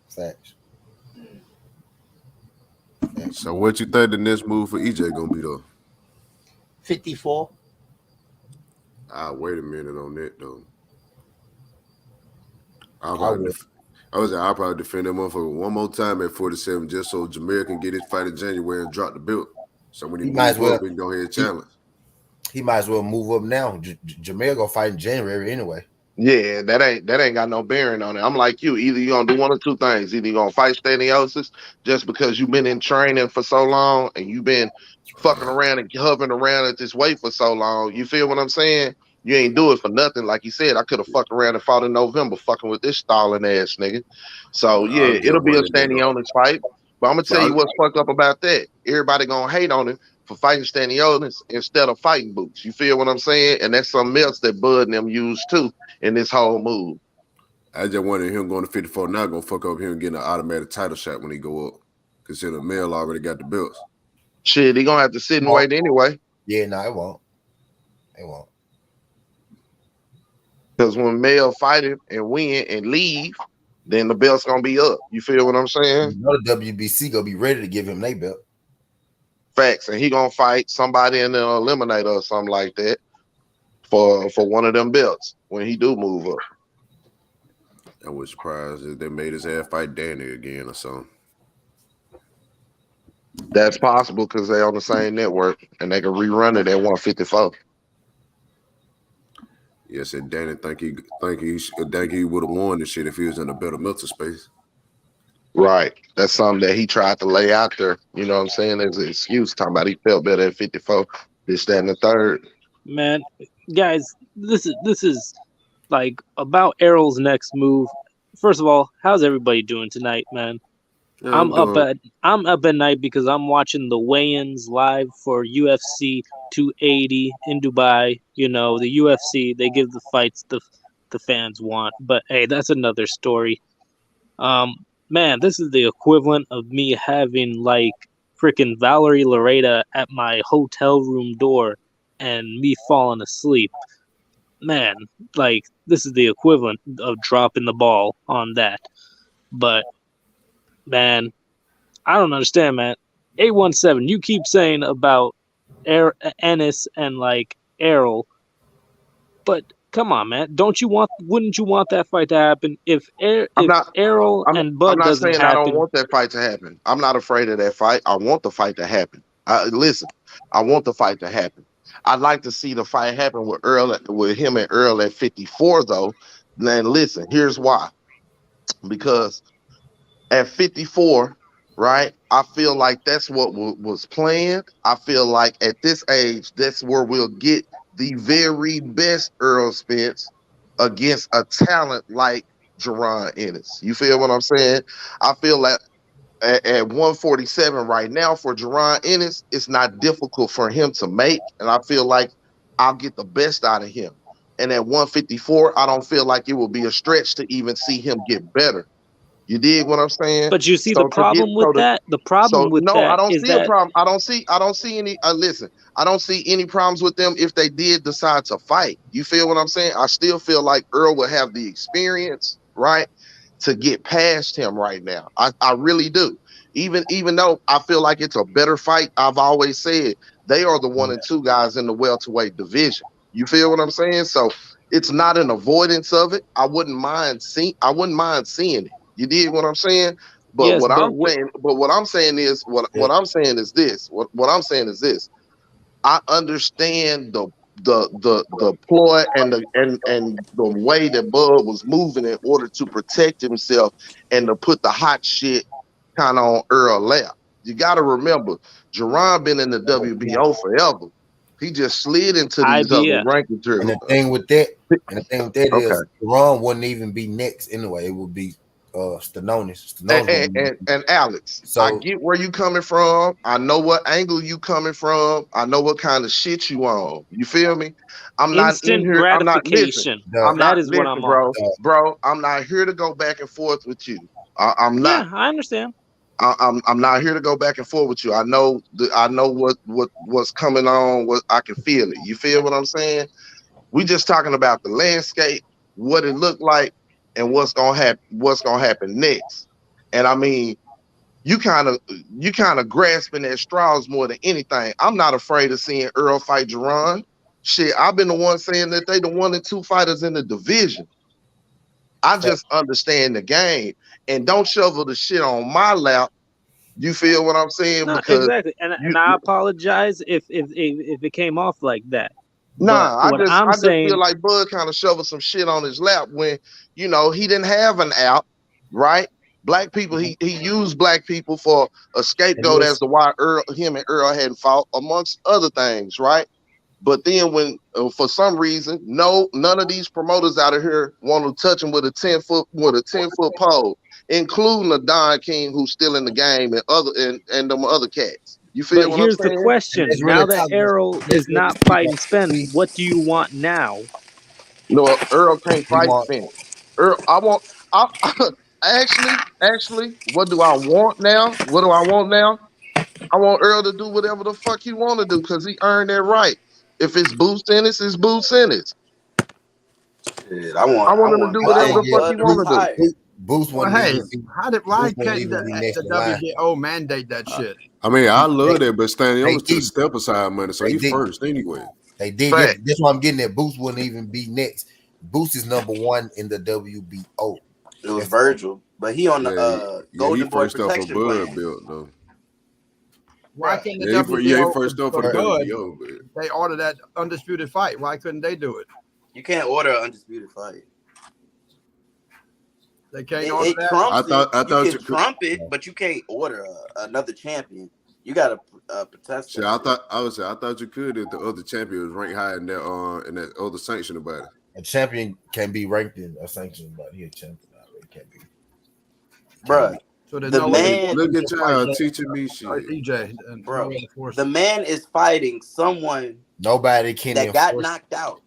Facts. So what you think the next move for EJ gonna be though? 54. Wait a minute on that though. I'll probably defend that motherfucker one more time at 47 just so Jameer can get his fight in January and drop the belt. So when he moves up, he can go ahead and challenge. He might as well move up now. Jameer gonna fight in January anyway. Yeah, that ain't got no bearing on it. I'm like you. Either you're gonna do one or two things. Either you're gonna fight Staniotis just because you've been in training for so long and you've been fucking around and hovering around at this weight for so long. You feel what I'm saying? You ain't do it for nothing. Like you said, I could have fucked around and fought in November fucking with this stalling ass nigga. So yeah, it'll be a Staniotis fight. But I'm gonna tell you what's fucked up about that. Everybody gonna hate on him for fighting Staniotis instead of fighting Boots. You feel what I'm saying? And that's something else that Bud and them used too in this whole move. I just wonder him going to 54 now gonna fuck up him getting an automatic title shot when he go up. Consider Mel already got the belts. Shit, he gonna have to sit and wait anyway. Yeah, no, it won't. It won't. Because when Mel fight him and win and leave, then the belt's gonna be up. You feel what I'm saying? You know the WBC gonna be ready to give him their belt. Facts, and he gonna fight somebody in the eliminator or something like that for one of them belts when he do move up. I was surprised if they made his ass fight Danny again or something. That's possible because they're on the same network and they can rerun it at 154. Yes, and Danny think he would have won this shit if he was in a better mental space. Right. That's something that he tried to lay out there. You know what I'm saying? As an excuse, talking about he felt better at 54, this, that, and the third. Man, guys, this is like about Errol's next move. First of all, how's everybody doing tonight, man? Yeah, I'm up at night because I'm watching the weigh-ins live for UFC 280 in Dubai. You know, the UFC, they give the fights the fans want. But hey, that's another story. Man, this is the equivalent of me having like freaking Valerie Loretta at my hotel room door and me falling asleep. Man, like this is the equivalent of dropping the ball on that. But man, I don't understand, man. 817, you keep saying about Ennis and like Errol, but come on, man. Wouldn't you want that fight to happen if Errol and Bud doesn't happen? I don't want that fight to happen. I'm not afraid of that fight. I want the fight to happen. Listen, I want the fight to happen. I'd like to see the fight happen with him and Earl at 54, though. Then listen, here's why. Because at 54, right, I feel like that's what was planned. I feel like at this age, that's where we'll get the very best Errol Spence against a talent like Jaron Ennis. You feel what I'm saying? I feel like at 147 right now for Jaron Ennis, it's not difficult for him to make, and I feel like I'll get the best out of him. And at 154, I don't feel like it will be a stretch to even see him get better. You dig what I'm saying? But you see the problem with that? The problem with that I don't is see a problem. I don't see any listen, I don't see any problems with them if they did decide to fight. You feel what I'm saying? I still feel like Earl will have the experience, right, to get past him right now. I really do. Even though I feel like it's a better fight, I've always said they are the 1 and 2 guys in the welterweight division. You feel what I'm saying? So it's not an avoidance of it. I wouldn't mind seeing it. You did what I'm saying? But yes, what I'm saying is this. I understand the ploy and the way that Bud was moving in order to protect himself and to put the hot shit kind of on Earl lap. You got to remember, Jaron been in the WBO forever. He just slid into these other ranking tiers. And the thing with that is Jaron wouldn't even be next anyway. It would be Stanonis. And Alex, so I get where you coming from. I know what angle you coming from. I know what kind of shit you on. You feel me? I'm not in here. Gratification. That is what I'm on, bro. I'm not here to go back and forth with you. I'm not. Yeah, I understand. I'm not here to go back and forth with you. I know what's coming on. What I can feel it. You feel what I'm saying? We just talking about the landscape, what it looked like, and what's gonna happen next. And I mean, you kind of grasping at straws more than anything. I'm not afraid of seeing Earl fight Jaron. Shit, I've been the one saying that they the 1 and 2 fighters in the division. I just understand the game and don't shovel the shit on my lap. You feel what I'm saying? No, exactly. And I apologize if it came off like that. Nah, I just feel like Bud kind of shoveled some shit on his lap when, you know, he didn't have an out, right? Black people, he used black people for a scapegoat as to why him and Earl hadn't fought, amongst other things, right? But then when, for some reason, none of these promoters out of here want to touch him with a 10-foot pole, including a Don King who's still in the game and them other cats. You feel what I'm saying? Here's the question. Now that Errol is not fighting Spence, what do you want now? No, Earl can't fight Spence. Actually, what do I want now? What do I want now? I want Earl to do whatever the fuck he want to do because he earned that right. If it's Boost Ennis, it's Boost Ennis. I want him to do whatever the fuck he want to do. Boost well, hey, why can't the WBO mandate that shit? I mean, I love that, but Stanley Owens took step aside money, so he first anyway. They did. Yeah, that's why I'm getting at. Boost wouldn't even be next. Boost is number 1 in the WBO. It was Virgil, but he on the Golden Boy protection plan. Built, though. Why couldn't the WBO? He first up for the WBO. But they ordered that undisputed fight. Why couldn't they do it? You can't order an undisputed fight. They can't order that. I thought you can trump it, but you can't order another champion. You got to protest. See, I thought you could if the other champion was ranked higher in that other sanctioned about it. A champion can be ranked in a sanction, but he a champion. It can't be. Bruh. So the man, look at y'all teaching me shit. EJ, bro. The man is fighting someone nobody can that got knocked out.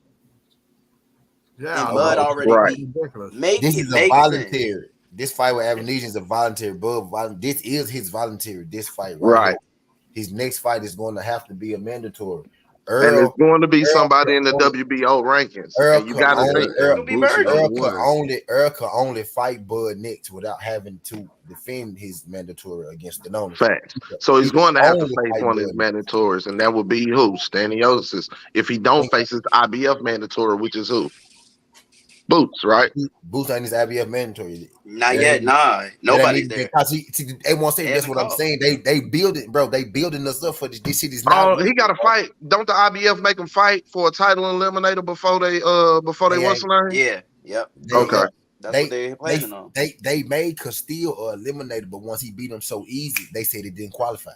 Yeah, and Bud already beat. This is a voluntary. This fight with Avenesian is a voluntary. Bud, this is his voluntary. This fight, right? His next fight is going to have to be a mandatory. And it's going to be somebody in the WBO rankings. And you got to think Earl could only fight Bud next without having to defend his mandatory against the known. Facts. So he's going to have to face one of his mandatories, and that would be who? Staniosis. If he don't face his IBF mandatory, which is who? Boots, right? Boots ain't his IBF mandatory. Not yet, nah. Nobody's there. They won't say that's what I'm saying. They building, bro. They building us up for this. This shit is not. He got to fight. Don't the IBF make him fight for a title eliminator before they what's the name? Yeah. Yep. Okay. That's what they're planning on. They made Castillo eliminator, but once he beat him so easy, they said it didn't qualify.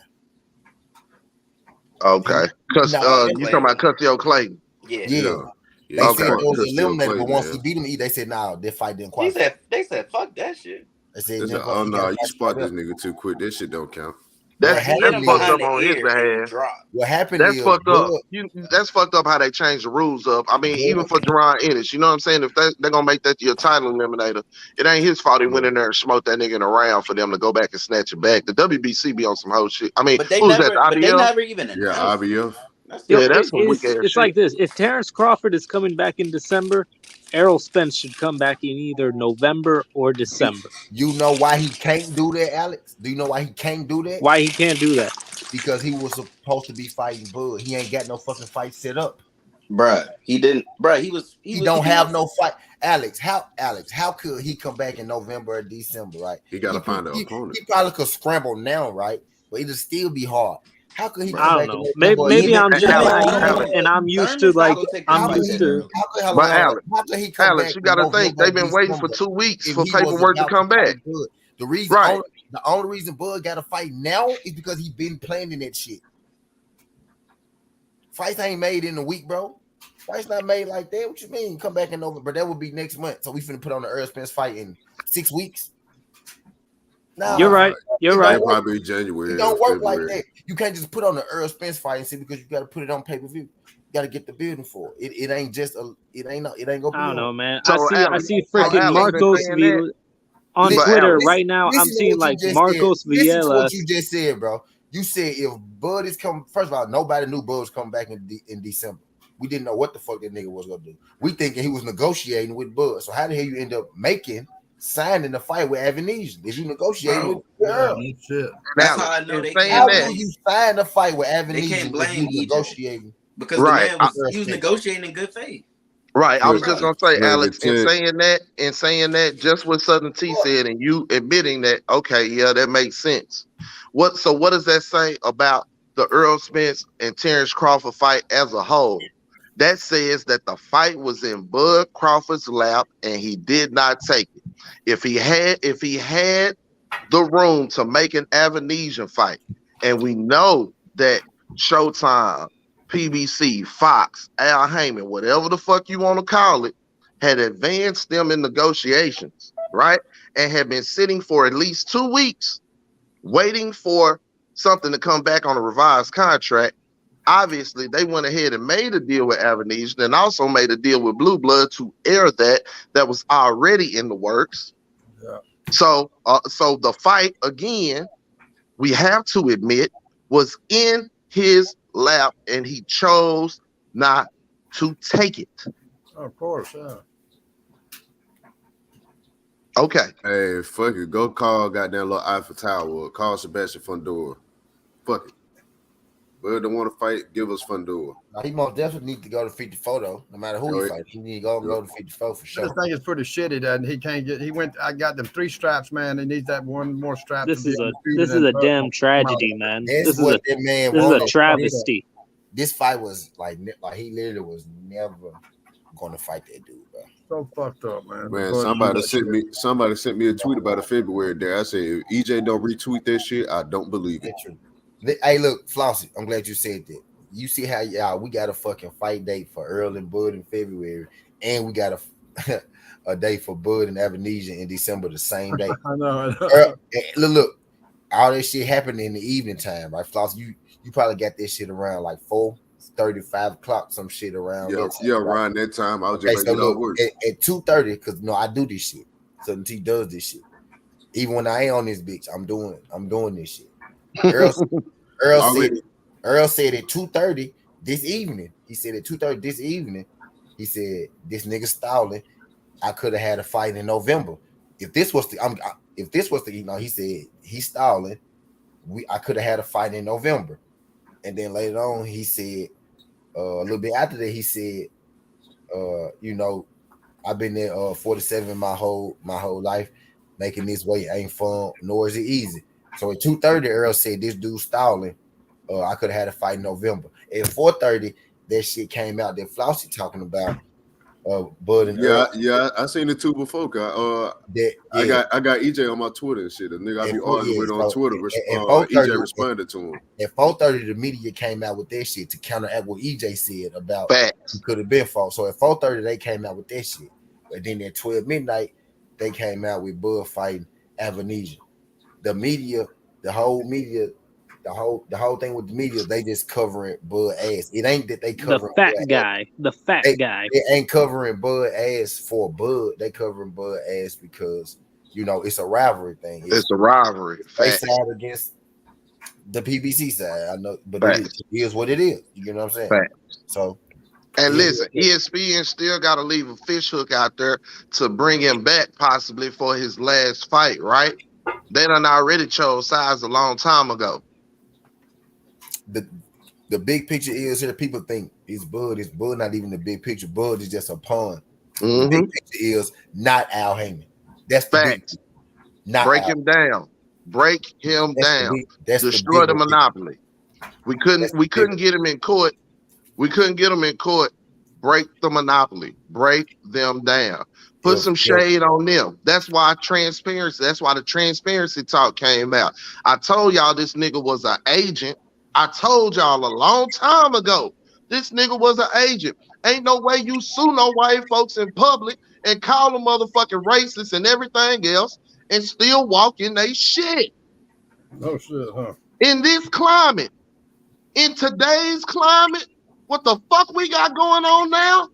Okay. Because you talking about Castillo Clayton? Yeah. They said it was eliminated, but once he beat him, they said, "No, this fight didn't qualify." They said, "Fuck that shit." They said, "Oh no, you spot this nigga too quick. That shit don't count." That's fucked up on his behalf. What happened? That's fucked up. That's fucked up how they changed the rules up. I mean, even for Jerron Ennis, you know what I'm saying? If they're gonna make that your title eliminator, it ain't his fault he went in there and smoked that nigga in a round for them to go back and snatch it back. The WBC be on some whole shit. I mean, but they never even IBF. Yeah, that's some weak ass It's shit. like this. If Terrence Crawford is coming back in December, Errol Spence should come back in either November or December. You know why he can't do that, Alex? Do you know why he can't do that? Why he can't do that? Because he was supposed to be fighting Bud. He ain't got no fucking fight set up. Bruh, he didn't. Bruh, he don't have no fight. Alex, how could he come back in November or December, right? He got to find an opponent. He probably could scramble now, right? But it'll still be hard. How could he come I don't know. Maybe I'm just naive and I'm used to like I'm used to. But Alex, you got to think they've been waiting for 2 weeks for paperwork to come back. The reason, the only reason Bud got to fight now is because he been planning that shit. Fights ain't made in a week, bro. Fights not made like that. What you mean? Come back in November, that would be next month. So we finna put on the Earl Spence fight in 6 weeks. No, you're right. You're right. Probably January. It don't work like that. You can't just put on the Earl Spence fight and see because you got to put it on pay-per-view. You got to get the building for it. It ain't just it ain't gonna be. I don't know, man. So I see freaking Marcos on Twitter right now. I'm seeing like Marcos Villela. Listen to what you just said, bro. You said if Bud is coming, first of all, nobody knew Bud was coming back in December. We didn't know what the fuck that nigga was gonna do. We thinking he was negotiating with Bud. So how the hell you end up signing the fight with Avenesian? If you negotiate with Earl, that's how I know they can't. How do you sign a fight with Avenesian? They can't blame negotiating because the man was negotiating in good faith. Right, I was just gonna say, Alex, in saying that, just what Southern T said, and you admitting that, okay, yeah, that makes sense. What does that say about the Earl Spence and Terrence Crawford fight as a whole? That says that the fight was in Bud Crawford's lap and he did not take it. If he had the room to make an Avenesian fight, and we know that Showtime, PBC, Fox, Al Heyman, whatever the fuck you want to call it, had advanced them in negotiations, right? And had been sitting for at least 2 weeks waiting for something to come back on a revised contract. Obviously, they went ahead and made a deal with Avenesian and also made a deal with Blue Blood to air that was already in the works. Yeah. So the fight again, we have to admit, was in his lap, and he chose not to take it. Of course, yeah. Okay. Hey, fuck it. Go call goddamn little Eiffel Tower. Call Sebastian Fundora. Fuck it. Bud don't want to fight. Give us Fundora. Now, he most definitely need to go to 54 though. No matter who he fights, he need to go to 54 for sure. This thing is pretty shitty that he can't get. He went. I got them 3 straps, man. He needs that one more strap. This is a damn tragedy, man. This is a travesty. This fight was like he literally was never going to fight that dude, bro. So fucked up, man. Man, somebody sent me a tweet about a February day. I said, if EJ don't retweet that shit, I don't believe it. Hey, look, Flossie, I'm glad you said that. You see how we got a fucking fight date for Earl and Bud in February, and we got a date for Bud and Avenesian in December the same day. I know. Look, all that shit happened in the evening time, right, Flossie? You probably got this shit around like 4:30, 5 o'clock, some shit around. Around that time. I was just at 2:30, because I do this shit. So T does this shit. Even when I ain't on this bitch, I'm doing this shit. Earl said at 2:30 this evening. He said at 2:30 this evening, he said this nigga stalling. I could have had a fight in November. If this was the he said he's stalling. I could have had a fight in November. And then later on, he said a little bit after that, he said, I've been there 47 my whole life. Making this weight ain't fun, nor is it easy. So at 2:30, Earl said this dude stalling. I could have had a fight in November. At 4:30, that shit came out that Flossie talking about. Bud and Earl. I seen it too before. I got EJ on my Twitter and shit. The nigga I be arguing with on Twitter. EJ responded to him. At 4:30, the media came out with that shit to counteract what EJ said about Facts. It could have been false. So at 4:30, they came out with that shit. But then at 12 midnight, they came out with Bud fighting Avenesian. The media, the whole thing with the media, they just covering Bud ass. It ain't that they covering the fat guy. It ain't covering Bud ass for Bud. They covering Bud ass because it's a rivalry thing. It's a rivalry. They side against the PBC side. I know, but it is what it is. You know what I'm saying? Facts. So. And listen, ESPN still got to leave a fish hook out there to bring him back possibly for his last fight, right? They done already chose sides a long time ago. The big picture is here. People think it's Bud. It's Bud, not even the big picture. Bud is just a pawn. Mm-hmm. The big picture is not Al Heyman. That's the fact. Break him down. Break him down. Destroy the monopoly. We couldn't get him in court. We couldn't get them in court. Break the monopoly. Break them down. Put some shade on them. That's why the transparency talk came out. I told y'all this nigga was an agent. I told y'all a long time ago, this nigga was an agent. Ain't no way you sue no white folks in public and call them motherfucking racist and everything else and still walk in they shit. No shit, huh? In this climate, in today's climate, what the fuck we got going on now?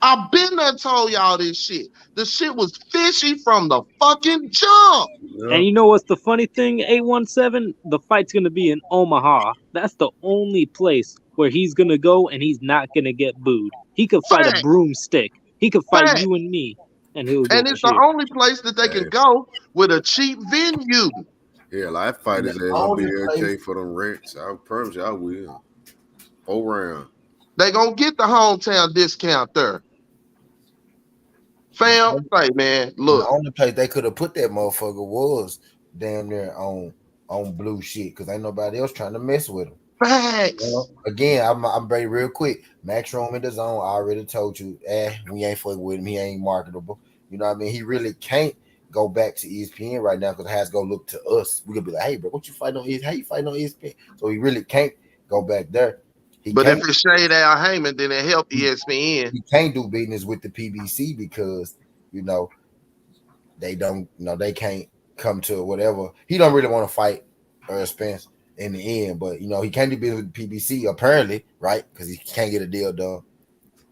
I've been there told y'all this shit. The shit was fishy from the fucking jump. And you know what's the funny thing, 817? The fight's going to be in Omaha. That's the only place where he's going to go and he's not going to get booed. He could fight a broomstick. He could fight you and me. And it's the only place that they can go with a cheap venue. Yeah, like fighters ain't gonna be okay for them rents. I promise you I will. 4 rounds. They gonna get the hometown discount there. Fam, like man, look. The only place they could have put that motherfucker was damn near on blue shit because ain't nobody else trying to mess with him. Facts. Again, I'm very real quick. Max Rome in the zone. I already told you, we ain't fucking with him. He ain't marketable. You know what I mean? He really can't go back to ESPN right now because it has to go look to us. We could be like, hey, bro, what you fighting on ESPN? How you fighting on ESPN? So he really can't go back there. But if it's shade Al Heyman, then it help ESPN. He can't do business with the PBC because they don't, they can't come to whatever. He don't really want to fight Spence. in the end. But he can't do business with PBC apparently, right? Because he can't get a deal done,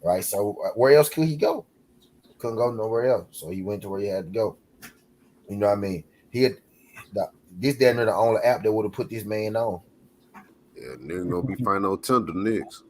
right? So where else could he go? Couldn't go nowhere else. So he went to where he had to go. You know what I mean? This damn near the only app that would have put this man on. Yeah, nigga gonna be finding no tender next.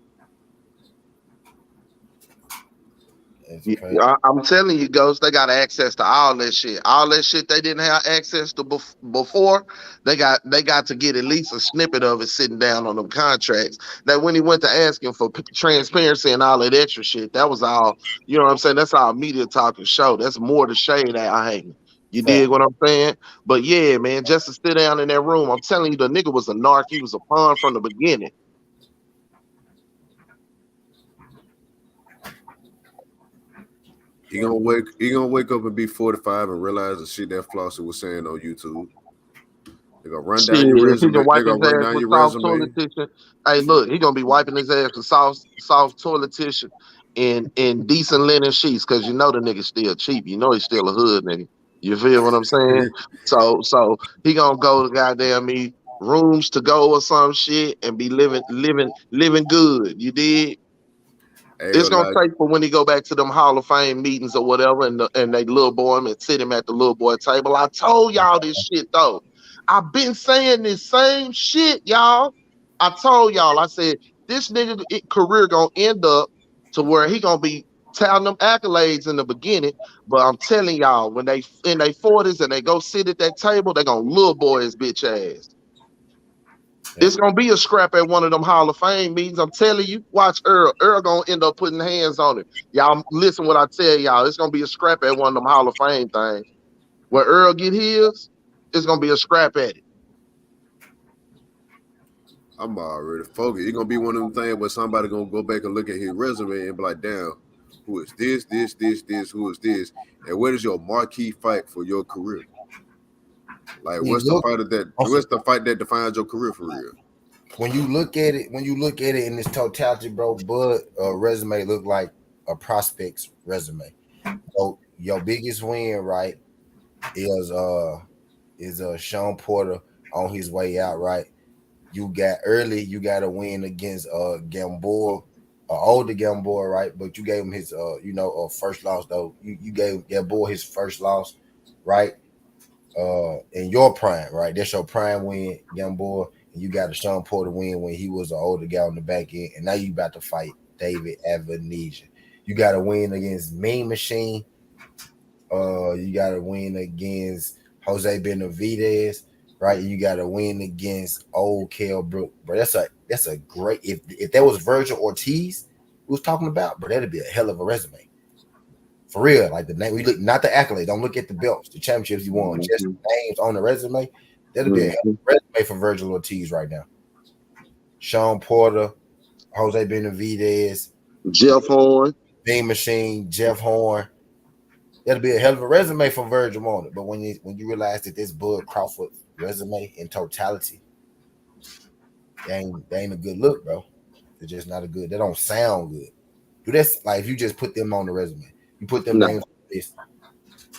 I'm telling you, Ghost, they got access to all that shit. All that shit they didn't have access to before. They got to get at least a snippet of it sitting down on them contracts. That when he went to asking for transparency and all that extra shit, that was all. You know what I'm saying? That's all media talk and show. That's more the shade that I hang. You dig what I'm saying? But yeah, man, just to sit down in that room, I'm telling you, the nigga was a narc. He was a pawn from the beginning. He gonna wake up and be 45 and realize the shit that Flossie was saying on YouTube. They gonna run down your resume. They gonna run down your resume. Hey, look, he gonna be wiping his ass with soft toilet tissue and decent linen sheets, because the nigga still cheap. He's still a hood nigga. You feel what I'm saying? So he gonna go to goddamn rooms to go or some shit and be living good. You did. It's gonna take for when he go back to them Hall of Fame meetings or whatever, and they little boy him and sit him at the little boy table. I told y'all this shit though. I've been saying this same shit, y'all. I told y'all. I said this nigga career gonna end up to where he gonna be touting them accolades in the beginning, but I'm telling y'all, when they in their 40s and they go sit at that table, they gonna little boy his bitch ass. It's gonna be a scrap at one of them Hall of Fame meetings. I'm telling you. Watch Earl. Earl gonna end up putting hands on it. Y'all listen what I tell y'all. It's gonna be a scrap at one of them Hall of Fame things. Where Earl get his, it's gonna be a scrap at it. I'm already focused. It's gonna be one of them things where somebody gonna go back and look at his resume and be like, damn, who is this, who is this? And what is your marquee fight for your career? Like, what's the fight that defines your career for real? When you look at it in its totality, bro, Bud resume look like a prospect's resume. So your biggest win, right, is Sean Porter on his way out, right? You got a win against Gamboa, older Gamboa, right? But you gave him his first loss though. You gave Gamboa his first loss, right? In your prime, right? That's your prime win, Gamboa. And you got a Sean Porter win when he was an older guy on the back end, and now you about to fight David Avanesian. You got a win against Mean Machine. You got a win against Jose Benavidez, right? You got a win against old Kell Brook, bro. That's a great. If that was Virgil Ortiz we was talking about, bro, that'd be a hell of a resume. For real, like the name, we look not the accolade. Don't look at the belts, the championships you won, just the names on the resume. That'll be a resume for Virgil Ortiz right now. Sean Porter, Jose Benavidez, Jeff Horn, Bean Machine, Jeff Horn. That'll be a hell of a resume for Virgil on it. But when you realize that this Bud Crawford resume in totality, they ain't a good look, bro. It's just not a good. They don't sound good. Do this like if you just put them on the resume. You put them names on this.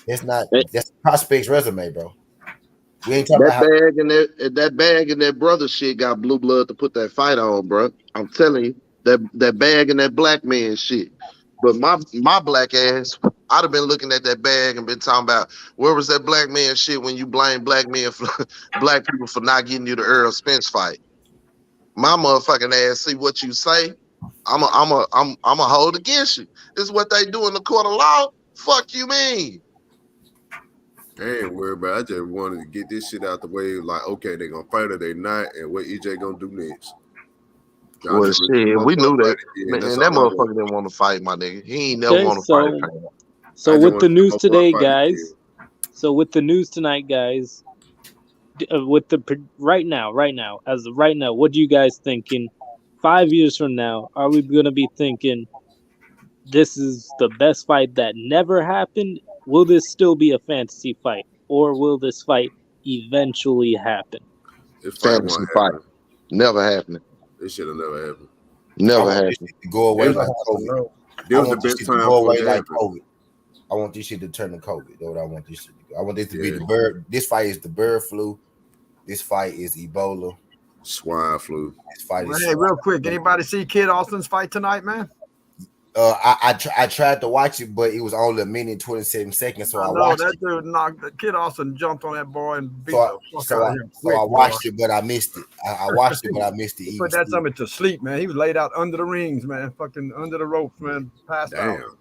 That's prospect's resume, bro. We ain't talking about that bag and that brother shit got blue blood to put that fight on, bro. I'm telling you, that bag and that black man shit. But my black ass, I'd have been looking at that bag and been talking about where was that black man shit when you blame black men for black people for not getting you the Earl Spence fight. My motherfucking ass, see what you say. I'm a hold against you. This is what they do in the court of law. Fuck you mean? I ain't worried about it. I just wanted to get this shit out the way. Like, okay, they gonna fight or they not, and what EJ gonna do next? Well, shit, we knew that. Man, that motherfucker didn't want to fight, my nigga. He ain't never want to fight. So with the news today, guys. So with the news tonight, guys. With the right now, as of right now, what do you guys thinking? 5 years from now, are we gonna be thinking this is the best fight that never happened? Will this still be a fantasy fight, or will this fight eventually happen? Fantasy fight, never happening. This should have never happened. Never happened. Go away like COVID. This was the best time go away for it like to COVID. I want this shit to turn to COVID. That's what I want this shit to go. I want this to be the bird. This fight is the bird flu. This fight is Ebola. Swine flu. His fight is Hey, swine. real quick, anybody see Kid Austin's fight tonight, man? I tried to watch it, but it was only a minute and 27 seconds, so I watched that it. dude knocked the Kid Austin jumped on that boy and beat So, the fuck so, out I, of him. so I watched it, but I missed it. I watched it, but I missed it. He Even put that still. something to sleep, man. He was laid out under the rings, man. Fucking under the ropes, man. Passed out. Damn.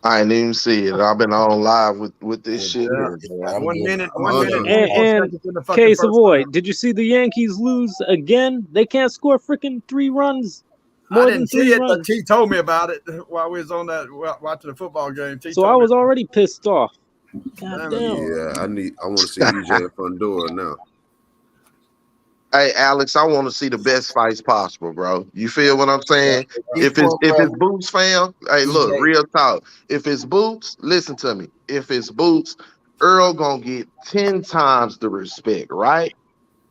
I ain't even see it. I've been on live with this shit. Yeah. Here, man. 1 minute, I'm 1 minute, under. 24 And seconds in the fucking Case first Savoy, round. did you see the Yankees lose again? They can't score freaking 3 runs. I More than didn't 3 see it, but runs. T told me about it while we was on that watching the football game. T So told I me. was already pissed off. Damn God it. damn. Yeah, I want to see EJ Fundora now. Hey, Alex, I want to see the best fights possible, bro. You feel what I'm saying? If it's Boots, fam, hey, look, real talk. If it's Boots, listen to me. If it's Boots, Earl gonna get 10 times the respect, right?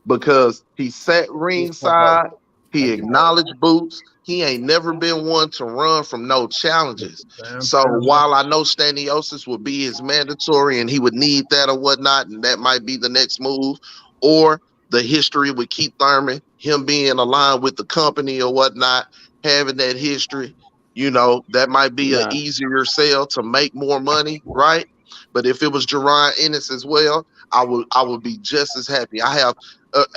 Because he sat ringside, he acknowledged Boots. He ain't never been one to run from no challenges. So while I know Staniosis would be his mandatory and he would need that or whatnot, and that might be the next move, or the history with Keith Thurman, him being aligned with the company or whatnot, having that history, you know, that might be an easier sell to make more money, right? But if it was Jerron Ennis as well, I would be just as happy. I have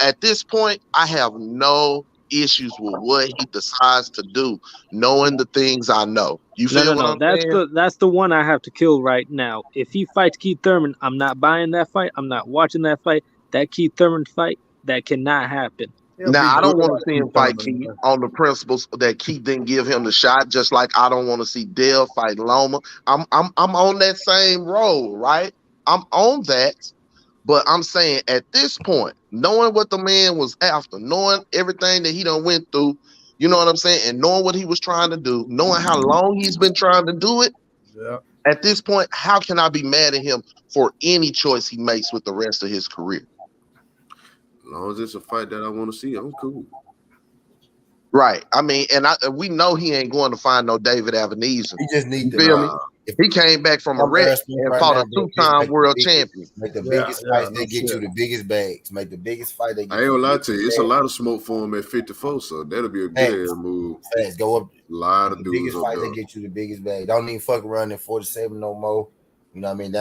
at this point, I have no issues with what he decides to do, knowing the things I know. You feel what I'm saying? That's the one I have to kill right now. If he fights Keith Thurman, I'm not buying that fight. I'm not watching that fight. That Keith Thurman fight, that cannot happen. Now, I don't want to see him fight Keith on the principles that Keith didn't give him the shot, just like I don't want to see Dale fight Loma. I'm on that same road, right? I'm on that. But I'm saying at this point, knowing what the man was after, knowing everything that he done went through, you know what I'm saying, and knowing what he was trying to do, knowing how long he's been trying to do it, at this point, how can I be mad at him for any choice he makes with the rest of his career? As long as it's a fight that I want to see, I'm cool. Right. I mean, and we know he ain't going to find no David Avenesian. He just needs to feel me? He came back from a wreck and fought a 2-time world champion. Make the biggest fights, they get you the biggest bags. Make the biggest fight, they get I ain't gonna lie to you. It's a lot of smoke for him at 54, so that'll be a good ass move. Go up. A lot of the dudes biggest up fight, there. they get you the biggest bag. Don't even fuck around in 47 no more. You know what I mean?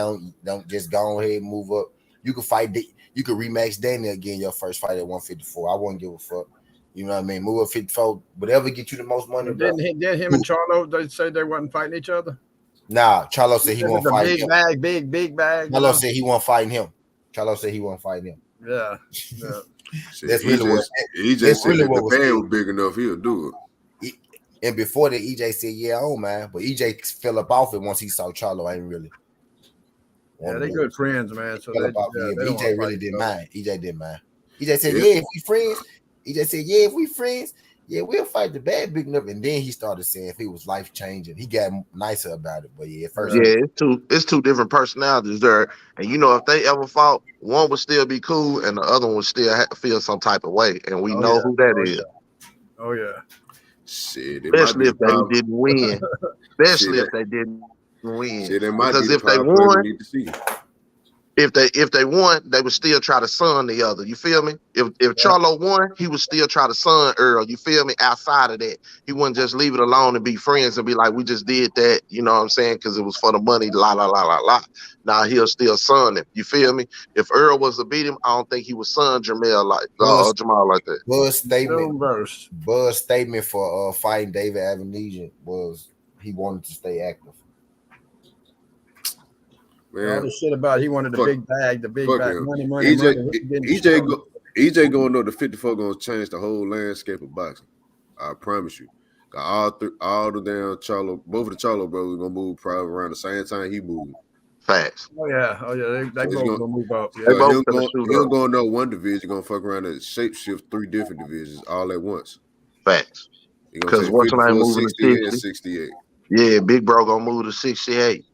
Don't just go ahead and move up. You can fight. You can rematch Danny again your first fight at 154. I wouldn't give a fuck. You know what I mean? Move up 54. Whatever get you the most money. Didn't him and Charlo, they say they wasn't fighting each other? Nah, Charlo said he won't fight him. Big bag. Charlo said he won't fight him. Charlo said he won't fight him. Yeah. That's really what EJ said if the band was big enough, he'll do it. And before that, EJ said, "Yeah, oh man," but EJ fell up off it once he saw Charlo. Ain't really. Yeah, they good friends, man. So EJ really didn't mind. EJ didn't mind. EJ said, "Yeah, if we friends." EJ said, "Yeah, if we friends, yeah, we'll fight the bad big enough." And then he started saying if he was life changing, he got nicer about it. But yeah, at first, it's two different personalities there, and you know if they ever fought, one would still be cool, and the other one would still feel some type of way, and we know who that is. Oh yeah, shit. Especially if they didn't win. Especially if they didn't win. Because if they won, if they won, they would still try to son the other. You feel me? If Charlo won, he would still try to son Earl. You feel me? Outside of that, he wouldn't just leave it alone and be friends and be like, we just did that. You know what I'm saying? Because it was for the money. La la la la la. Now he'll still son him. You feel me? If Earl was to beat him, I don't think he would son Jamal like that. Bud's statement for fighting David Avenesian was he wanted to stay active. Man, all the shit about he wanted the big bag, money. EJ going up to 54 gonna change the whole landscape of boxing. I promise you. All the damn Charlo, both of the Charlo brothers gonna move probably around the same time he moved. Facts. Oh yeah, they both gonna move up. Yeah. He'll go into one division, gonna fuck around and shape shift 3 different divisions all at once. Facts. Because what's when I moving to 68. Yeah, Big Bro gonna move to 68.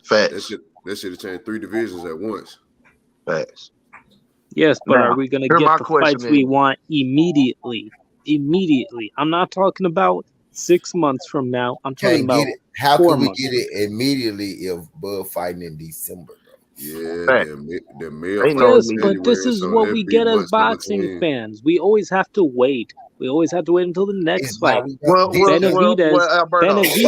Facts. That should have changed 3 divisions at once. Facts. Yes, but are we going to get the fights we want immediately? Immediately. I'm not talking about 6 months from now. I'm talking about How 4 can we months. get it immediately if Bud fighting in December? Yeah, Fact. the male Ain't no fight Yes, in immediate. but this January, is so what that'd we be get as months in boxing between. fans. We always have to wait. We always have to wait until the next It's now fight. we got this Benavidez is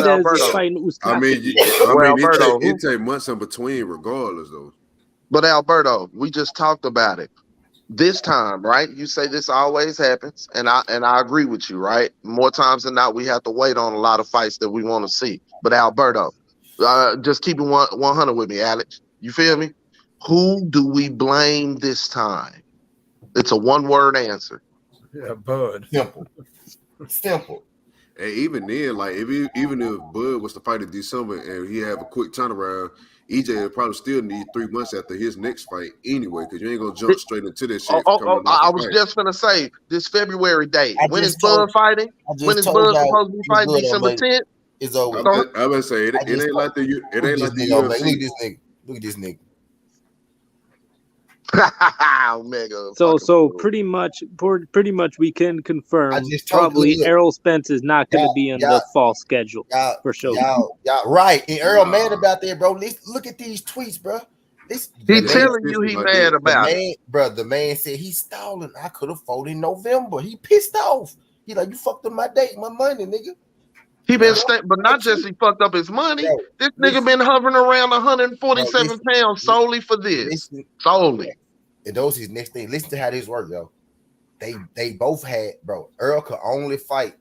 Alberto. fighting I mean, Uzcategui. it take months in between, regardless, though. But Alberto, we just talked about it. This time, right? You say this always happens, and I agree with you, right? More times than not, we have to wait on a lot of fights that we want to see. But Alberto, just keep it 100 with me, Alex. You feel me? Who do we blame this time? It's a one-word answer. Yeah, Bud. Simple. And even then, like even if Bud was to fight in December and he have a quick turnaround, EJ would probably still need 3 months after his next fight anyway, because you ain't gonna jump straight into this shit. I was just gonna say this February date. When is Bud fighting? When is Bud supposed to be fighting? December 10th? It's over. I was gonna say it ain't like the UFC. Look at this nigga. Omega. So pretty much we can confirm probably Errol Spence is not going to be in the fall schedule for sure. Y'all right. And Earl mad about that, bro. Look at these tweets, bro. He telling you he mad about it. Bro, the man said he's stalling. I could have fought in November. He pissed off. He like, you fucked up my date, my money, nigga. He been but not just he fucked up his money. This nigga been hovering around 147 pounds solely for this. Solely. And those his next thing. Listen to how this work, yo. They both had, bro. Earl could only fight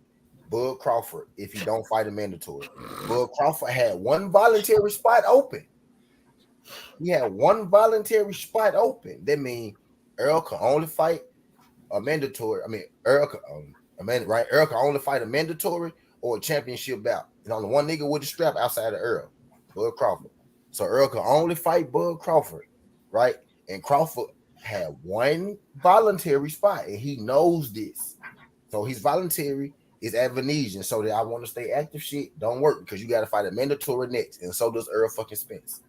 Bud Crawford if he don't fight a mandatory. Bud Crawford had one voluntary spot open. He had one voluntary spot open. That means Earl could only fight a mandatory. I mean, Earl could Earl could only fight a mandatory or a championship bout. And only one nigga with a strap outside of Earl, Bud Crawford. So Earl could only fight Bud Crawford, right? And Crawford had one voluntary spot, and he knows this. So his voluntary is at Venetian. So that I want to stay active shit don't work because you got to fight a mandatory next, and so does Earl fucking Spence.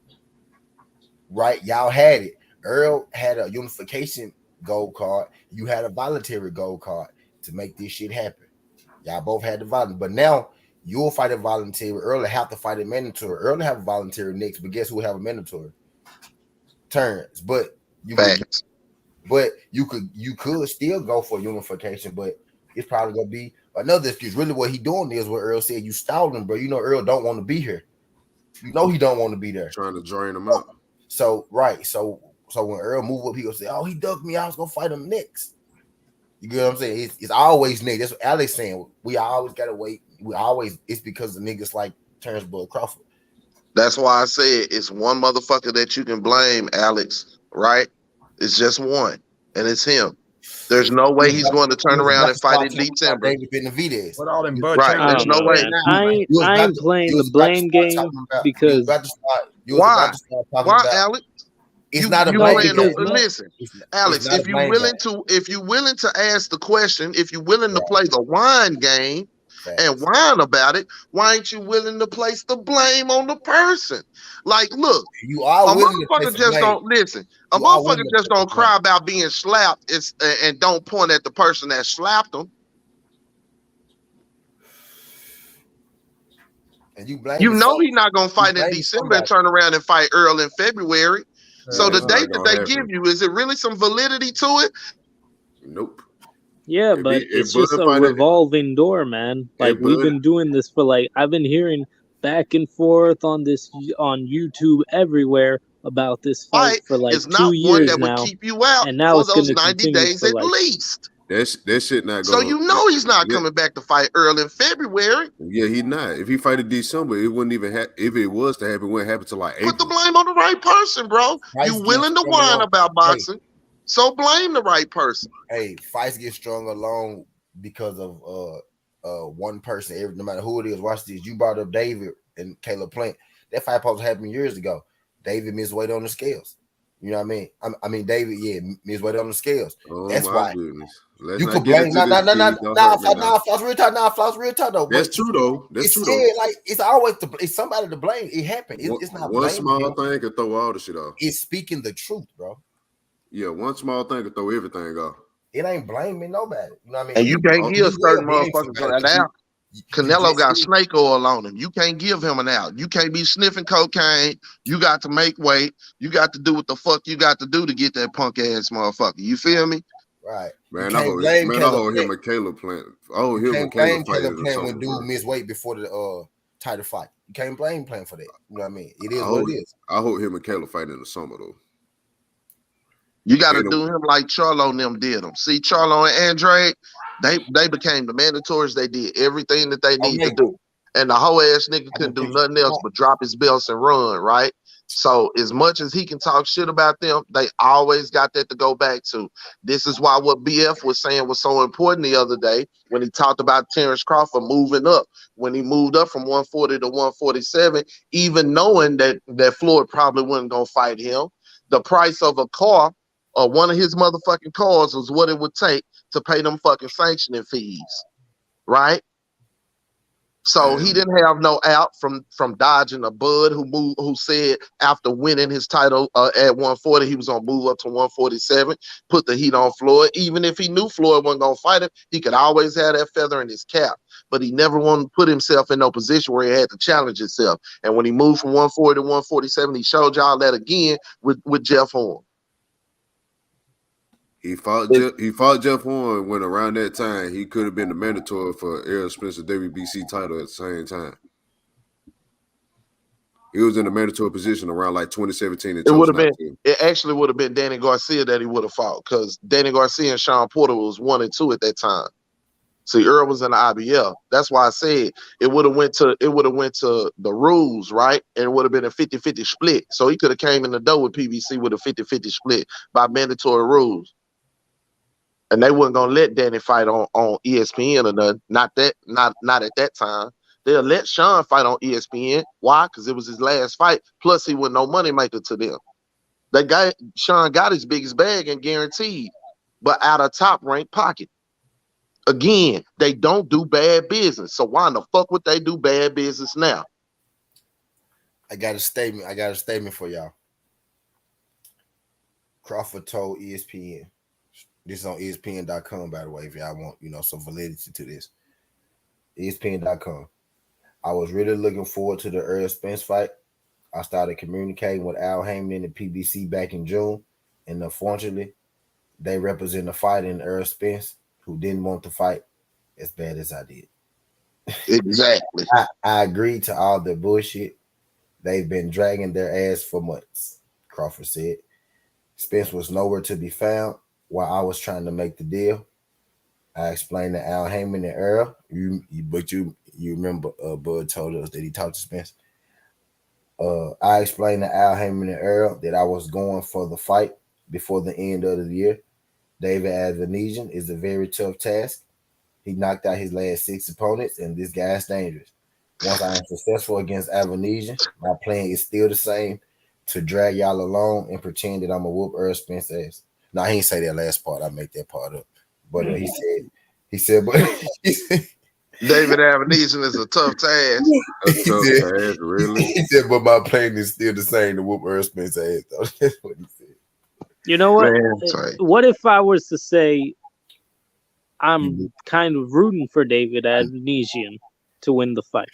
Right? Y'all had it. Earl had a unification gold card. You had a voluntary gold card to make this shit happen. Y'all both had the voluntary, but now you'll fight a voluntary. Earl will have to fight a mandatory. Earl will have a voluntary next, but guess who will have a mandatory? Turns, but you could still go for unification, but it's probably gonna be another excuse. Really, what he doing is what Earl said. You stalled him, bro. You know Earl don't want to be here. You know he don't want to be there. Trying to drain him out. So right, so when Earl move up, he gonna say, "Oh, he ducked me. I was gonna fight him next." You get what I'm saying? It's always next. That's what Alex saying. We always gotta wait. It's because the niggas like Terrence Bud Crawford. That's why I said it's one motherfucker that you can blame, Alex, right? It's just one, and it's him. There's no way he's going to turn around and fight in December. David Benavidez. What all them Right, there's no way. I ain't playing the blame game because why, Alex? It's not a blame game. Listen, Alex, if you're willing to ask the question, if you're willing to play the whine game and whine about it, why ain't you willing to place the blame on the person? Like, look, you are a motherfucker just don't listen. A motherfucker just don't cry about being slapped and don't point at the person that slapped him. And you blame. You know he's not gonna fight in December and turn around and fight Earl in February. So the date that they give you, is it really some validity to it? Nope. Yeah, but it's just a revolving door, man. Like we've been doing this for I've been hearing back and forth on YouTube everywhere about this fight for it's 2 not years one that now. would keep you out and now for it's those going to 90 days at least. That shit not going. So you know he's not coming back to fight Earl in February. Yeah, he not. If he fight in December, it wouldn't even happen. If it was to happen, it wouldn't happen till April. Put the blame on the right person, bro. You willing to whine about boxing, so blame the right person. Hey, fights get strong alone because of one person. No matter who it is, watch this. You brought up David and Caleb Plant. That fight supposed to happen years ago. David missed weight on the scales. You know what I mean? I mean, David, missed weight on the scales. Oh, that's why. Goodness. You could blame. Floss real talk though. That's true though. That's true though. Like it's always it's somebody to blame. It happened. It's not one small thing could throw all the shit off. It's speaking the truth, bro. Yeah, one small thing could throw everything off. It ain't blaming nobody. You know what I mean? And you can't give certain motherfuckers that out. Canelo got snake oil on him. You can't give him an out. You can't be sniffing cocaine. You got to make weight. You got to do what the fuck you got to do to get that punk ass motherfucker. You feel me? Right. Man, I hold him and Caleb Plant. Oh, him and Caleb Plant when dude missed weight before the title fight. You can't blame Plant for that. You know what I mean? It is what it is. I hope him and Caleb fight in the summer though. You got to do him like Charlo and them did him. See, Charlo and Andrade, they became the mandatories. They did everything that they need to do. And the whole ass nigga couldn't do nothing else but drop his belts and run, right? So as much as he can talk shit about them, they always got that to go back to. This is why what BF was saying was so important the other day when he talked about Terrence Crawford moving up. When he moved up from 140 to 147, even knowing that Floyd probably wasn't going to fight him, the price of a car or one of his motherfucking cars was what it would take to pay them fucking sanctioning fees, right? So he didn't have no out from dodging a Bud who said after winning his title at 140 he was gonna move up to 147, put the heat on Floyd. Even if he knew Floyd wasn't gonna fight him, he could always have that feather in his cap. But he never wanted to put himself in no position where he had to challenge himself. And when he moved from 140 to 147, he showed y'all that again with Jeff Horn. He fought Jeff Horn when around that time he could have been the mandatory for Errol Spencer's WBC title at the same time. He was in the mandatory position around like 2017 and it actually would have been Danny Garcia that he would have fought because Danny Garcia and Sean Porter was 1 and 2 at that time. See, Earl was in the IBL. That's why I said it would have went to the rules, right? And it would have been a 50-50 split. So he could have came in the door with PBC with a 50-50 split by mandatory rules. And they wasn't gonna let Danny fight on ESPN or nothing. Not at that time. They'll let Sean fight on ESPN. Why? Because it was his last fight. Plus, he was no money maker to them. That guy, Sean, got his biggest bag and guaranteed, but out of top ranked pocket. Again, they don't do bad business. So why in the fuck would they do bad business now? I got a statement for y'all. Crawford told ESPN. This is on ESPN.com, by the way, if y'all want, some validity to this. ESPN.com. I was really looking forward to the Errol Spence fight. I started communicating with Al Haymon and the PBC back in June, and unfortunately, they represent a fight in Errol Spence who didn't want to fight as bad as I did. Exactly. I agreed to all the bullshit. They've been dragging their ass for months, Crawford said. Spence was nowhere to be found while I was trying to make the deal. I explained to Al Haymon and Earl, but you remember Bud told us that he talked to Spence. I explained to Al Haymon and Earl that I was going for the fight before the end of the year. David Avanesian is a very tough task. He knocked out his last 6 opponents, and this guy's dangerous. Once I am successful against Avanesian, my plan is still the same, to drag y'all along and pretend that I'm going to whoop Errol Spence's ass. No, he didn't say that last part. I made that part up. But he said, David Avanesian is a tough task. Really? He said, but my plan is still the same, to whoop Errol Spence's ass. Though. That's what he said. You know what? What if I was to say I'm kind of rooting for David Avanesian to win the fight?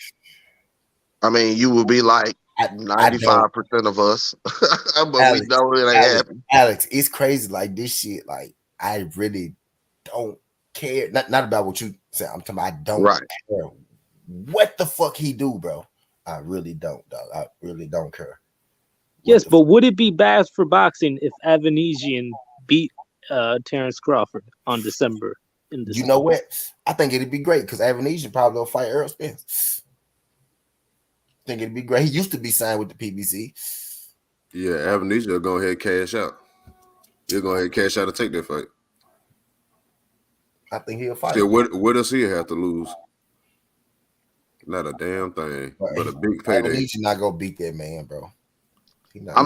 I mean, you would be like 95% of us, but Alex, we know it ain't happening. Alex, it's crazy. Like this shit, like I really don't care. Not about what you say. I'm talking about I don't care what the fuck he do, bro. I really don't, dog. I really don't care. Yes, but would it be bad for boxing if Avanesian beat Terrence Crawford in December? You know what? I think it'd be great because Avanesian probably will fight Errol Spence. I think it'd be great. He used to be signed with the PBC. Yeah, Avanesian will go ahead and cash out. He'll go ahead and cash out and take that fight. I think he'll fight. Yeah, what does he have to lose? Not a damn thing, but a big payday. Avanesian not gonna beat that man, bro. I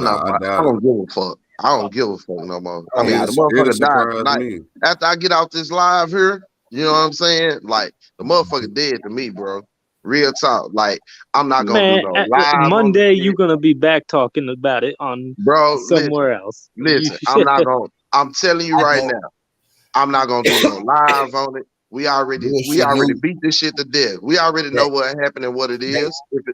don't give a fuck. I don't give a fuck no more. I mean, the motherfucker died tonight. After I get off this live here, you know what I'm saying? Like, the motherfucker dead to me, bro. Real talk. Like, I'm not gonna do no live. Monday, you're gonna be back talking about it on somewhere else. Listen, I'm not gonna. I'm telling you right now, I'm not gonna do no live on it. We already beat this shit to death. We already know what happened and what it is. If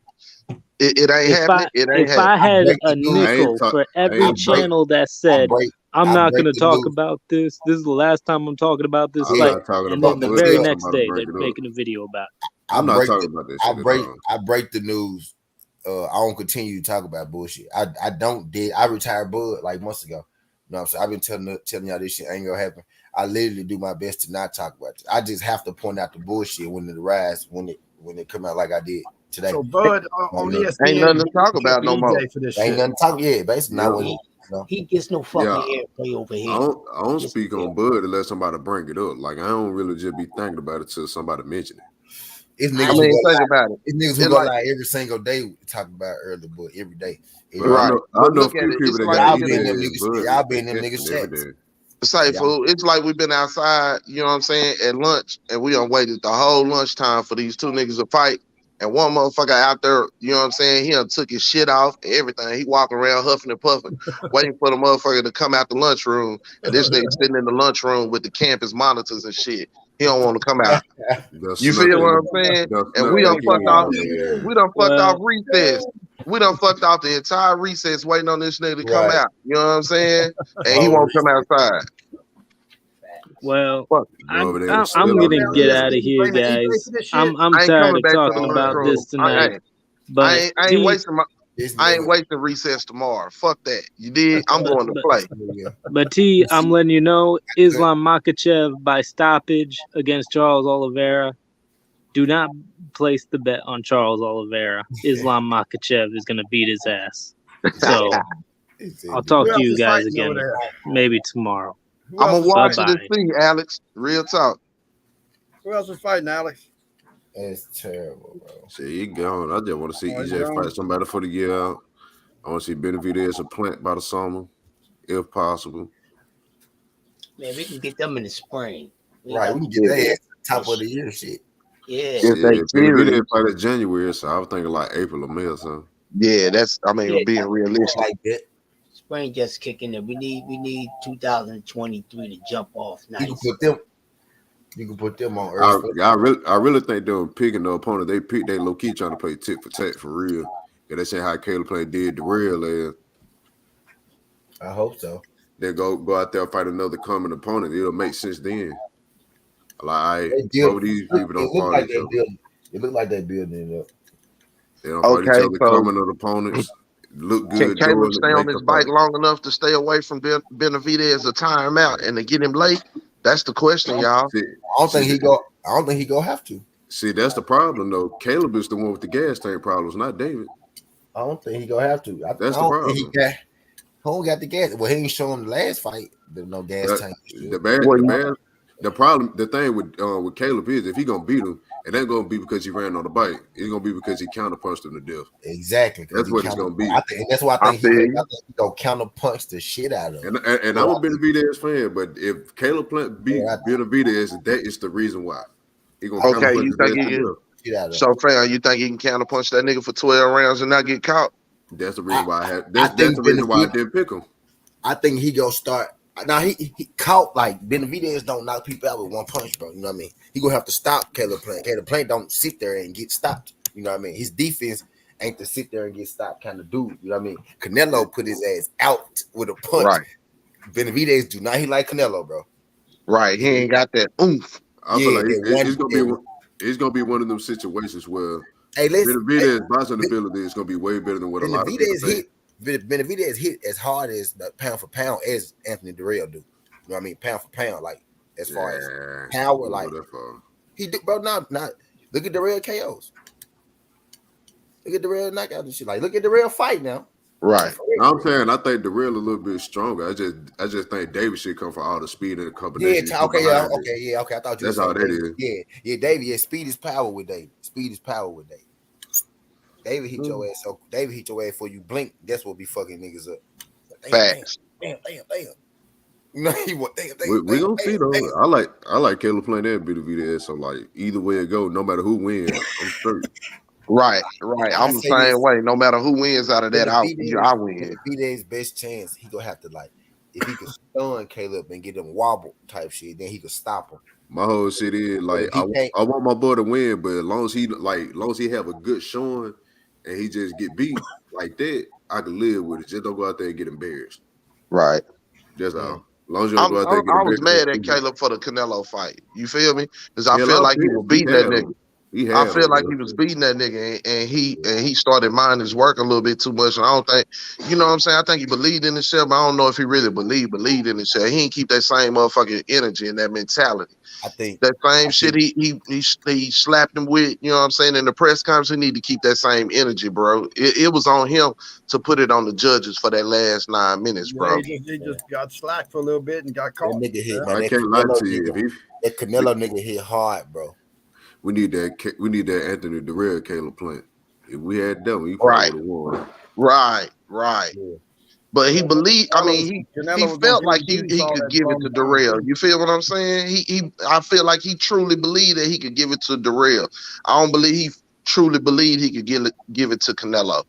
it ain't happening, it ain't if I happening. had a nickel for every channel that said I'm not going to talk about this. This is the last time I'm talking about this fight. And then the very next day, they're making a video about it. I'm not talking about this. I break the news. I don't continue to talk about bullshit. I retired Bud like months ago. You know what I'm saying? I've been telling y'all this shit ain't gonna happen. I literally do my best to not talk about it. I just have to point out the bullshit when it arrives, when it come out like I did today. So Bud on ESPN ain't nothing to talk about no more. For this ain't shit. nothing to talk. Yeah, basically not what he gets no fucking airplay over here. I don't speak on Bud unless somebody bring it up. Like I don't really just be thinking about it till somebody mention it. It's niggas think about it. It's niggas who go like every single day talking about early, but every day. Right. I know few people that y'all be in them niggas chats. Say, fool, it's like we've been outside, you know what I'm saying, at lunch, and we done waited the whole lunchtime for these two niggas to fight. And one motherfucker out there, you know what I'm saying, he done took his shit off and everything. He walking around huffing and puffing, waiting for the motherfucker to come out the lunchroom. And this nigga sitting in the lunchroom with the campus monitors and shit. He don't want to come out. You feel what I'm saying? And we done fucked off. We done fucked off recess. We done fucked off the entire recess waiting on this nigga to come out. You know what I'm saying? And he won't come outside. Well, I'm gonna get out of here, guys. I'm tired of talking about this tonight. But I ain't wasting recess tomorrow. Fuck that. You did. I'm going to play. But T, I'm letting you know, Islam Makhachev by stoppage against Charles Oliveira. Do not place the bet on Charles Oliveira. Islam Makhachev is gonna beat his ass. So I'll talk to you guys again maybe tomorrow. I'm gonna watch it and see, Alex. Real talk. Who else is fighting, Alex? It's terrible, bro. See, he gone. I just want to see EJ fight somebody for the year out. I want to see Benavidez a plant by the summer, if possible. Man, we can get them in the spring. Right, we can get that at the top of the year shit. Yeah. Benavidez fight in January, so I was thinking like April or May or something. Yeah, being realistic. Like that. Spring just kicking in. We need 2023 to jump off. Nice. You can put them on early. I really think they're picking the opponent. They low key trying to play tit for tat for real. Yeah, they say how Caleb played did the real last. I hope so. They go out there and fight another common opponent. It'll make sense then. Like these people don't fall each other. It look like they building it up. They don't fight each other common opponents. Look good. Can Caleb stay on his bike long enough to stay away from Benavidez to tire him out and to get him late? That's the question, y'all. I don't think he go have to. See, that's the problem though. Caleb is the one with the gas tank problems, not David. I don't think he gonna have to. That's the problem. He got the gas. Well, he ain't showing the last fight. There's no gas tank. The thing with Caleb is if he gonna beat him, it ain't gonna be because he ran on the bike. It's gonna be because he counterpunched him to death. Exactly. That's what it's gonna be. That's why I think he gonna counterpunch the shit out of him. And I'm a Benavidez fan, but if Caleb Plant beat Benavidez, that is the reason why. He gonna counterpunch you think he can? So, fam, you think he can counterpunch that nigga for 12 rounds and not get caught? That's the reason why that's the reason why I didn't pick him. I think he gonna start. Now he caught like Benavidez don't knock people out with one punch, bro. You know what I mean? He gonna have to stop Caleb Plant. Caleb Plant don't sit there and get stopped. You know what I mean? His defense ain't to sit there and get stopped kind of dude. You know what I mean? Canelo put his ass out with a punch. Right. Benavidez do not he like Canelo, bro. Right. He ain't got that oomph. I feel like it's gonna be one of them situations where Benavidez boxing ability is gonna be way better than what a lot of people think. Benavidez hit as hard as the pound for pound as Anthony Durrell do. You know what I mean? Pound for pound, like as far as power, like he do, bro. Not look at Durrell KOs. Look at Durrell knockout and shit. Like look at Durrell fight now. Right. I'm saying I think Durrell a little bit stronger. I just think David should come for all the speed and the combination. Yeah. Okay. I thought you. That's all that is. Yeah. David. Yeah. Speed is power with David. Speed is power with David. David hit your ass. So David hit your ass before you blink. That's what be fucking niggas up. Facts. Damn. No, we gonna see though. I like Caleb playing that Benavidez. So like either way it go, no matter who wins, I'm sure. Right. I'm the same way. No matter who wins out of that, I win. Benavidez's best chance, he gonna have to like if he could stun Caleb and get him wobble type shit, then he could stop him. My whole shit is like I want my boy to win, but as long as he have a good showing and he just get beat like that, I can live with it. Just don't go out there and get embarrassed. Right. That's all. As long as you don't go out there and get I embarrassed. was mad at Caleb for the Canelo fight. You feel me? Because I feel like he was beating that nigga. I feel like he was beating that nigga, and he started minding his work a little bit too much. And I don't think, you know what I'm saying? I think he believed in himself, but I don't know if he really believed in himself. He didn't keep that same motherfucking energy and that mentality. I think that same shit he slapped him with, you know what I'm saying, in the press conference. He need to keep that same energy, bro. It was on him to put it on the judges for that last 9 minutes, bro. He just got slacked for a little bit and got caught. That nigga hit, man. I can't lie to you. That Canelo nigga hit hard, bro. We need that Anthony Durrell Caleb Plant. If we had that, we right, probably would have won. Right. Yeah. But he believed. I mean, he felt like he could give it to Durrell. You feel what I'm saying? I feel like he truly believed that he could give it to Durrell. I don't believe he truly believed he could give it to Canelo.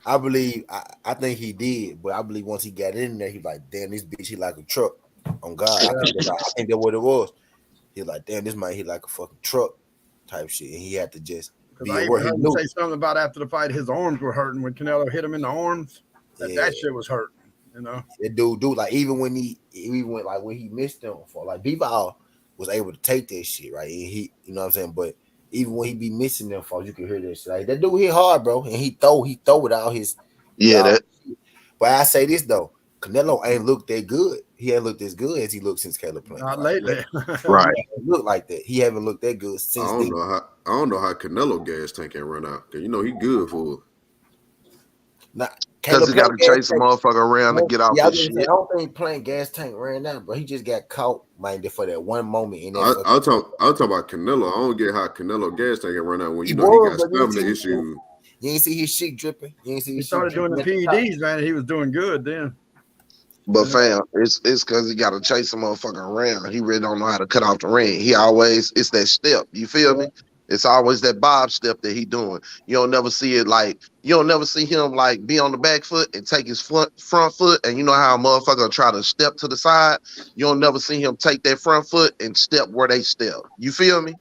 I think he did, but I believe once he got in there, he like, damn, this bitch hit like a truck. On God, I think that's what it was. He was like, damn, this might hit like a fucking truck type shit, and he had to just. Because I even heard him say something about after the fight, his arms were hurting when Canelo hit him in the arms. That shit was hurting, you know. That dude, like when he missed him for like B-Ball was able to take that shit, right? And he, you know what I'm saying? But even when he be missing them falls, you can hear that shit. Like that dude hit hard, bro, and he throw with all his But I say this though, Canelo ain't looked that good. He ain't looked as good as he looked since Caleb played. Not lately. Right. Look like that. He haven't looked that good since. I don't know how Canelo gas tank can run out. Cause you know he good for it. Because he got to chase a motherfucker around and get off his shit. I don't think playing gas tank ran out, bro. He just got caught, man, for that one moment. I'll talk about Canelo. I don't get how Canelo gas tank can run out when you know he got stamina issues. You ain't see his shit dripping. You ain't see his he started doing the PEDs, man. And he was doing good then. But fam, it's because he got to chase a motherfucker around. He really don't know how to cut off the ring. It's that step. You feel me? It's always that bob step that he doing. You don't never see it like, you don't never see him like be on the back foot and take his front foot. And you know how a motherfucker try to step to the side? You don't never see him take that front foot and step where they step. You feel me?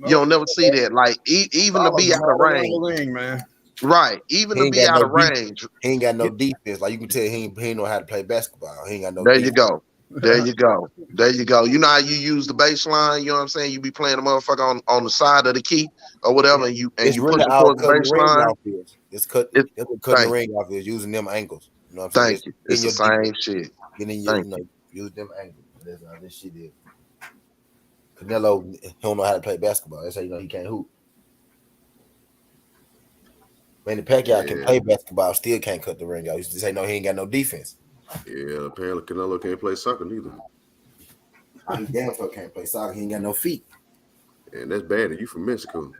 You don't never see that. Like even to be out of range, man. Right, even to be out of range. He ain't got no defense. Like you can tell he ain't know how to play basketball. He ain't got no There defense. you go. There you go. There you go. You know how you use the baseline, you know what I'm saying? You be playing a motherfucker on the side of the key or whatever, and you push it towards the baseline. It's cutting the ring off is using them angles. You know what I'm saying? Thank you. It's the same shit. Use them angles. That's how this shit is. Canelo, he don't know how to play basketball. That's how you know he can't hoop. Manny Pacquiao can play basketball, still can't cut the ring out. You just say no, he ain't got no defense. Yeah, apparently Canelo can't play soccer neither. He damn sure can't play soccer. He ain't got no feet. And that's bad. You from Mexico?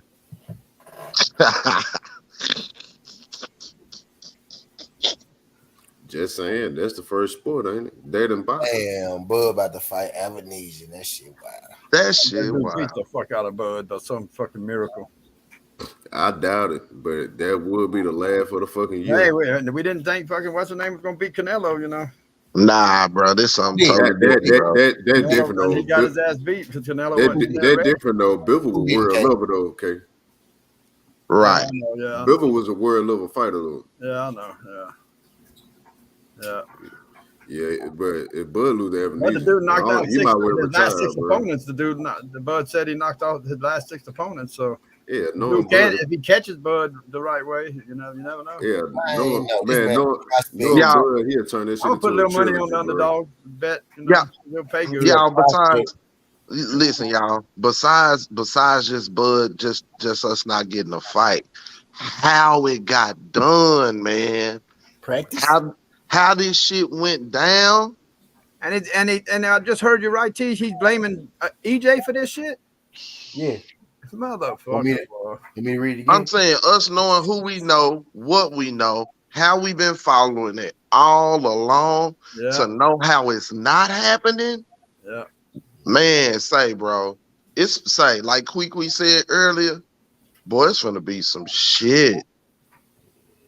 Just saying, that's the first sport, ain't it? That and boxing. Damn, Bud about to fight Avanesian. That shit wild. That shit wild. Beat the fuck out of Bud. That's some fucking miracle. I doubt it, but that would be the laugh of the fucking year. Hey, we didn't think fucking what's the name was gonna beat Canelo, you know. Nah, bro, this something totally different. That's different though. He got his ass beat because Canelo. That different though. Bivol was world level though. Okay. Right. Yeah. Bivol was a world level fighter though. Yeah, I know. Yeah. Yeah, but if Bud lose the the dude knocked out his last six opponents. The Bud said he knocked out his last 6 opponents. So yeah, no. If he catches Bud the right way, you never know. Yeah, Bud, he'll turn this shit. I'll put a little money on the underdog bet. He'll pay good. Y'all, besides, listen, y'all. Besides just Bud, just us not getting a fight, how it got done, man. Practice. How this shit went down. And I just heard you right, T. He's blaming EJ for this shit. Yeah. Motherfucker. Let me read it again. I'm saying us knowing who we know, what we know, how we've been following it all along to know how it's not happening. Yeah. Man, bro. It's like Kwee said earlier, boy, it's gonna be some shit.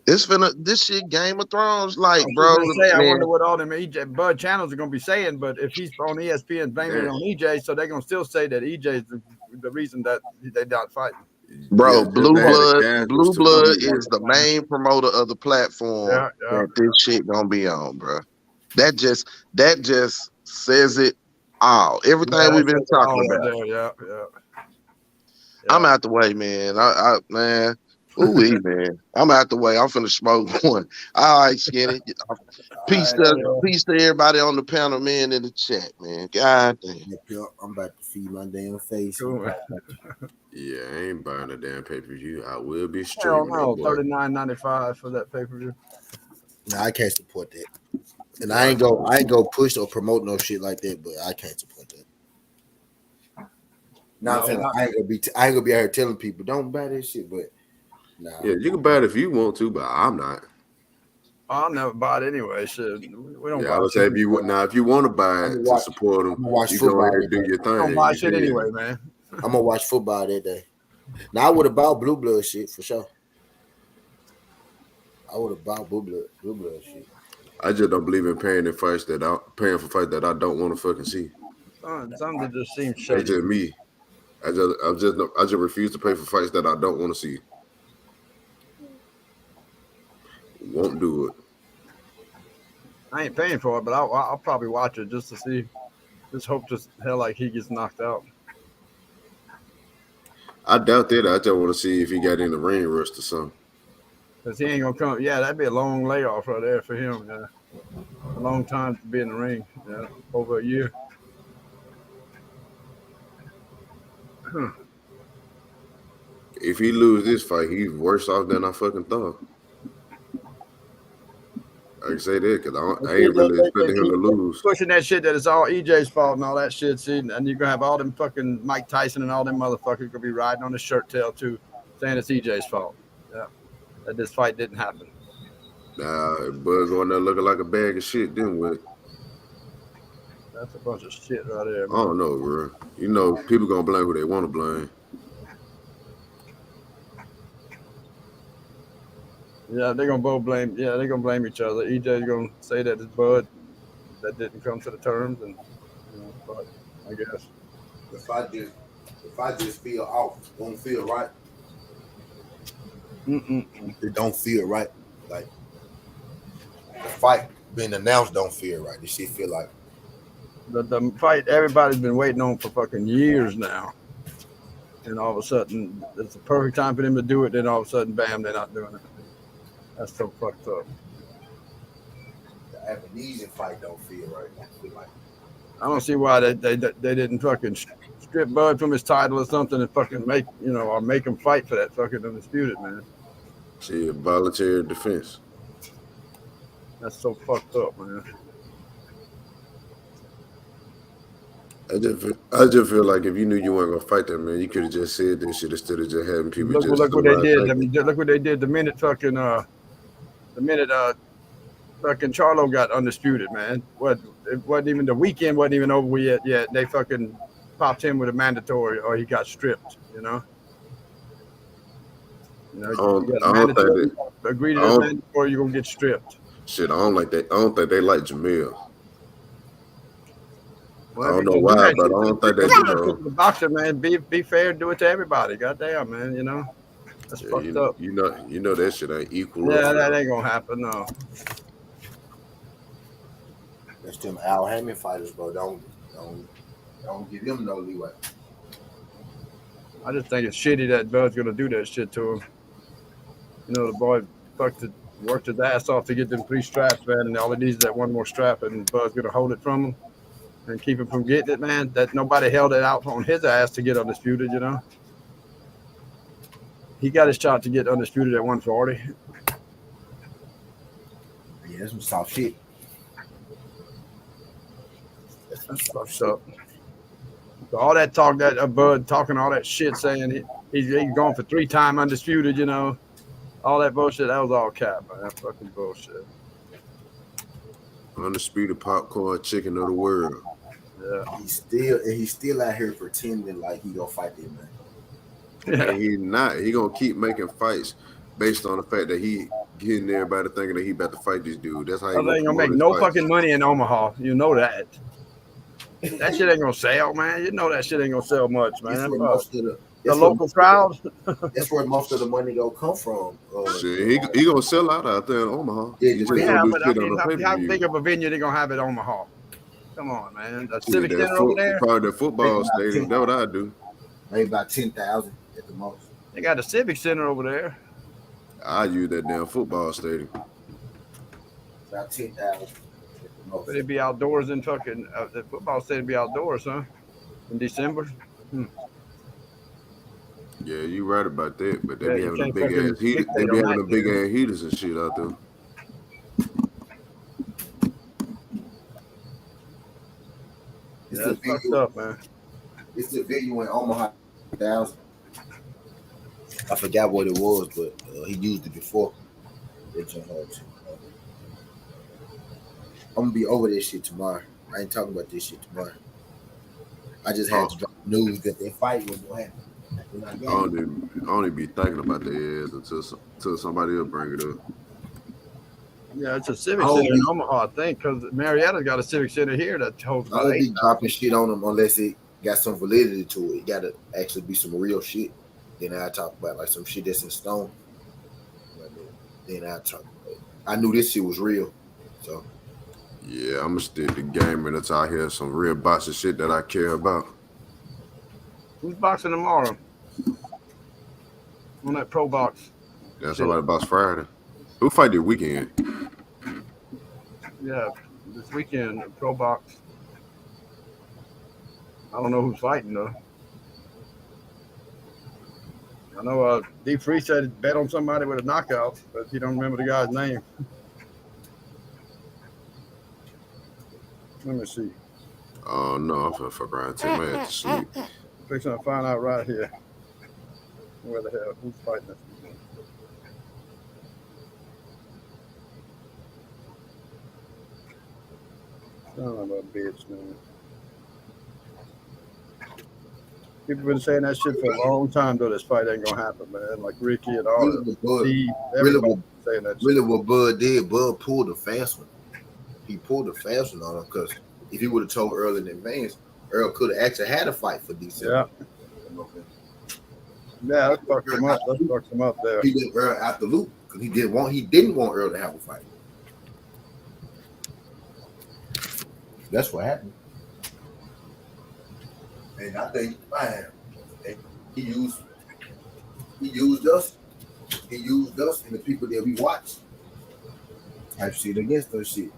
It's finna this shit Game of Thrones, like, I bro. was gonna say, I Man, wonder what all them Bud channels are gonna be saying, but if he's on ESPN blaming it on EJ, so they're gonna still say that EJ is the reason that they not fighting. bro, Yeah, Blue they had the Blood, gas Blue to Blood win. is the main promoter of the platform that this shit gonna be on, bro. That just says it all. Everything we've been talking about. Yeah. I'm out the way, man. Man. Ooh, man. I'm out the way. I'm finna smoke one. All right, Skinny. Peace to everybody on the panel, man, in the chat, man. God damn. I'm about to feed my damn face. Cool. Yeah, I ain't buying a damn pay-per-view. I will be Hell streaming no, that boy. $39.95 for that pay-per-view. No, I can't support that. And I ain't go push or promote no shit like that, but I can't support that. Now I'm saying I ain't gonna be out here telling people don't buy this shit, but nah. Yeah, you can buy it if you want to, but I'm not. I'll never buy it anyway. Shit, we don't. Yeah, buy I would say if you want to buy it to support them, you go ahead and do your thing. Don't buy shit anyway, man. I'm gonna watch football that day. Now I would have bought Blue Blood shit for sure. I would have bought Blue Blood shit. I just don't believe in paying for fights that I don't want to fucking see. Something that just seems shady. That's just me. I just refuse to pay for fights that I don't want to see. Won't do it. I ain't paying for it, but I'll probably watch it just to see. Just hope to hell like he gets knocked out. I doubt that. I just want to see if he got in the ring rust or something. Because he ain't gonna come. Yeah, that'd be a long layoff right there for him. Yeah. A long time to be in the ring. Yeah, over a year. If he lose this fight, he's worse off than I fucking thought. I can say that because I ain't really expecting him to lose. Pushing that shit that it's all EJ's fault and all that shit. See, and you're gonna have all them fucking Mike Tyson and all them motherfuckers gonna be riding on the shirt tail too, saying it's EJ's fault. Yeah, that this fight didn't happen. Nah, Bud going there looking like a bag of shit, didn't we? That's a bunch of shit right there, man. I don't know, bro. You know, people gonna blame who they want to blame. Yeah, they're gonna both blame. Yeah, they're gonna blame each other. EJ's gonna say that it's Bud that didn't come to the terms, and but I guess if I just feel off, don't feel right. It don't feel right. Like the fight being announced don't feel right. This shit feel like the fight everybody's been waiting on for fucking years now, and all of a sudden it's the perfect time for them to do it. Then all of a sudden, bam, they're not doing it. That's so fucked up. The Avenesian fight don't feel right. I feel like I don't see why they didn't fucking strip Bud from his title or something and fucking make or make him fight for that fucking undisputed, man. See, voluntary defense. That's so fucked up, man. I just feel like if you knew you weren't gonna fight that man, you could have just said this shit instead of just having people. Look what they did. I mean, look what they did the minute fucking Charlo got undisputed, man. It wasn't even the weekend wasn't even over yet. They fucking popped him with a mandatory, or he got stripped. You got mandatory. Agree to the mandatory, you're gonna get stripped. Shit, I don't like that. I don't think they like Jamil. Well, I don't know why, but I don't think they do. The boxer, man, be fair, do it to everybody. Goddamn, man, that's fucked up. You know that shit ain't equal. Yeah, that ain't gonna happen. No. That's them Al Hammond fighters, bro. Don't give them no leeway. I just think it's shitty that Bud's gonna do that shit to him. The boy worked his ass off to get them 3 straps, man, and all it needs is that one more strap, and Bud's gonna hold it from him and keep him from getting it, man. That nobody held it out on his ass to get undisputed, He got his shot to get undisputed at 140. Yeah, that's some soft shit. That's fucked up. So all that talk, that Bud talking all that shit, saying he's going for 3-time undisputed, all that bullshit, that was all cap, man. That fucking bullshit. Undisputed popcorn chicken of the world. Yeah. He's still out here pretending like he gonna fight that man. And he's not. He gonna keep making fights based on the fact that he getting everybody thinking that he about to fight this dude. That's how he They ain't gonna make no fucking money in Omaha. You know that. That shit ain't gonna sell, man. You know that shit ain't gonna sell much, man. That's where most of The local crowd. That's where most of the money gonna come from. Shit, he gonna sell out there in Omaha. Yeah, He just Yeah, gonna do but I shit on mean, the how pay-per-view. big of a venue they gonna have at Omaha? Come on, man. The Shit, Civic that Center over there. probably the football stadium. That's what I do. Maybe about 10,000 at the most. They got the Civic Center over there. I use that damn football stadium. About 10,000. But it'd be outdoors in fucking the football stadium. Be outdoors, huh? In December. Yeah, you right about that. But they Yeah, be you having the can't big fucking ass heaters. They dictate be on having the that, big dude. ass heaters and shit out there. It's Yeah, the it's fucked venue. up, man. It's the venue in Omaha. 1,000. I forgot what it was, but he used it before. I'm gonna be over this shit tomorrow. I ain't talking about this shit tomorrow. I just had to drop news that that fight was gonna happen. I don't even be thinking about their ass until somebody else bring it up. Yeah, it's a Civic I Center don't in be- Omaha, I think, because Marietta's got a Civic Center here that holds I about don't be 8,000. dropping shit on them unless it got some validity to it. It gotta actually be some real shit. Then I talk about like some shit that's in stone. Then I talk about it. I knew this shit was real. So Yeah, I'm gonna stick to gaming until I hear some real boxing shit that I care about. Who's boxing tomorrow? On that pro box. That's somebody box Friday. Who fight this weekend? Yeah, this weekend, pro box. I don't know who's fighting though. I know D Free said he bet on somebody with a knockout, but he don't remember the guy's name. Let me see. Oh no, I'm finna fuck around and take my ass to sleep. Fixing to find out right here. Where the hell? Who's fighting this weekend? Son of a bitch, man. People been saying that shit for a long time, though. This fight ain't gonna happen, man. Like Ricky and all Really that. what Bud- Steve, really everybody what- saying that shit. really what Bud did, Bud pulled a fast one. He pulled a fast one on him because if he would have told Earl in advance, Earl could have actually had a fight for December. Yeah, that fucked him up. That fucked him up there. He let Earl out the loop because he didn't want Earl to have a fight. That's what happened. And I think, man, he used us. He used us and the people that we watched. Type shit against us shit.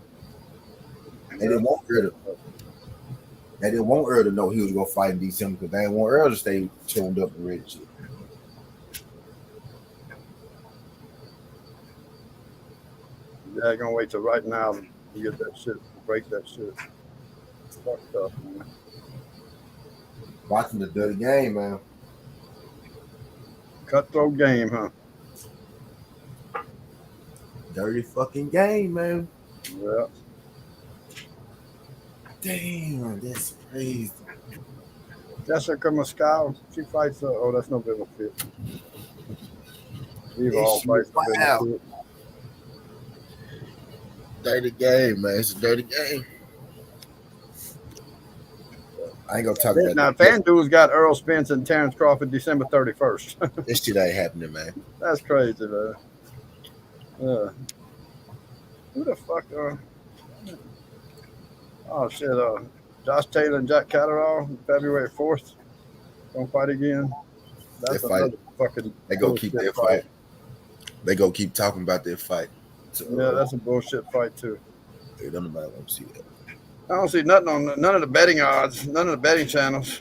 They didn't want Earl to know he was gonna fight in December because they didn't want Earl to stay tuned up and ready shit. Yeah, gonna wait till right now to get that shit, break that shit. It's fucked up, man. Watching the dirty game, man. Cutthroat game, huh? Dirty fucking game, man. Yeah. Damn, that's crazy. Jessica Moscow, she fights. Oh, that's November 5th. These are all Issue, fights. wow. November 5th. Dirty game, man. It's a dirty game. I ain't gonna talk about Now, that. FanDuel's got Earl Spence and Terrence Crawford December 31st. This shit ain't happening, man. That's crazy, man. Who the fuck? Oh shit! Josh Taylor and Jack Catterall, February 4th, gonna fight again. That's They fight. another fucking. They go keep bullshit their fight. They go keep talking about their fight. So, Yeah, that's a bullshit fight too. Don't nobody want to see that. I don't see nothing on none of the betting odds, none of the betting channels.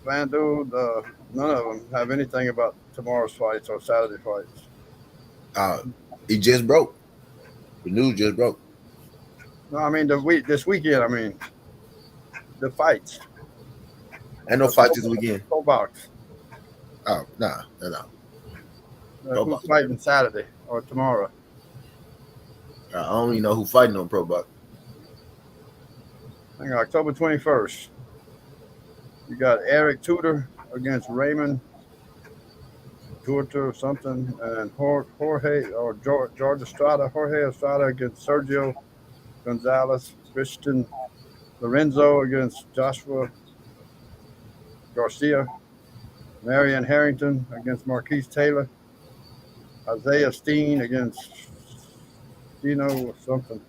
FanDuel, none of them have anything about tomorrow's fights or Saturday fights. It just broke. The news just broke. No, I mean this weekend. I mean the fights. Ain't no fight this weekend. Pro box. Oh, no. Who's fighting Saturday or tomorrow? I don't even know who fighting on Pro Box. I think October 21st. You got Eric Tudor against Raymond Turta or something, and Jorge or George Estrada, Jorge Estrada against Sergio Gonzalez, Christian Lorenzo against Joshua Garcia, Marion Harrington against Marquise Taylor, Isaiah Steen against Dino or something.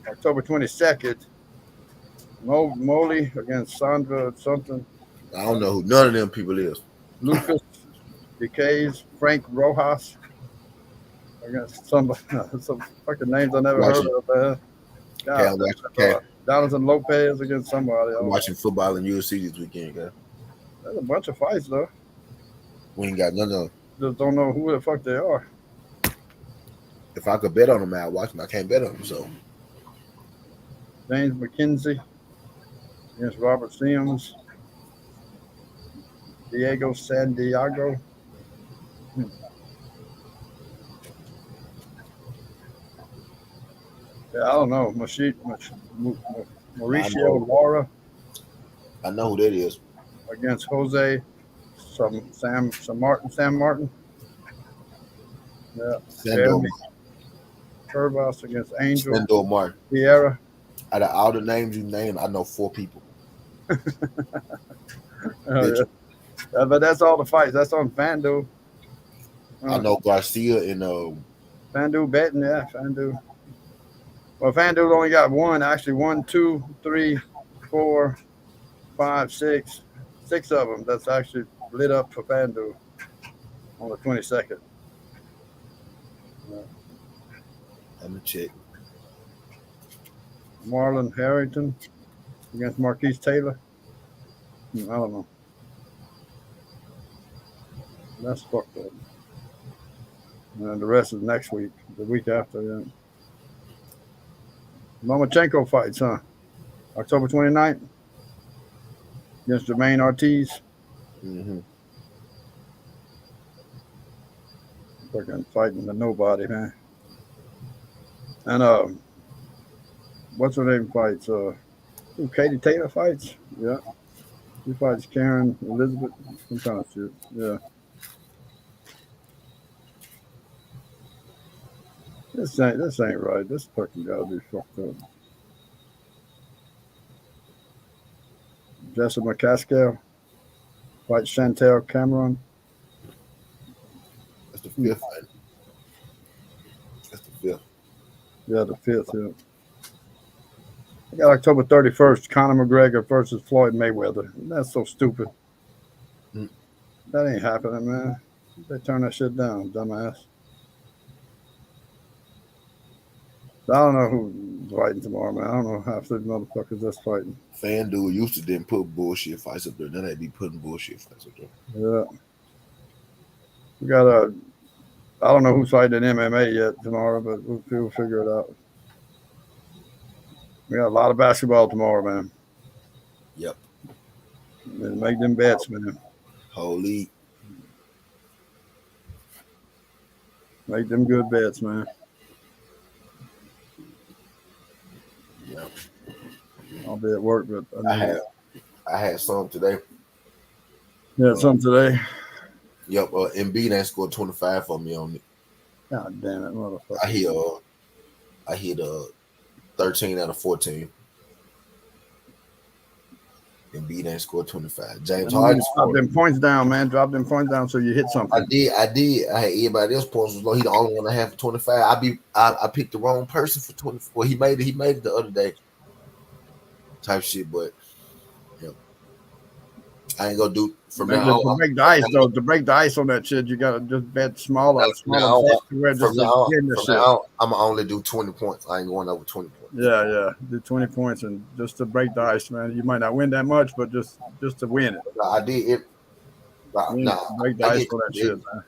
October 22nd, Moley against Sandra something. I don't know who none of them people is. Lucas Decays, Frank Rojas against some fucking names I never heard of, man. God, Donaldson Lopez against somebody. I'm watching football in UFC this weekend, guys. There's a bunch of fights though. We ain't got none of them. Just don't know who the fuck they are. If I could bet on them, I'd watch them. I can't bet on them, so. James McKenzie against Robert Sims. Diego Santiago. Yeah, I don't know. Mauricio Lara. I know who that is. Against Jose Sam Martin. Yeah. Sandor Curvas against Angel. Sandor Martin. Sierra. Out of all the names you named, I know 4 people. Yeah. But that's all the fights. That's on FanDuel. I know Garcia and FanDuel betting, yeah, FanDuel. Well, FanDuel only got one, actually 1, 2, 3, 4, 5, 6 of them that's actually lit up for FanDuel on the 22nd. Let me check. Marlon Harrington against Marquise Taylor. I don't know. That's fucked up. And the rest is next week, the week after. Yeah. Lomachenko fights, huh? October 29th against Jermaine Ortiz. Mm-hmm. Fucking fighting to nobody, man. And what's her name fights? Katie Taylor fights. Yeah. She fights Karen Elizabeth. Some kind of shit. Yeah. This ain't right. This fucking gotta be fucked up. Jessica McCaskill fights Chantel Cameron. That's the 5th fight. That's the 5th. Yeah, the 5th, yeah. I got October 31st, Conor McGregor versus Floyd Mayweather. That's so stupid. That ain't happening, man. They turn that shit down, dumbass. I don't know who's fighting tomorrow, man. I don't know half the motherfuckers that's fighting. FanDuel used to didn't put bullshit fights up there. Then they be putting bullshit fights up there. Yeah. We got I don't know who's fighting in MMA yet tomorrow, but we'll figure it out. We got a lot of basketball tomorrow, man. Yep. And make them bets, man. Holy. Make them good bets, man. Yep. I'll be at work, but I had some today. Yeah, some today. Yep. Embiid ain't scored 25 for me on it. God damn it, motherfucker. I hit 13 out of 14. Embiid ain't scored 25. James Harden drop them points down, man. Drop them points down so you hit something. I did. I had everybody else points was low. He the only one I have for 25. I picked the wrong person for 24. Well, he made it the other day. Type shit, but yeah. I ain't gonna do from now on. To break the ice, though. To break the ice on that shit, you gotta just bet smaller bets. From now on, I'm gonna only do 20 points. I ain't going over 20 points. Yeah. Do 20 points and just to break the ice, man. You might not win that much, but just to win it. I did it. Break the ice for that shit, man.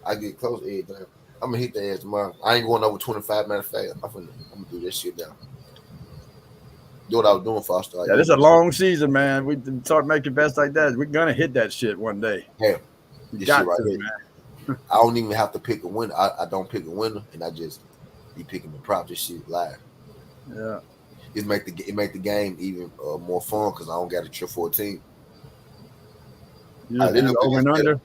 I get close to it. I'm gonna hit the ass tomorrow. I ain't going over 25. Matter of fact, I'm gonna do this shit down. Do what I was doing before I started. Yeah, this is a long season, man. We start making bets like that. We're gonna hit that shit one day. Yeah, this shit right here, man. I don't even have to pick a winner. I don't pick a winner, and I just be picking the prop. This shit live. Yeah, it make the game even more fun because I don't got a trip 14. You I just do literally the could over just and bet. under.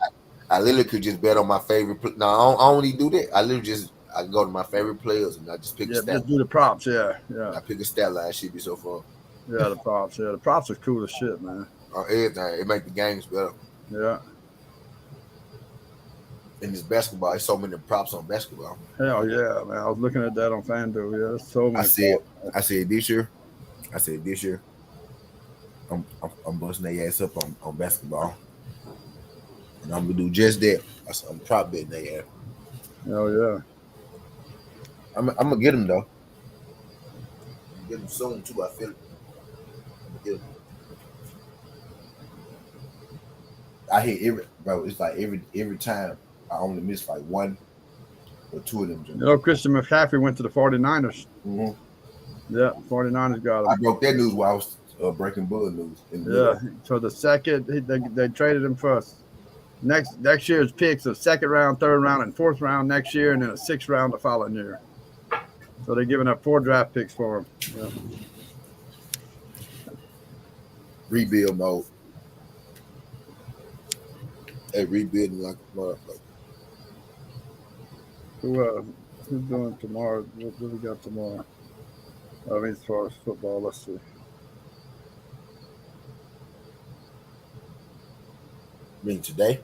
I literally could just bet on my favorite. No, I don't even do that. I literally just I go to my favorite players and I just pick a Yeah, stat. just do the props. Yeah, yeah, I pick a stat line. Shit be so fun. yeah. The props. Yeah, the props are cool as shit, man. Everything. It make the games better. Yeah. In this basketball, there's so many props on basketball. Hell yeah, man. I was looking at that on FanDuel. Yeah, there's so many. I said this year. I'm busting their ass up on basketball. And I'm gonna do just that. I'm prop betting their ass. Hell yeah. I'm gonna get them though. I'm get them soon too. I feel it. I'm gonna get them. I hit it's like every time I only miss like one or two of them. You know, Christian McCaffrey went to the 49ers. Mm-hmm. Yeah, 49ers got him. I broke that news while I was breaking Bull news. So the second they traded him for next year's picks, a second round, third round, and fourth round next year, and then a sixth round the following year. So they're giving up 4 draft picks for him. Yeah. Rebuild mode. Hey, rebuilding like a motherfucker. Who's doing tomorrow? What do we got tomorrow? I mean, as far as football, let's see. I mean today?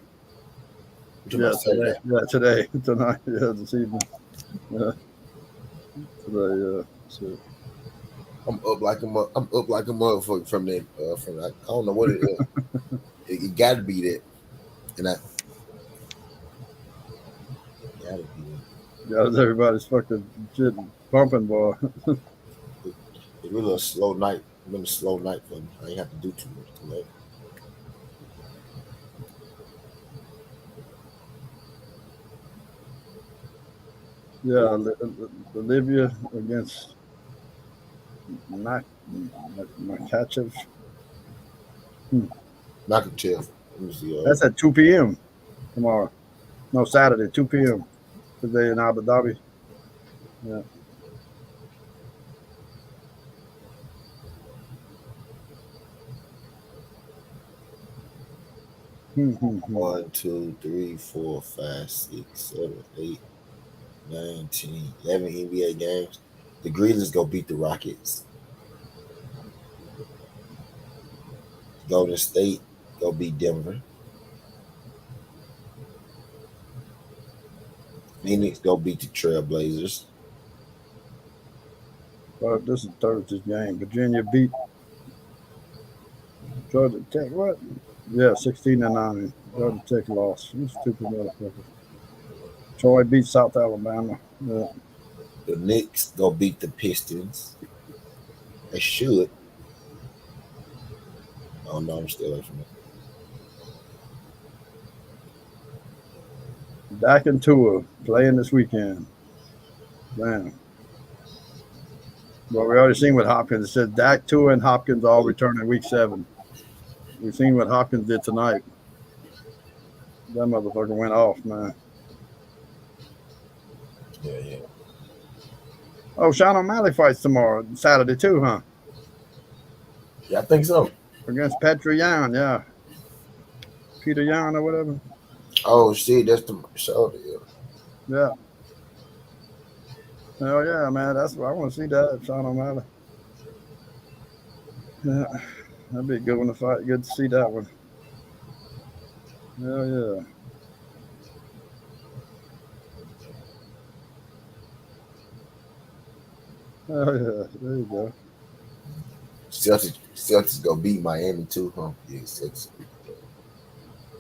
Yeah, today. Yeah, today. Tonight. Yeah, this evening. Yeah. Today, yeah. So. I'm up like a motherfucker from that. I don't know what it is. It got to be that, and I got to be that. Yeah, everybody's fucking shit pumping, boy. It's really a slow night. It's been a slow night for me. I ain't have to do too much tonight. Yeah, Bolivia against Makachev. Makachev. Let me see. That's at 2 p.m. tomorrow. No, Saturday, 2 p.m. Today in Abu Dhabi. Yeah. Mm-hmm. 1, 2, 3, 4, 5, 6, 7, 8, 9, 10, 11 NBA games. The Grizzlies go beat the Rockets. Golden State go beat Denver. Phoenix go beat the Trailblazers. Well, this is Thursday's game. Virginia beat Georgia Tech. What? Yeah, 16-9. Georgia Tech lost. You stupid motherfucker. Troy beat South Alabama. Yeah. The Knicks go beat the Pistons. They should. Oh no, I'm still away from it. Dak and Tua playing this weekend. Man. Well, we already seen what Hopkins said. Dak, Tua, and Hopkins all return in week 7. We've seen what Hopkins did tonight. That motherfucker went off, man. Yeah. Oh, Sean O'Malley fights tomorrow, Saturday too, huh? Yeah, I think so. Against Petr Yan, yeah. Peter Yan or whatever. Oh shit, that's the show. Yeah. Hell yeah, man. That's what I want to see that, Sean O'Malley. Yeah. That'd be a good one to fight. Good to see that one. Hell yeah. Oh yeah, there you go. Celtics go beat Miami too, huh? Yeah, Celtics.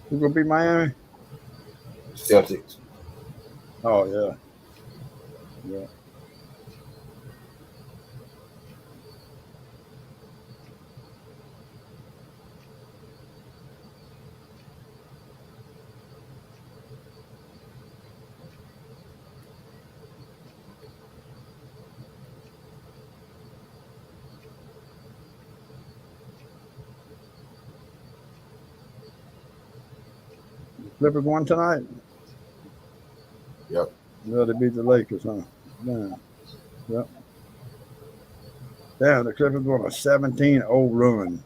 Who gonna beat Miami? Celtics. Oh yeah. Yeah. Clippers won tonight? Yep. Yeah, they beat the Lakers, huh? Yeah. Yep. Damn, the Clippers won a 17-0 run.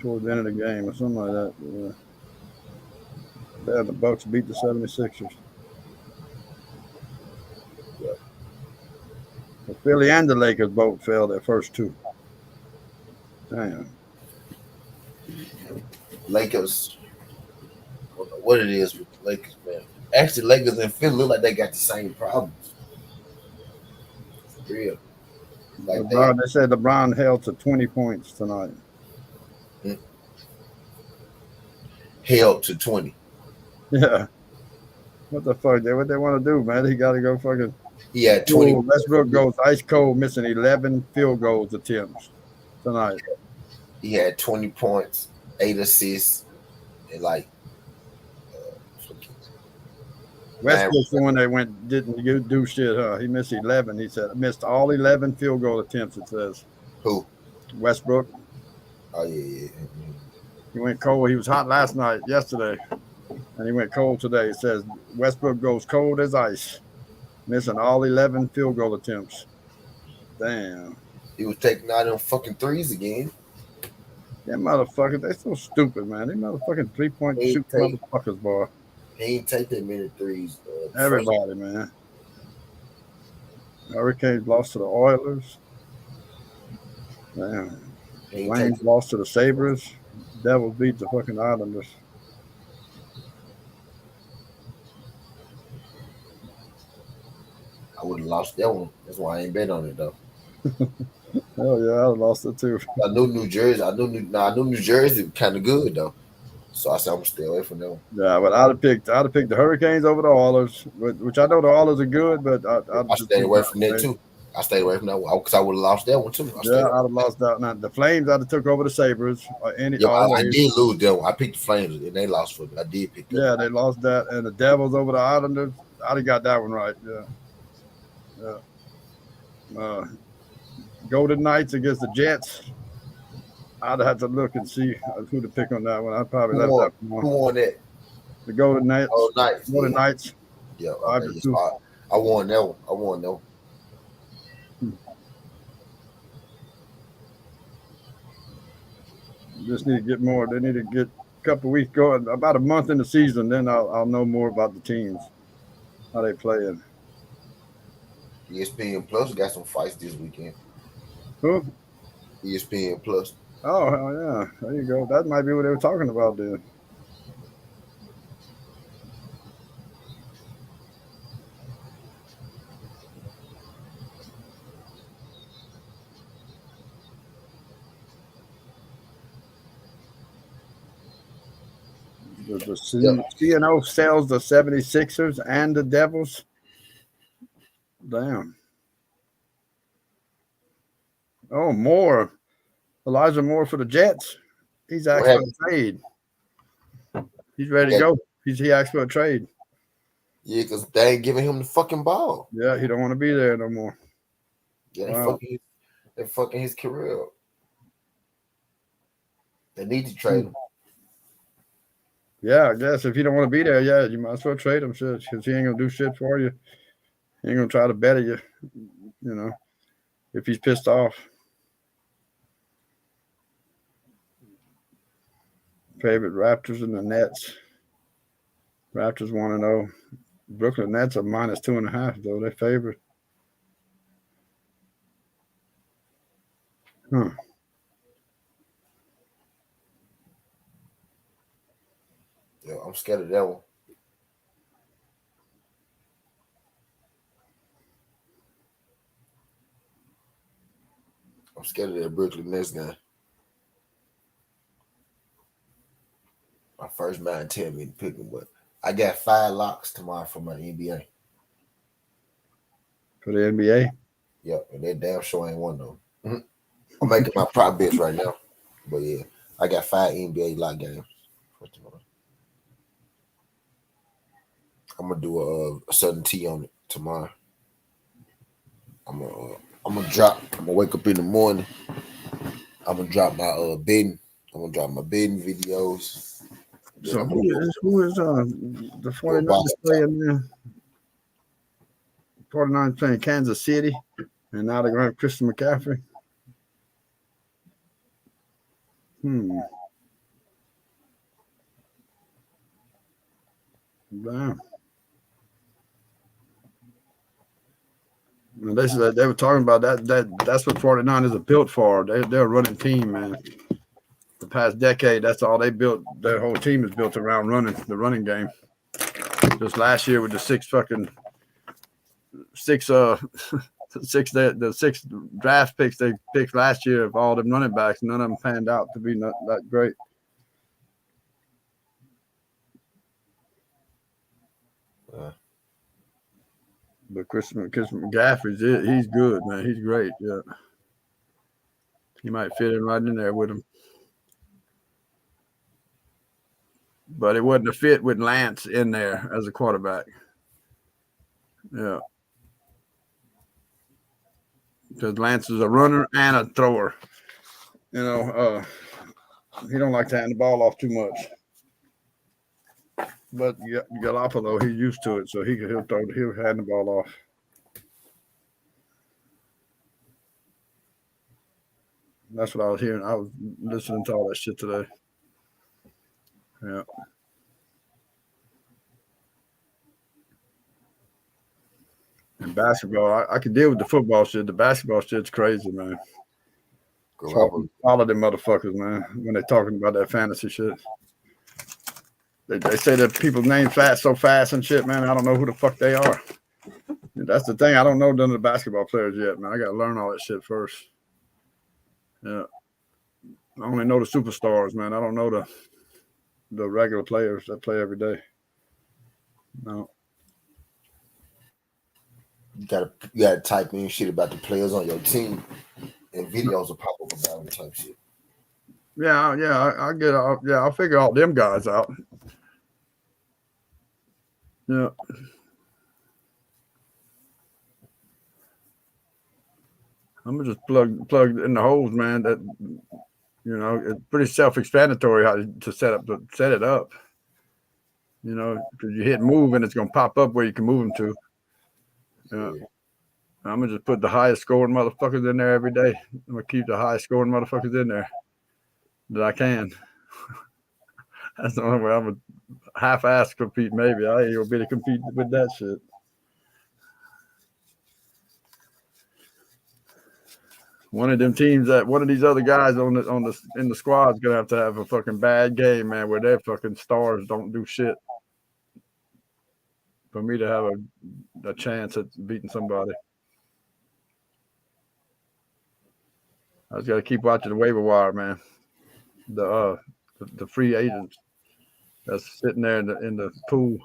towards the end of the game or something like that. Yeah. Yeah, the Bucks beat the 76ers. Yeah. The Philly and the Lakers both fell their first two. Damn. Lakers. I don't know what it is with the Lakers, man. Actually, Lakers and Philly look like they got the same problems. For real. Like LeBron, they said LeBron held to 20 points tonight. Held to 20. Yeah. What the fuck? What they want to do, man? He got to go fucking. He had 20. Westbrook goes ice cold, missing 11 field goals attempts tonight. He had 20 points, 8 assists, and like. Westbrook's the one that didn't do shit, huh? He missed 11. He said missed all 11 field goal attempts. It says. Who? Westbrook. Oh yeah. He went cold. He was hot yesterday, and he went cold today. It says Westbrook goes cold as ice, missing all 11 field goal attempts. Damn. He was taking out them fucking threes again. That motherfucker, they so stupid, man. They motherfucking 3-point shoot motherfuckers, boy. He ain't take that many threes. Everybody, man. Hurricanes lost to the Oilers. Damn. Flames lost to the Sabres. Devils beat the fucking Islanders. I would have lost that one. That's why I ain't bet on it though. Hell yeah, I lost it too. I knew New Jersey. I knew New Jersey kind of good though. So I said I'm gonna stay away from them. Yeah, but I'd have picked the Hurricanes over the Oilers, which I know the Oilers are good, but I stayed away from that too. I stayed away from that one because I would have lost that one too. I'd have lost that. Now the Flames, I'd have took over the Sabres. I did lose that one. I picked the Flames and they lost for me. I did pick that. Yeah, they lost that, and the Devils over the Islanders. I'd have got that one right. Yeah. Golden Knights against the Jets. I'd have to look and see who to pick on that one. I'd probably let that one. Who won that? The Golden Knights. Golden Knights. Yeah, okay, I won that one. Just need to get more. They need to get a couple of weeks going. About a month in the season, then I'll know more about the teams, how they playing. ESPN Plus got some fights this weekend. Who? ESPN Plus. Oh, hell yeah. There you go. That might be what they were talking about then. The CNO sells the 76ers and the Devils. Damn. Oh, Moore. Elijah Moore for the Jets. He's asked for a trade. He's ready to go. He asked for a trade. Yeah, because they ain't giving him the fucking ball. Yeah, he don't want to be there no more. Yeah, they're fucking his career up. They need to trade him. Yeah, I guess if you don't want to be there, yeah, you might as well trade him, shit, because he ain't gonna do shit for you. He ain't gonna try to better you, if he's pissed off. Favorite Raptors and the Nets. Raptors 1-0. Brooklyn Nets are -2.5 though. They're favored. Huh. Yeah, I'm scared of that one. I'm scared of that Brooklyn Nets guy. My first mind tell me to pick him, but I got 5 locks tomorrow for my NBA. For the NBA? Yep, and that damn show ain't one though. I'm making my prop bets right now. But yeah, I got 5 NBA lock games. I'm gonna do a Southern T on it tomorrow. I'm gonna wake up in the morning. I'm gonna drop my betting. I'm gonna drop my betting videos. So who is the 49ers playing there? 49ers playing Kansas City, and now they're gonna have Christian McCaffrey. Damn. And they were talking about that's what 49ers are built for. They're a running team, man. The past decade, that's all they built. Their whole team is built around the running game. Just last year with the six draft picks they picked last year of all them running backs, none of them panned out to be not that great. But Chris McCaffrey's he's good, man. He's great. Yeah, he might fit in right in there with him. But it wasn't a fit with Lance in there as a quarterback. Yeah. Because Lance is a runner and a thrower. You know, he don't like to hand the ball off too much. But Garoppolo, he's used to it, so he'll hand the ball off. That's what I was hearing. I was listening to all that shit today. Yeah. And basketball, I can deal with the football shit. The basketball shit's crazy, man. Follow them motherfuckers, man, when they're talking about that fantasy shit. They say that people name so fast and shit, man. I don't know who the fuck they are. That's the thing. I don't know none of the basketball players yet, man. I got to learn all that shit first. Yeah. I only know the superstars, man. I don't know the regular players that play every day. No. You gotta type in shit about the players on your team, and videos will pop up about them type shit. Yeah, I get out. Yeah, I'll figure all them guys out. Yeah. I'm gonna just plug in the holes, man. That it's pretty self-explanatory how to set it up. You know, because you hit move and it's gonna pop up where you can move them to. Yeah. I'm gonna just put the highest scoring motherfuckers in there every day. I'm gonna keep the highest scoring motherfuckers in there that I can. That's the only way I'm a half-ass compete. Maybe I ain't gonna be to compete with that shit. One of them teams one of these other guys in the squad is gonna have a fucking bad game, man, where their fucking stars don't do shit for me to have a chance at beating somebody. I just got to keep watching the waiver wire, man. The free agents that's sitting there in the pool.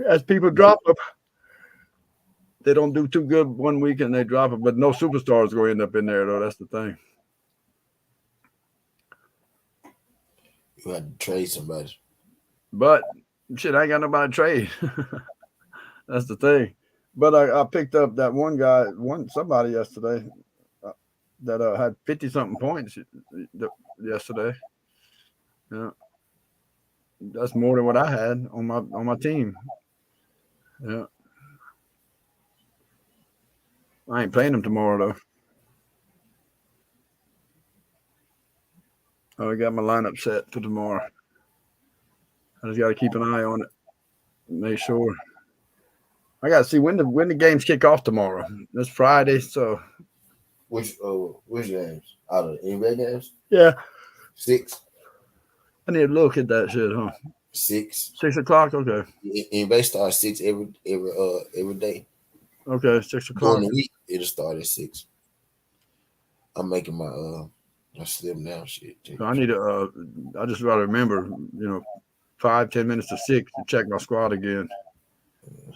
As people drop them, they don't do too good one week and they drop them, but no superstars going to end up in there, though. That's the thing. You had to trade somebody. But shit, I ain't got nobody to trade. That's the thing. But I picked up that somebody yesterday that had 50-something points yesterday. Yeah, that's more than what I had on my team. Yeah, I ain't playing them tomorrow though. I got my lineup set for tomorrow. I just got to keep an eye on it, make sure. I got to see when the games kick off tomorrow. It's Friday, so. Which games? Out of the NBA games? Yeah. 6. I need to look at that shit, huh? 6. 6 o'clock? Okay. NBA starts 6 every day. Okay, 6 o'clock. During the week, it'll start at 6. I'm making my slim down shit. So I need to I just gotta remember, 5-10 minutes to 6 to check my squad again.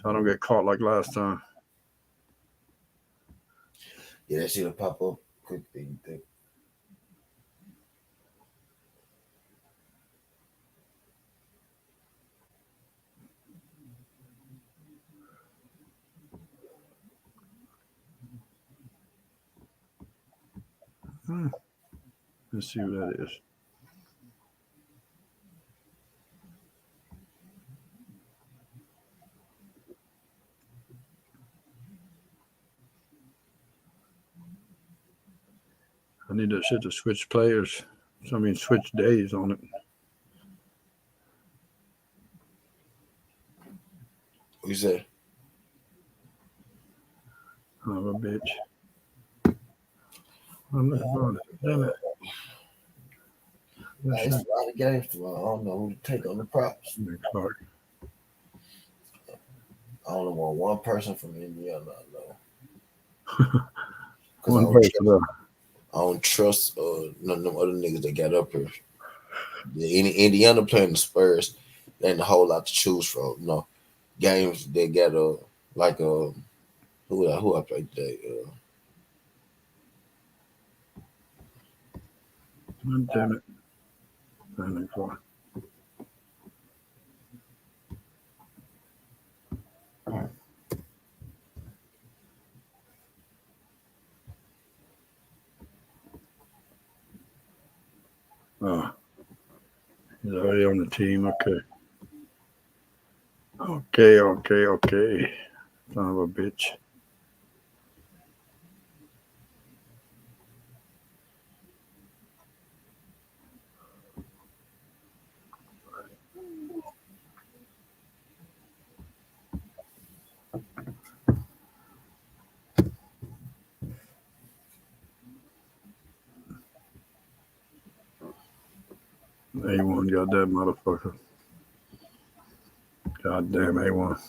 So I don't get caught like last time. Yeah, that shit'll pop up quicker than you think. Let's see what that is. I need that shit to switch players. So I mean switch days on it. you say? Son of a bitch. I'm not going. Damn it. It's a lot of games tomorrow. I don't know who to take on the props. Clark. I only want one person from Indiana. I know. One person. I don't trust none of them other niggas that got up here. Indiana playing the Spurs, there ain't a whole lot to choose from. You know, games they got who I played today. Damn it. Damn it. Oh, he's already on the team. Okay. Son of a bitch. A1 got that motherfucker. Goddamn A1.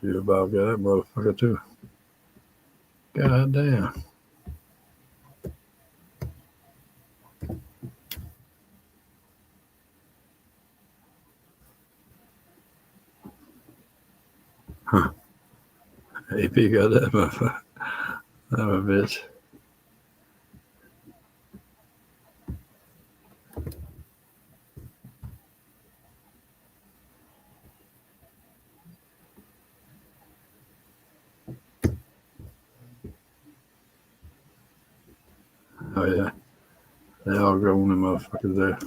You about got that motherfucker too. Goddamn. Huh. AP got that motherfucker. That a bitch. Oh yeah. They all go on the motherfuckers there.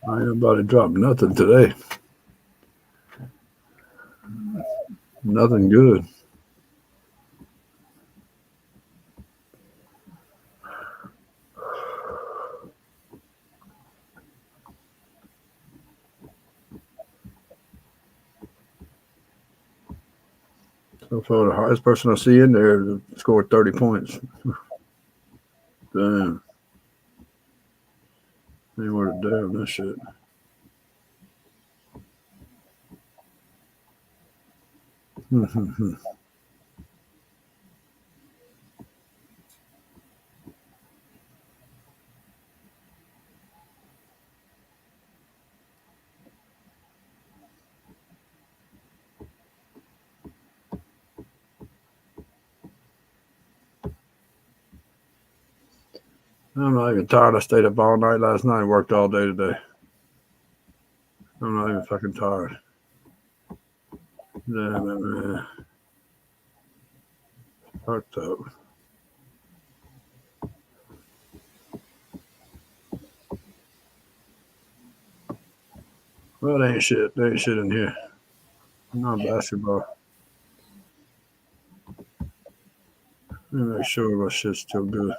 I ain't about to drop nothing today. Nothing good. So far, the highest person I see in there scored 30 points. Damn. They were down that shit. I'm not even tired. I stayed up all night last night and worked all day today. I'm not even fucking tired. Damn it, man. Fucked up. Well, they ain't shit. They ain't shit in here. Not basketball. Let me make sure my shit's still good.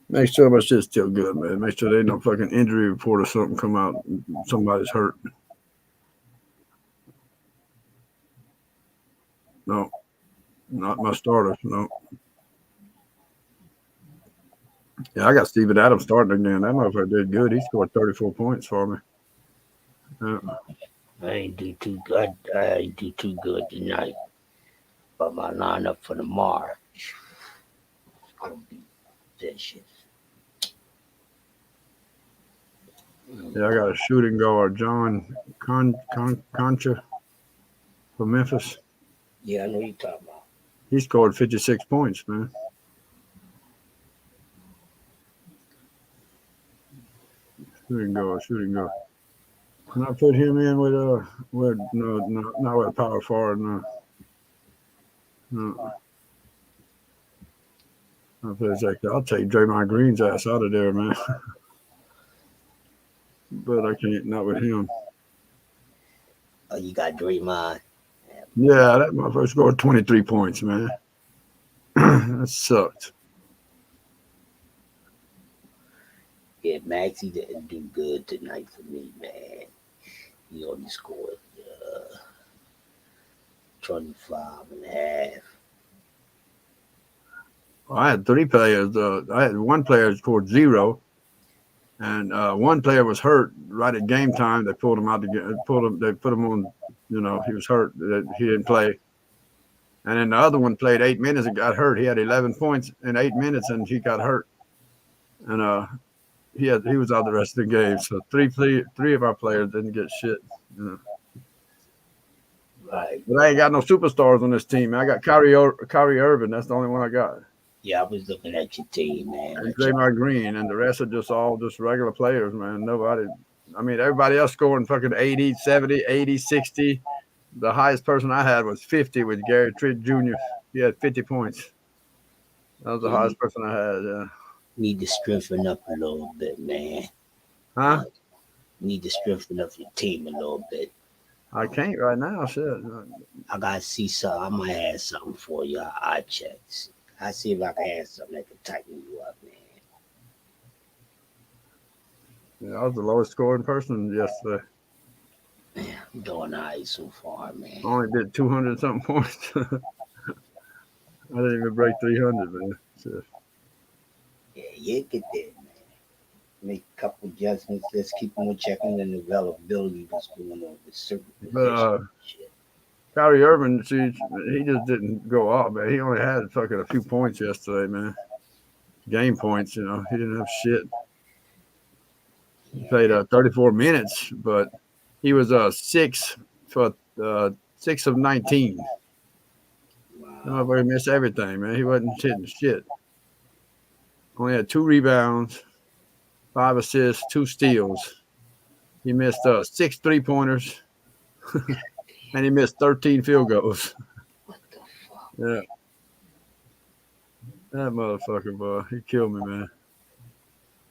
Make sure my shit's still good, man. Make sure there ain't no fucking injury report or something come out. Somebody's hurt. No. Not my starters. No. Yeah, I got Steven Adams starting again. That motherfucker did good. He scored 34 points for me. Yeah. I ain't do too good. I ain't do too good tonight. But my lineup for tomorrow. gonna be vicious. Yeah, I got a shooting guard, John Concha from Memphis. Yeah, I know you're talking about. He scored 56 points, man. Shooting guard. Can I put him in with no, not with power forward, no. I'll take Draymond Green's ass out of there, man. But I can't, not with him. Oh, you got Draymond. Yeah, that motherfucker scored 23 points, man. That sucked. Yeah, Maxey didn't do good tonight for me, man. He only scored 25.5. Well, I had 3 players. I had 1 player that scored 0, and 1 player was hurt right at game time. They pulled him out to get. They put him on. You know, he was hurt. He didn't play. And then the other one played 8 minutes and got hurt. He had 11 points in 8 minutes, and he got hurt. And he was out the rest of the game. So 3 of our players didn't get shit. You know. Right. But I ain't got no superstars on this team. I got Kyrie Irving. That's the only one I got. Yeah, I was looking at your team, man. And Draymond Green, and the rest are just all regular players, man. Nobody. I mean, everybody else scoring fucking 80, 70, 80, 60. The highest person I had was 50 with Gary Trent Jr. He had 50 points. That was the highest person I had, yeah. Need to strengthen up a little bit, man. Huh? Need to strengthen up your team a little bit. I can't right now, shit. I gotta see something. I might have something for you. I check. I see if I can have something that can tighten you up, man. Yeah, I was the lowest scoring person yesterday. Man, I'm doing all right so far, man. I only did 200 something points. I didn't even break 300, man. So. Yeah, you get there, man. Make a couple adjustments. Let's keep on checking the availability what's going on with certain But Kyrie Irving, see, he just didn't go off, man. He only had fucking a few points yesterday, man. Game points, you know. He didn't have shit. He played 34 minutes, but he was 6 of 19. Wow. He missed everything, man. He wasn't hitting shit. Only had 2 rebounds, 5 assists, 2 steals. He missed 6 3-pointers, and he missed 13 field goals. What the fuck? Yeah. That motherfucker, boy. He killed me, man.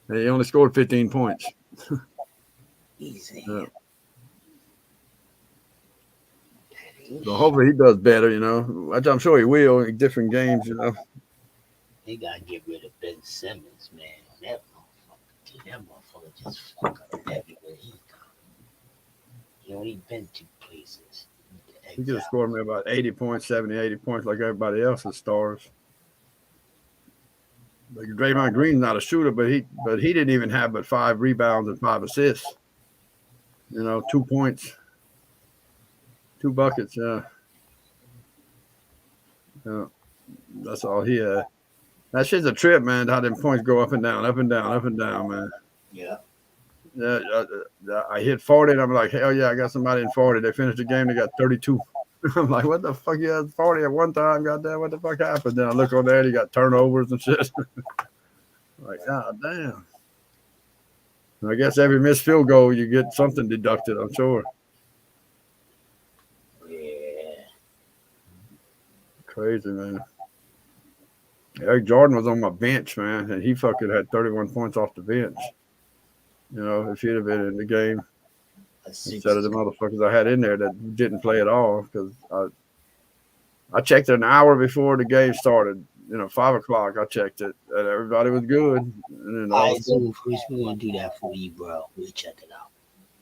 And he only scored 15 points. Easy. Yeah. So hopefully he does better, you know. Which I'm sure he will in different games, you know. They gotta get rid of Ben Simmons, man. That motherfucker just fuck up everywhere he goes. He only been 2 places. He could have scored me about 80 points, 70, 80 points like everybody else's stars. Like Draymond Green's not a shooter, but he didn't even have but 5 rebounds and 5 assists. You know, 2 points, 2 buckets. Yeah, that's all he had. That shit's a trip, man. How them points go up and down, up and down, up and down, man. Yeah. Yeah, I hit 40, and I'm like, hell yeah, I got somebody in 40. They finished the game, they got 32. I'm like, what the fuck? You had 40 at one time, goddamn, what the fuck happened? Then I look on there, and you got turnovers and shit. Like, god damn. I guess every missed field goal, you get something deducted, I'm sure. Yeah. Crazy, man. Eric Jordan was on my bench, man, and he fucking had 31 points off the bench. You know, if he'd have been in the game instead of the motherfuckers I had in there that didn't play at all, because I checked it an hour before the game started. You know, 5 o'clock, I checked it, and everybody was good. And then all right, Zoom Verse, we're going to do that for you, bro. We'll check it out.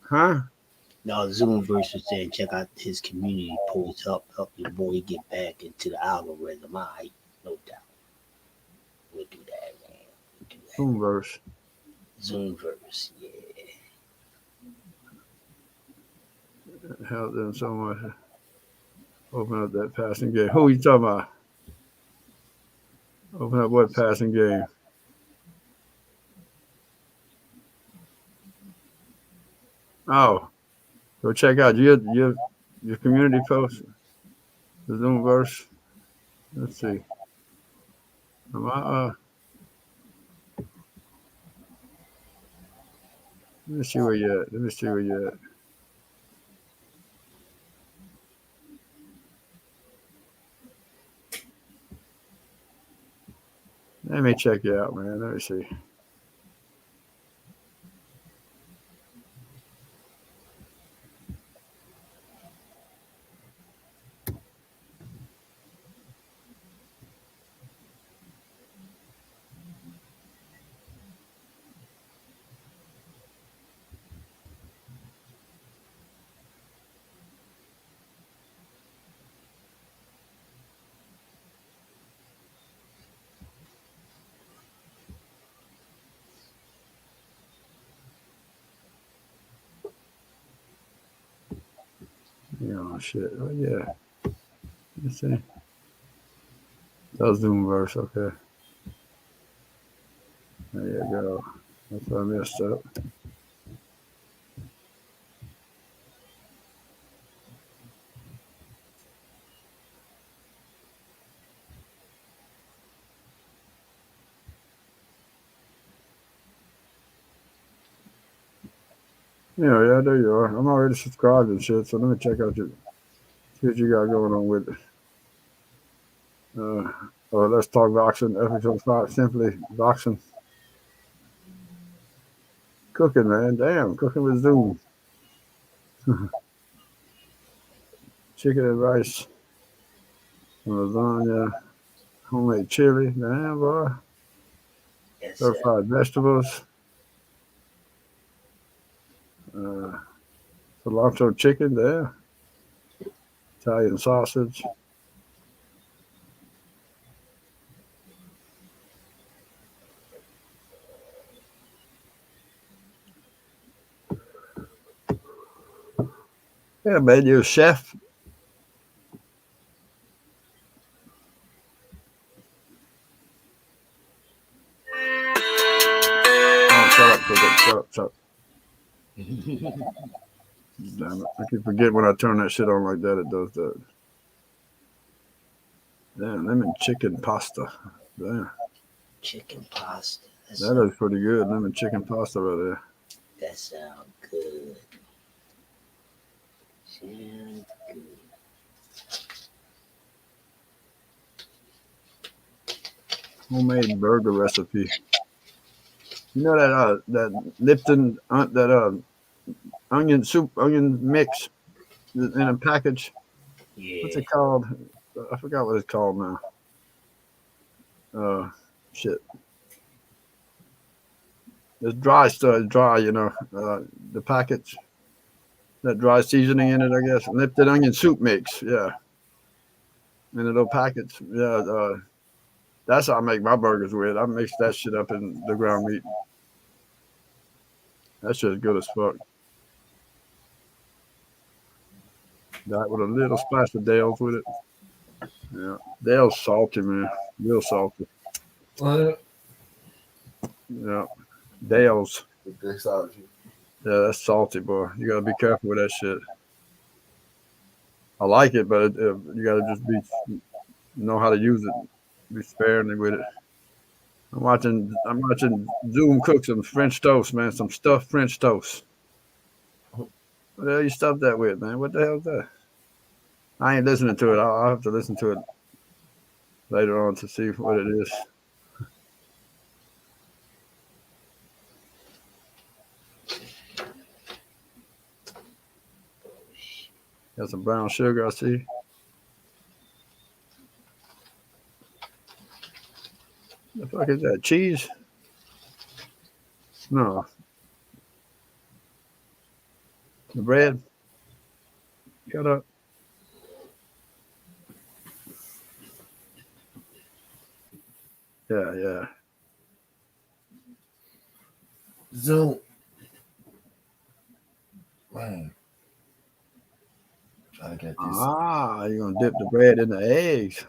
Huh? No, Zoom Verse was saying check out his community posts, help your boy get back into the algorithm. All right, no doubt. We'll do that, man. We'll do that. Zoom Verse. Zoom Verse, yeah. Help them so much. Open up that passing game. Who are you talking about? Open up what passing game? Oh, go check out your community post, the Zoomverse. Let's see. Am I, let me see where you at. Let me see where you at. Let me check you out, man. Let me see. Oh shit. Oh yeah. Let's see. That's Zoomverse, okay. There you go. That's what I messed up. Yeah, there you are. I'm already subscribed and shit, so let me check out see what you got going on with it. Let's talk boxing. Ethics on Five, simply boxing. Cooking, man. Damn, cooking with Zoom. Chicken and rice, lasagna, homemade chili. Damn, boy. Yes, Certified vegetables. Cilantro chicken there. Italian sausage. Yeah, man, you're a chef. Oh, shut up. Damn it. I keep forgetting when I turn that shit on like that, it does that. Damn, lemon chicken pasta. Damn. Chicken pasta. That looks pretty good. Lemon chicken pasta right there. That sounds good. Sounds good. Homemade burger recipe. You know that Lipton onion mix in a package. Yeah. What's it called? I forgot what it's called now. Shit. It's dry stuff. It's dry, you know. The package. That dry seasoning in it, I guess. Lipton onion soup mix. Yeah. In a little package. Yeah. That's how I make my burgers with. I mix that shit up in the ground meat. That shit's good as fuck. That with a little splash of Dale's with it. Yeah. Dale's salty, man. Real salty. What? Yeah. Dale's. Good salty. Yeah, that's salty, boy. You gotta be careful with that shit. I like it, but you gotta just know how to use it. Be sparingly with it. I'm watching Zoom cook some French toast, man. Some stuffed French toast. What the hell you stuffed that with, man? What the hell is that? I ain't listening to it. I'll have to listen to it later on to see what it is. Got some brown sugar, I see. The fuck is that? Cheese? No. The bread? Cut up. Yeah. Zoom. Man. Trying to get this. You're gonna dip the bread in the eggs.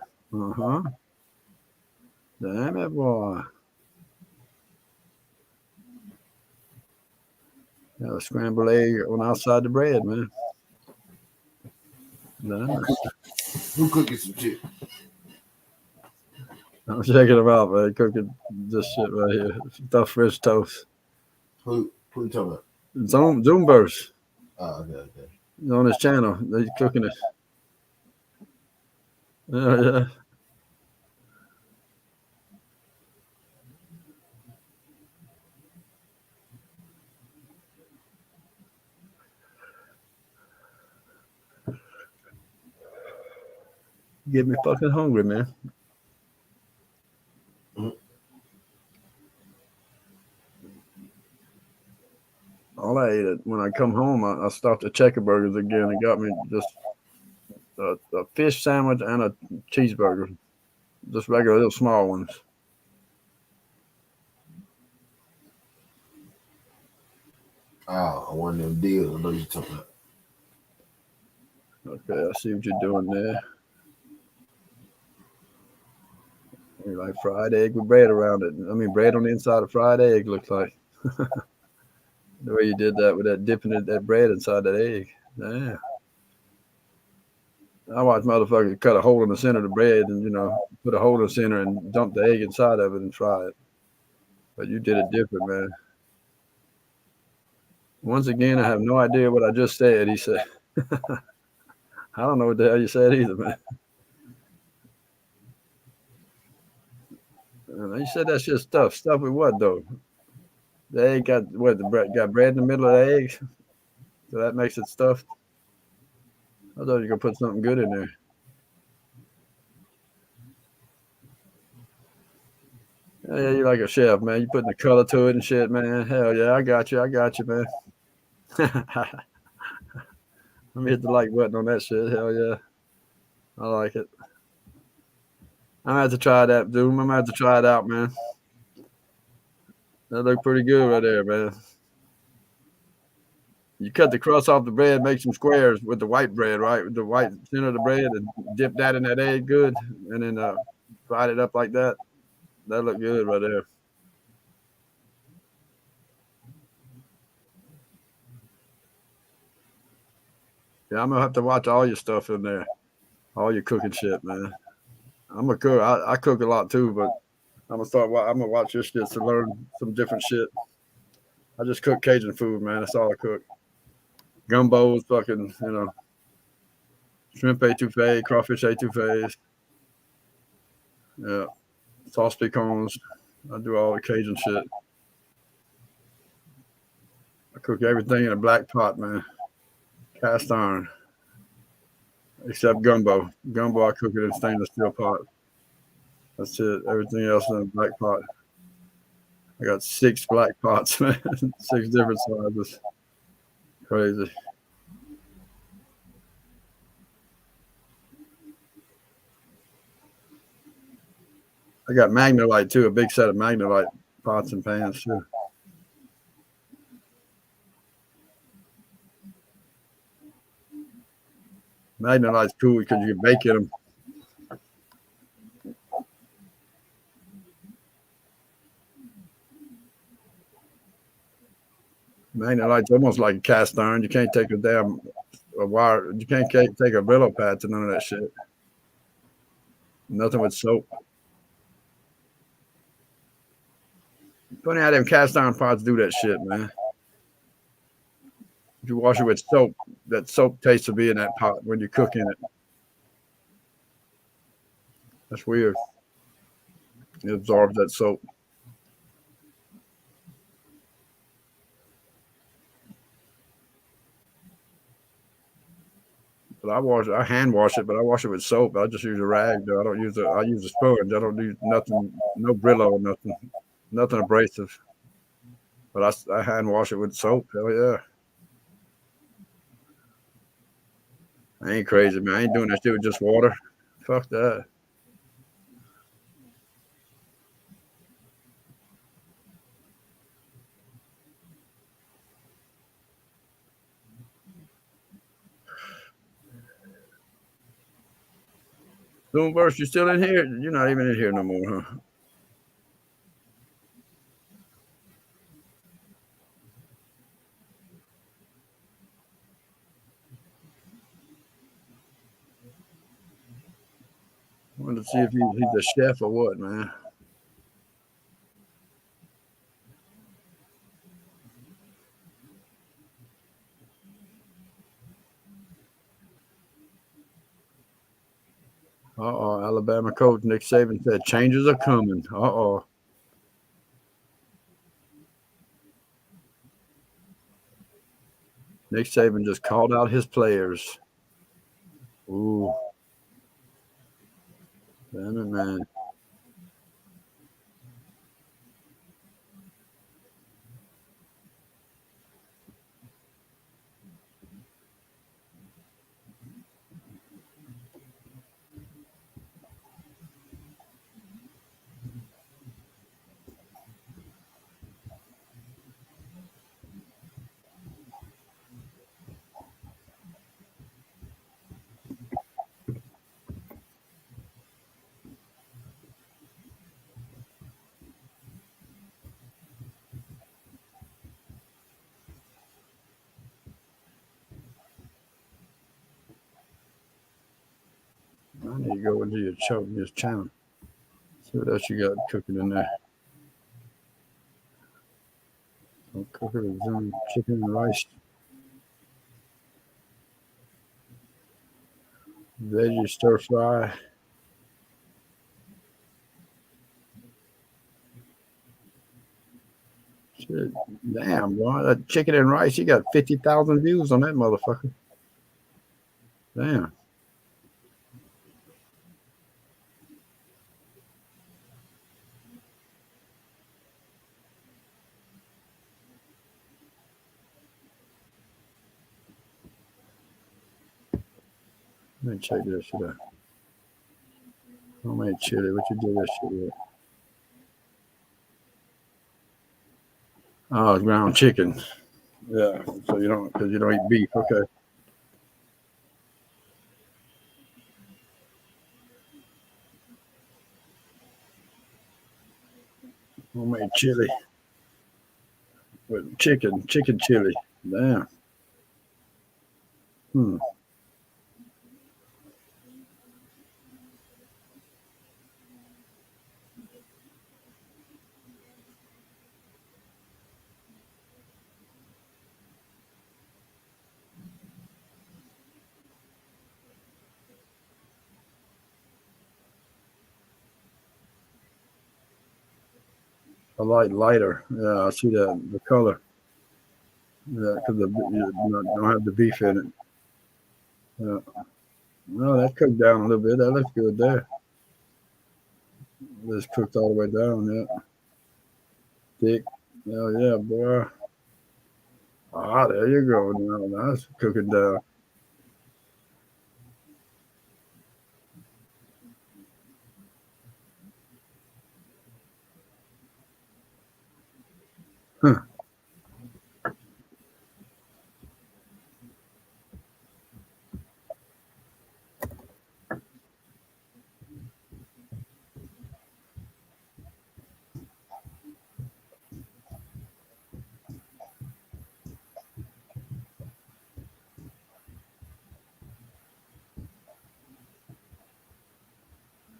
Damn it, boy. Got a scrambled egg on outside the bread, man. Nice. Who cooking some shit? I'm checking them out, man. Cooking this shit right here. Stuffed French toast. Who you talking about? Zoomverse. Oh, okay. He's on his channel. He's cooking it. Yeah. Get me fucking hungry, man. All I ate when I come home, I stopped at Checker Burgers again and got me just a fish sandwich and a cheeseburger. Just regular little small ones. Oh, one of them deals. I know you're talking about. Okay, I see what you're doing there. You like fried egg with bread around it. I mean, bread on the inside of fried egg looks like. The way you did that with that dipping that bread inside that egg. Damn. I watched motherfuckers cut a hole in the center of the bread and, put a hole in the center and dump the egg inside of it and fry it. But you did it different, man. Once again, I have no idea what I just said. He said, I don't know what the hell you said either, man. You said that shit stuffed. Stuffed with what, though? The egg got what? The bread got bread in the middle of the egg, so that makes it stuffed. I thought you could put something good in there. Yeah, you're like a chef, man. You putting the color to it and shit, man. Hell yeah, I got you, man. Let me hit the like button on that shit. Hell yeah, I like it. I'm gonna have to try that, dude. I'm gonna have to try it out, man. That look pretty good right there, man. You cut the crust off the bread, make some squares with the white bread, right? With the white center of the bread, and dip that in that egg good, and then fry it up like that. That look good right there. Yeah, I'm gonna have to watch all your stuff in there, all your cooking shit, man. I'm a cook. I cook a lot too, but I'm gonna watch your shit to learn some different shit. I just cook Cajun food, man. That's all I cook. Gumbos, fucking, shrimp etouffee, crawfish etouffees. Yeah, sauce pecans. I do all the Cajun shit. I cook everything in a black pot, man. Cast iron. Except gumbo. Gumbo, I cook it in stainless steel pot. That's it. Everything else in a black pot. I got 6 black pots, man. 6 different sizes. Crazy. I got Magnolite too, a big set of Magnolite pots and pans too. Magnolite's cool because you can bake in them. Magnolite's almost like a cast iron. You can't take a wire. You can't take a Brillo pad to none of that shit. Nothing with soap. Funny how them cast iron pots do that shit, man. If you wash it with soap, that soap taste will be in that pot when you cook in it. That's weird. It absorbs that soap. But I hand wash it, but I wash it with soap. I just use a rag though. I use a sponge. I don't do nothing, no Brillo, nothing abrasive. But I hand wash it with soap. Hell yeah. I ain't crazy, man. I ain't doing that shit with just water. Fuck that. Zoomverse, you still in here? You're not even in here no more, huh? want to see if he's a chef or what, man. Alabama coach Nick Saban said changes are coming. Nick Saban just called out his players. Ooh. Damn it, man. I need to go into your channel. See what else you got cooking in there. Some cooking, some chicken and rice. Veggie stir fry. Shit, damn, boy, that chicken and rice, you got 50,000 views on that motherfucker. Damn. Let me check this shit out. Homemade chili, what you do this shit with? Oh, it's ground chicken. Yeah, so you don't, because you don't eat beef. Okay. Homemade chili with chicken chili. Damn. A lighter. Yeah, I see that, the color. Yeah, because you don't have the beef in it. Yeah. No, that cooked down a little bit. That looks good there. It's cooked all the way down, yeah. Thick. Oh, yeah, boy. Ah, there you go. Now that's cooking down. Huh.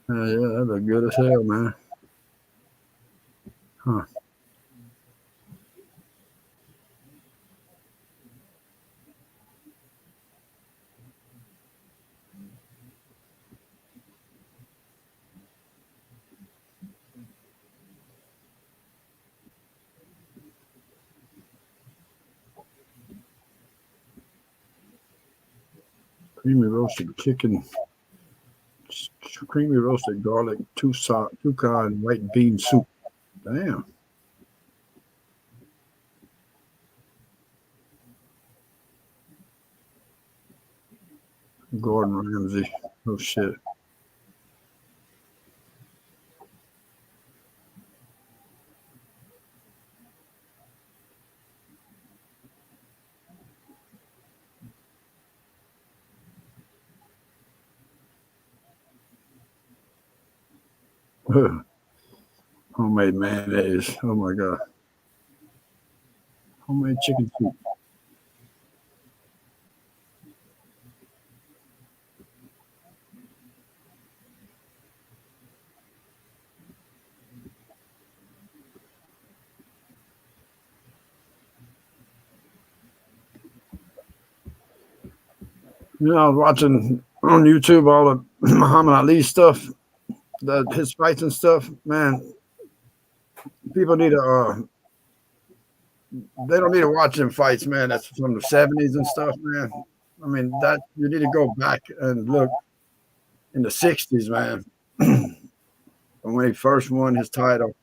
Yeah, that look good as hell, man. Huh. Creamy roasted chicken, creamy roasted garlic, toucan white bean soup. Damn. Gordon Ramsay. Oh shit. Homemade mayonnaise. Oh my god. Homemade chicken soup. You know, I was watching on YouTube all the Muhammad Ali stuff, his fights and stuff. Man, people need to. They don't need to watch them fights, man. That's from the 70s and stuff, man. I mean, that you need to go back and look in the 60s, man. When he first won his title,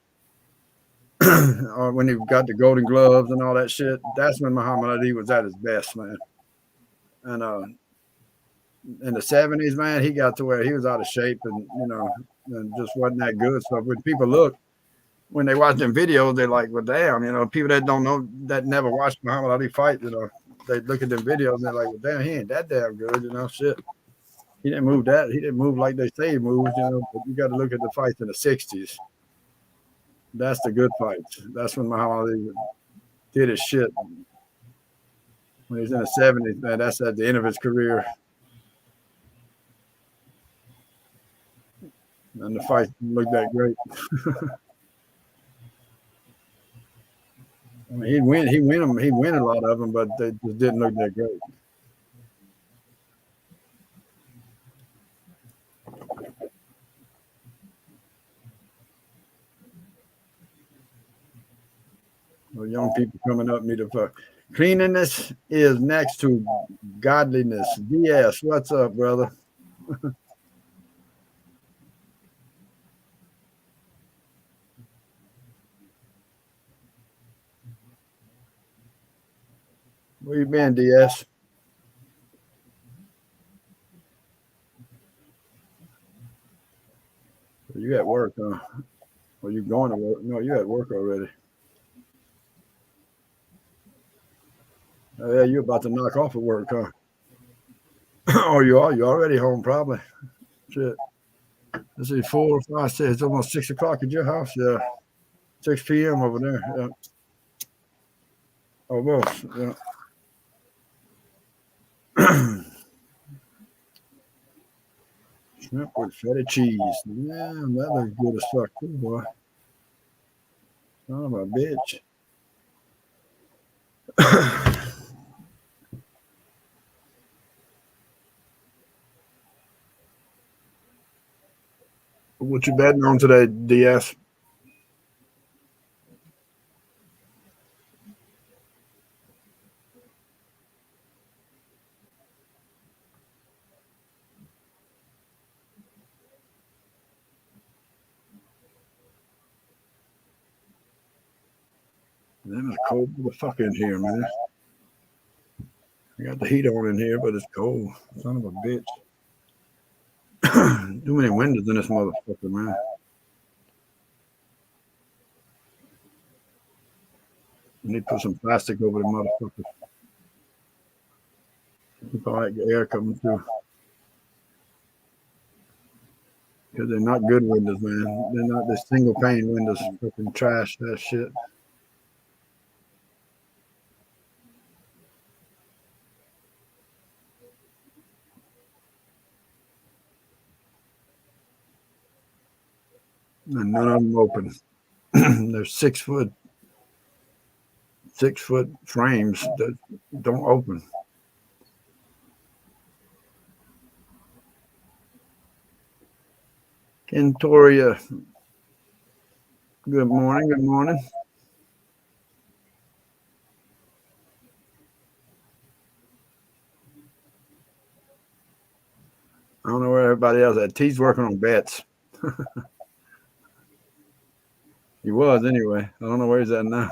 or when he got the Golden Gloves and all that shit, that's when Muhammad Ali was at his best, man. And in the 70s, man, he got to where he was out of shape and, you know, and just wasn't that good. So when people look, when they watch them videos, they're like, well, damn, you know, people that don't know, that never watched Muhammad Ali fight, you know, they look at them videos and they're like, well, damn, he ain't that damn good, you know, shit. He didn't move that. He didn't move like they say he moves, you know, but you got to look at the fights in the 60s. That's the good fights. That's when Muhammad Ali did his shit. When he's in the 70s, man, that's at the end of his career. And the fight didn't look that great. I mean, he'd win a lot of them, but they just didn't look that great. Well, young people coming up need to fuck. Cleanliness is next to godliness. DS, what's up, brother? Where you been, DS? You at work, huh? Or you going to work? No, you at work already. Oh, yeah, you're about to knock off at work, huh? Oh, you are? You're already home, probably. Shit. Let's see, 4, 5, 6. It's almost 6 o'clock at your house. Yeah. 6 p.m. over there. Yeah. Almost. Yeah. Shrimp with feta cheese. Yeah, that looks good as fuck, too, boy. Son of a bitch. What you betting on today, DS? Man, it's cold the fuck in here, man. I got the heat on in here, but it's cold. Son of a bitch. Too many windows in this motherfucker, man. You need to put some plastic over the motherfucker. Keep all that air coming through. Because they're not good windows, man. They're not the single pane windows. Fucking trash, that shit. And none of them open. They're 6 foot frames that don't open. Kentoria, good morning. Good morning. I don't know where everybody else at. T's working on bets. He was anyway. I don't know where he's at now.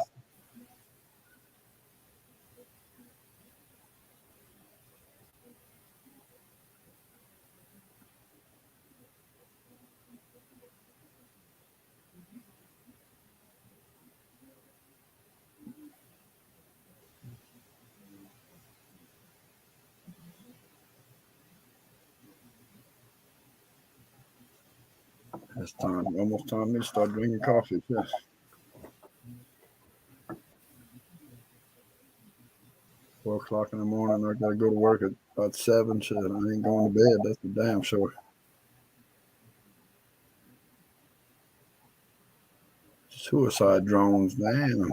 It's time, almost time me to start drinking coffee. Yes. Four o'clock in the morning. I gotta go to work at about 7. So I ain't going to bed. That's the damn sure. Suicide drones, damn.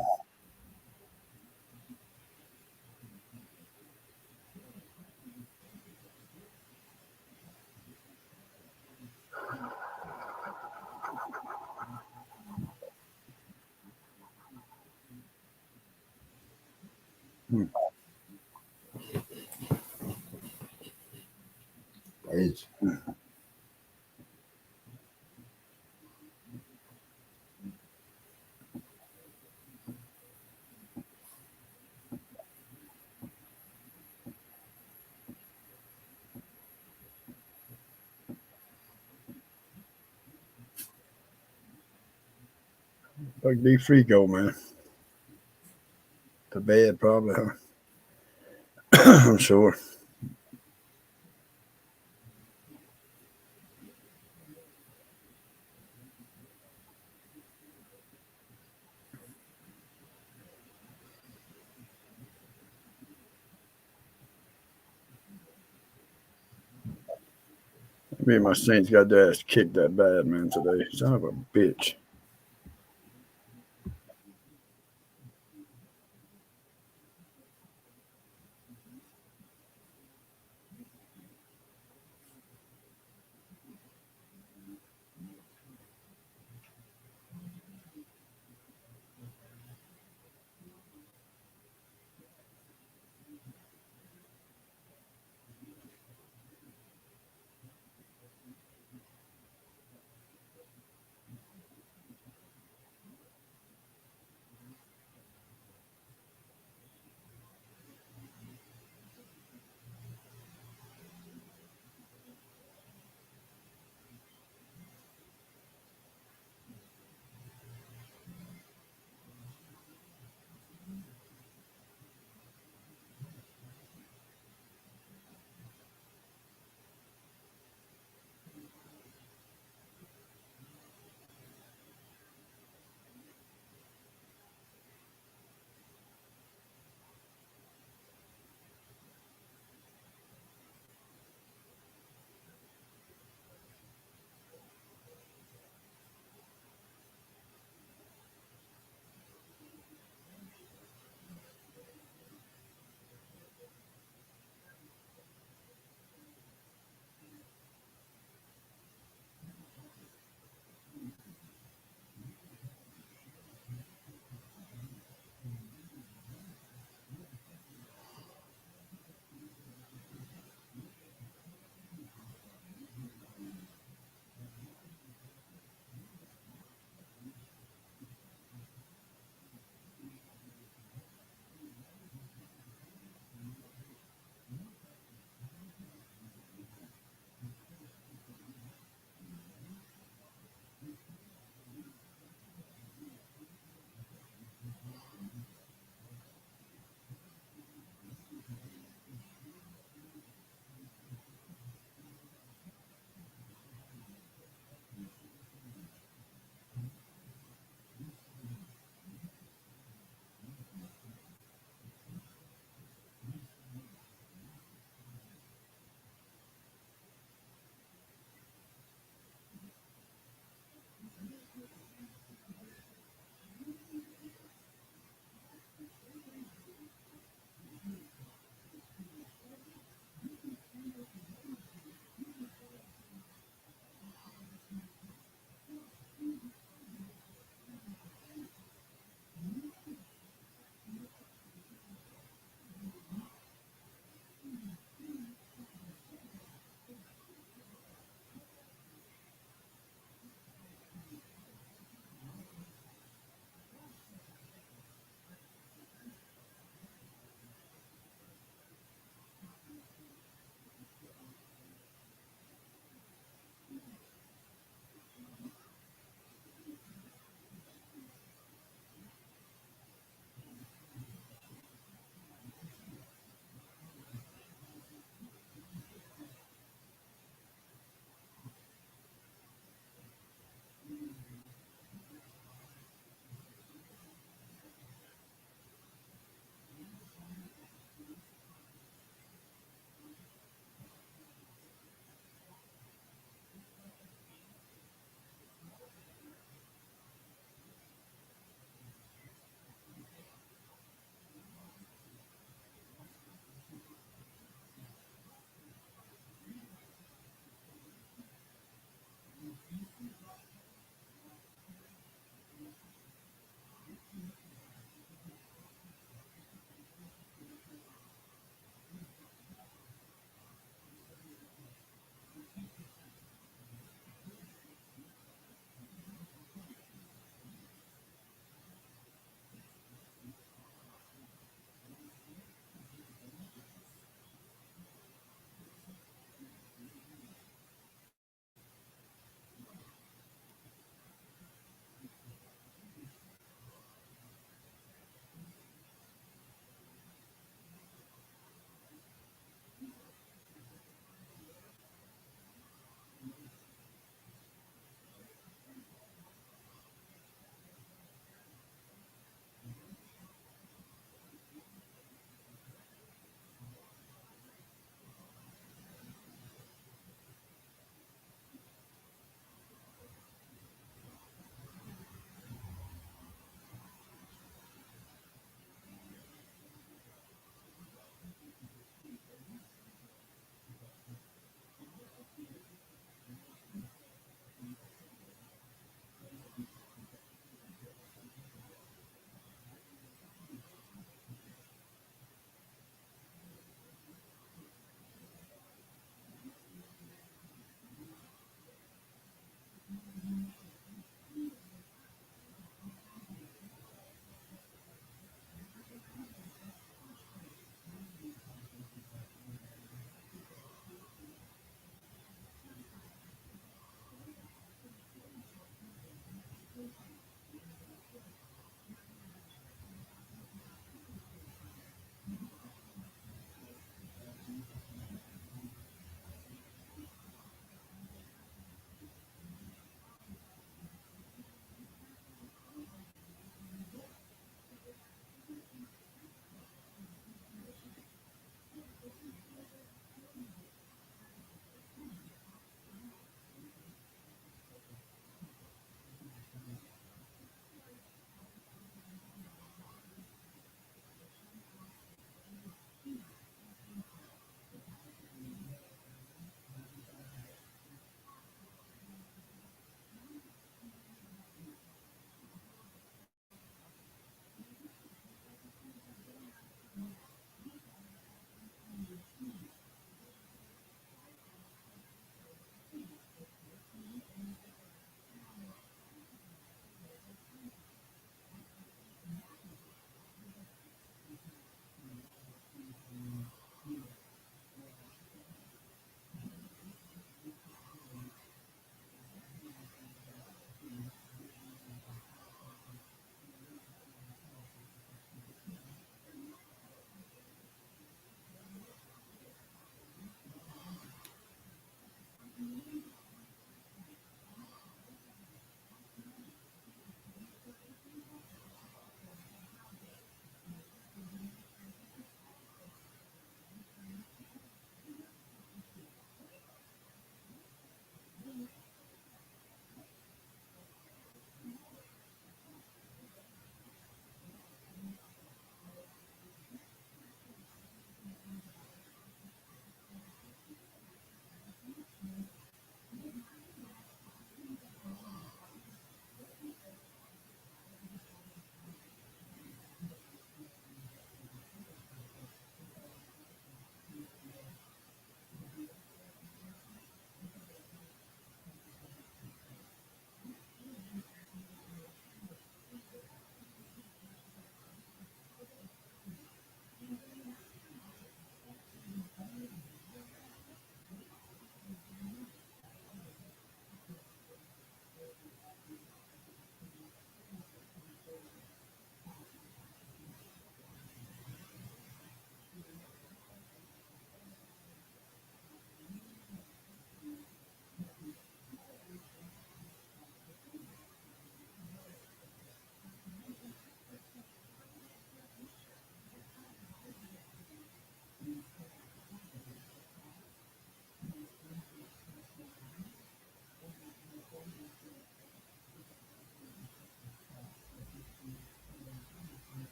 Right. Like D free go, man. To bed probably, huh? I'm sure. Me and my Saints got their ass kicked that bad, man, today. Son of a bitch.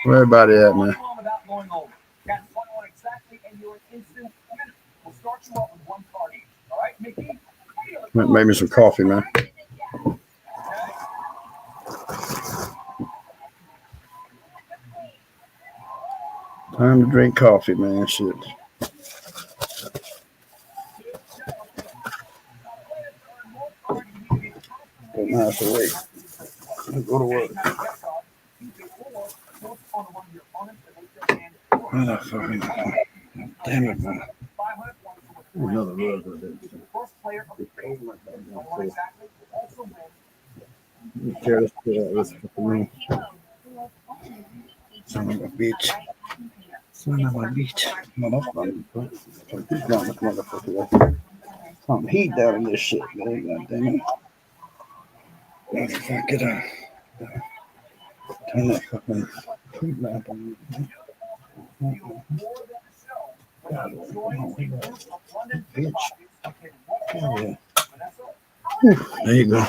Where everybody at, man? Make me some coffee, man. Time to drink coffee, man. Shit. Don't have to wait. Go to work. Damn it, man. Another rug with it. Carry this shit out. This fucking room. Son of a bitch. Son of a bitch. No, that's not it, bro. He's not this motherfucker. Some heat down in this shit, man. God damn it. Let's fuck it up. Turn that fucking heat lamp on. Bitch. Oh, yeah. There you go.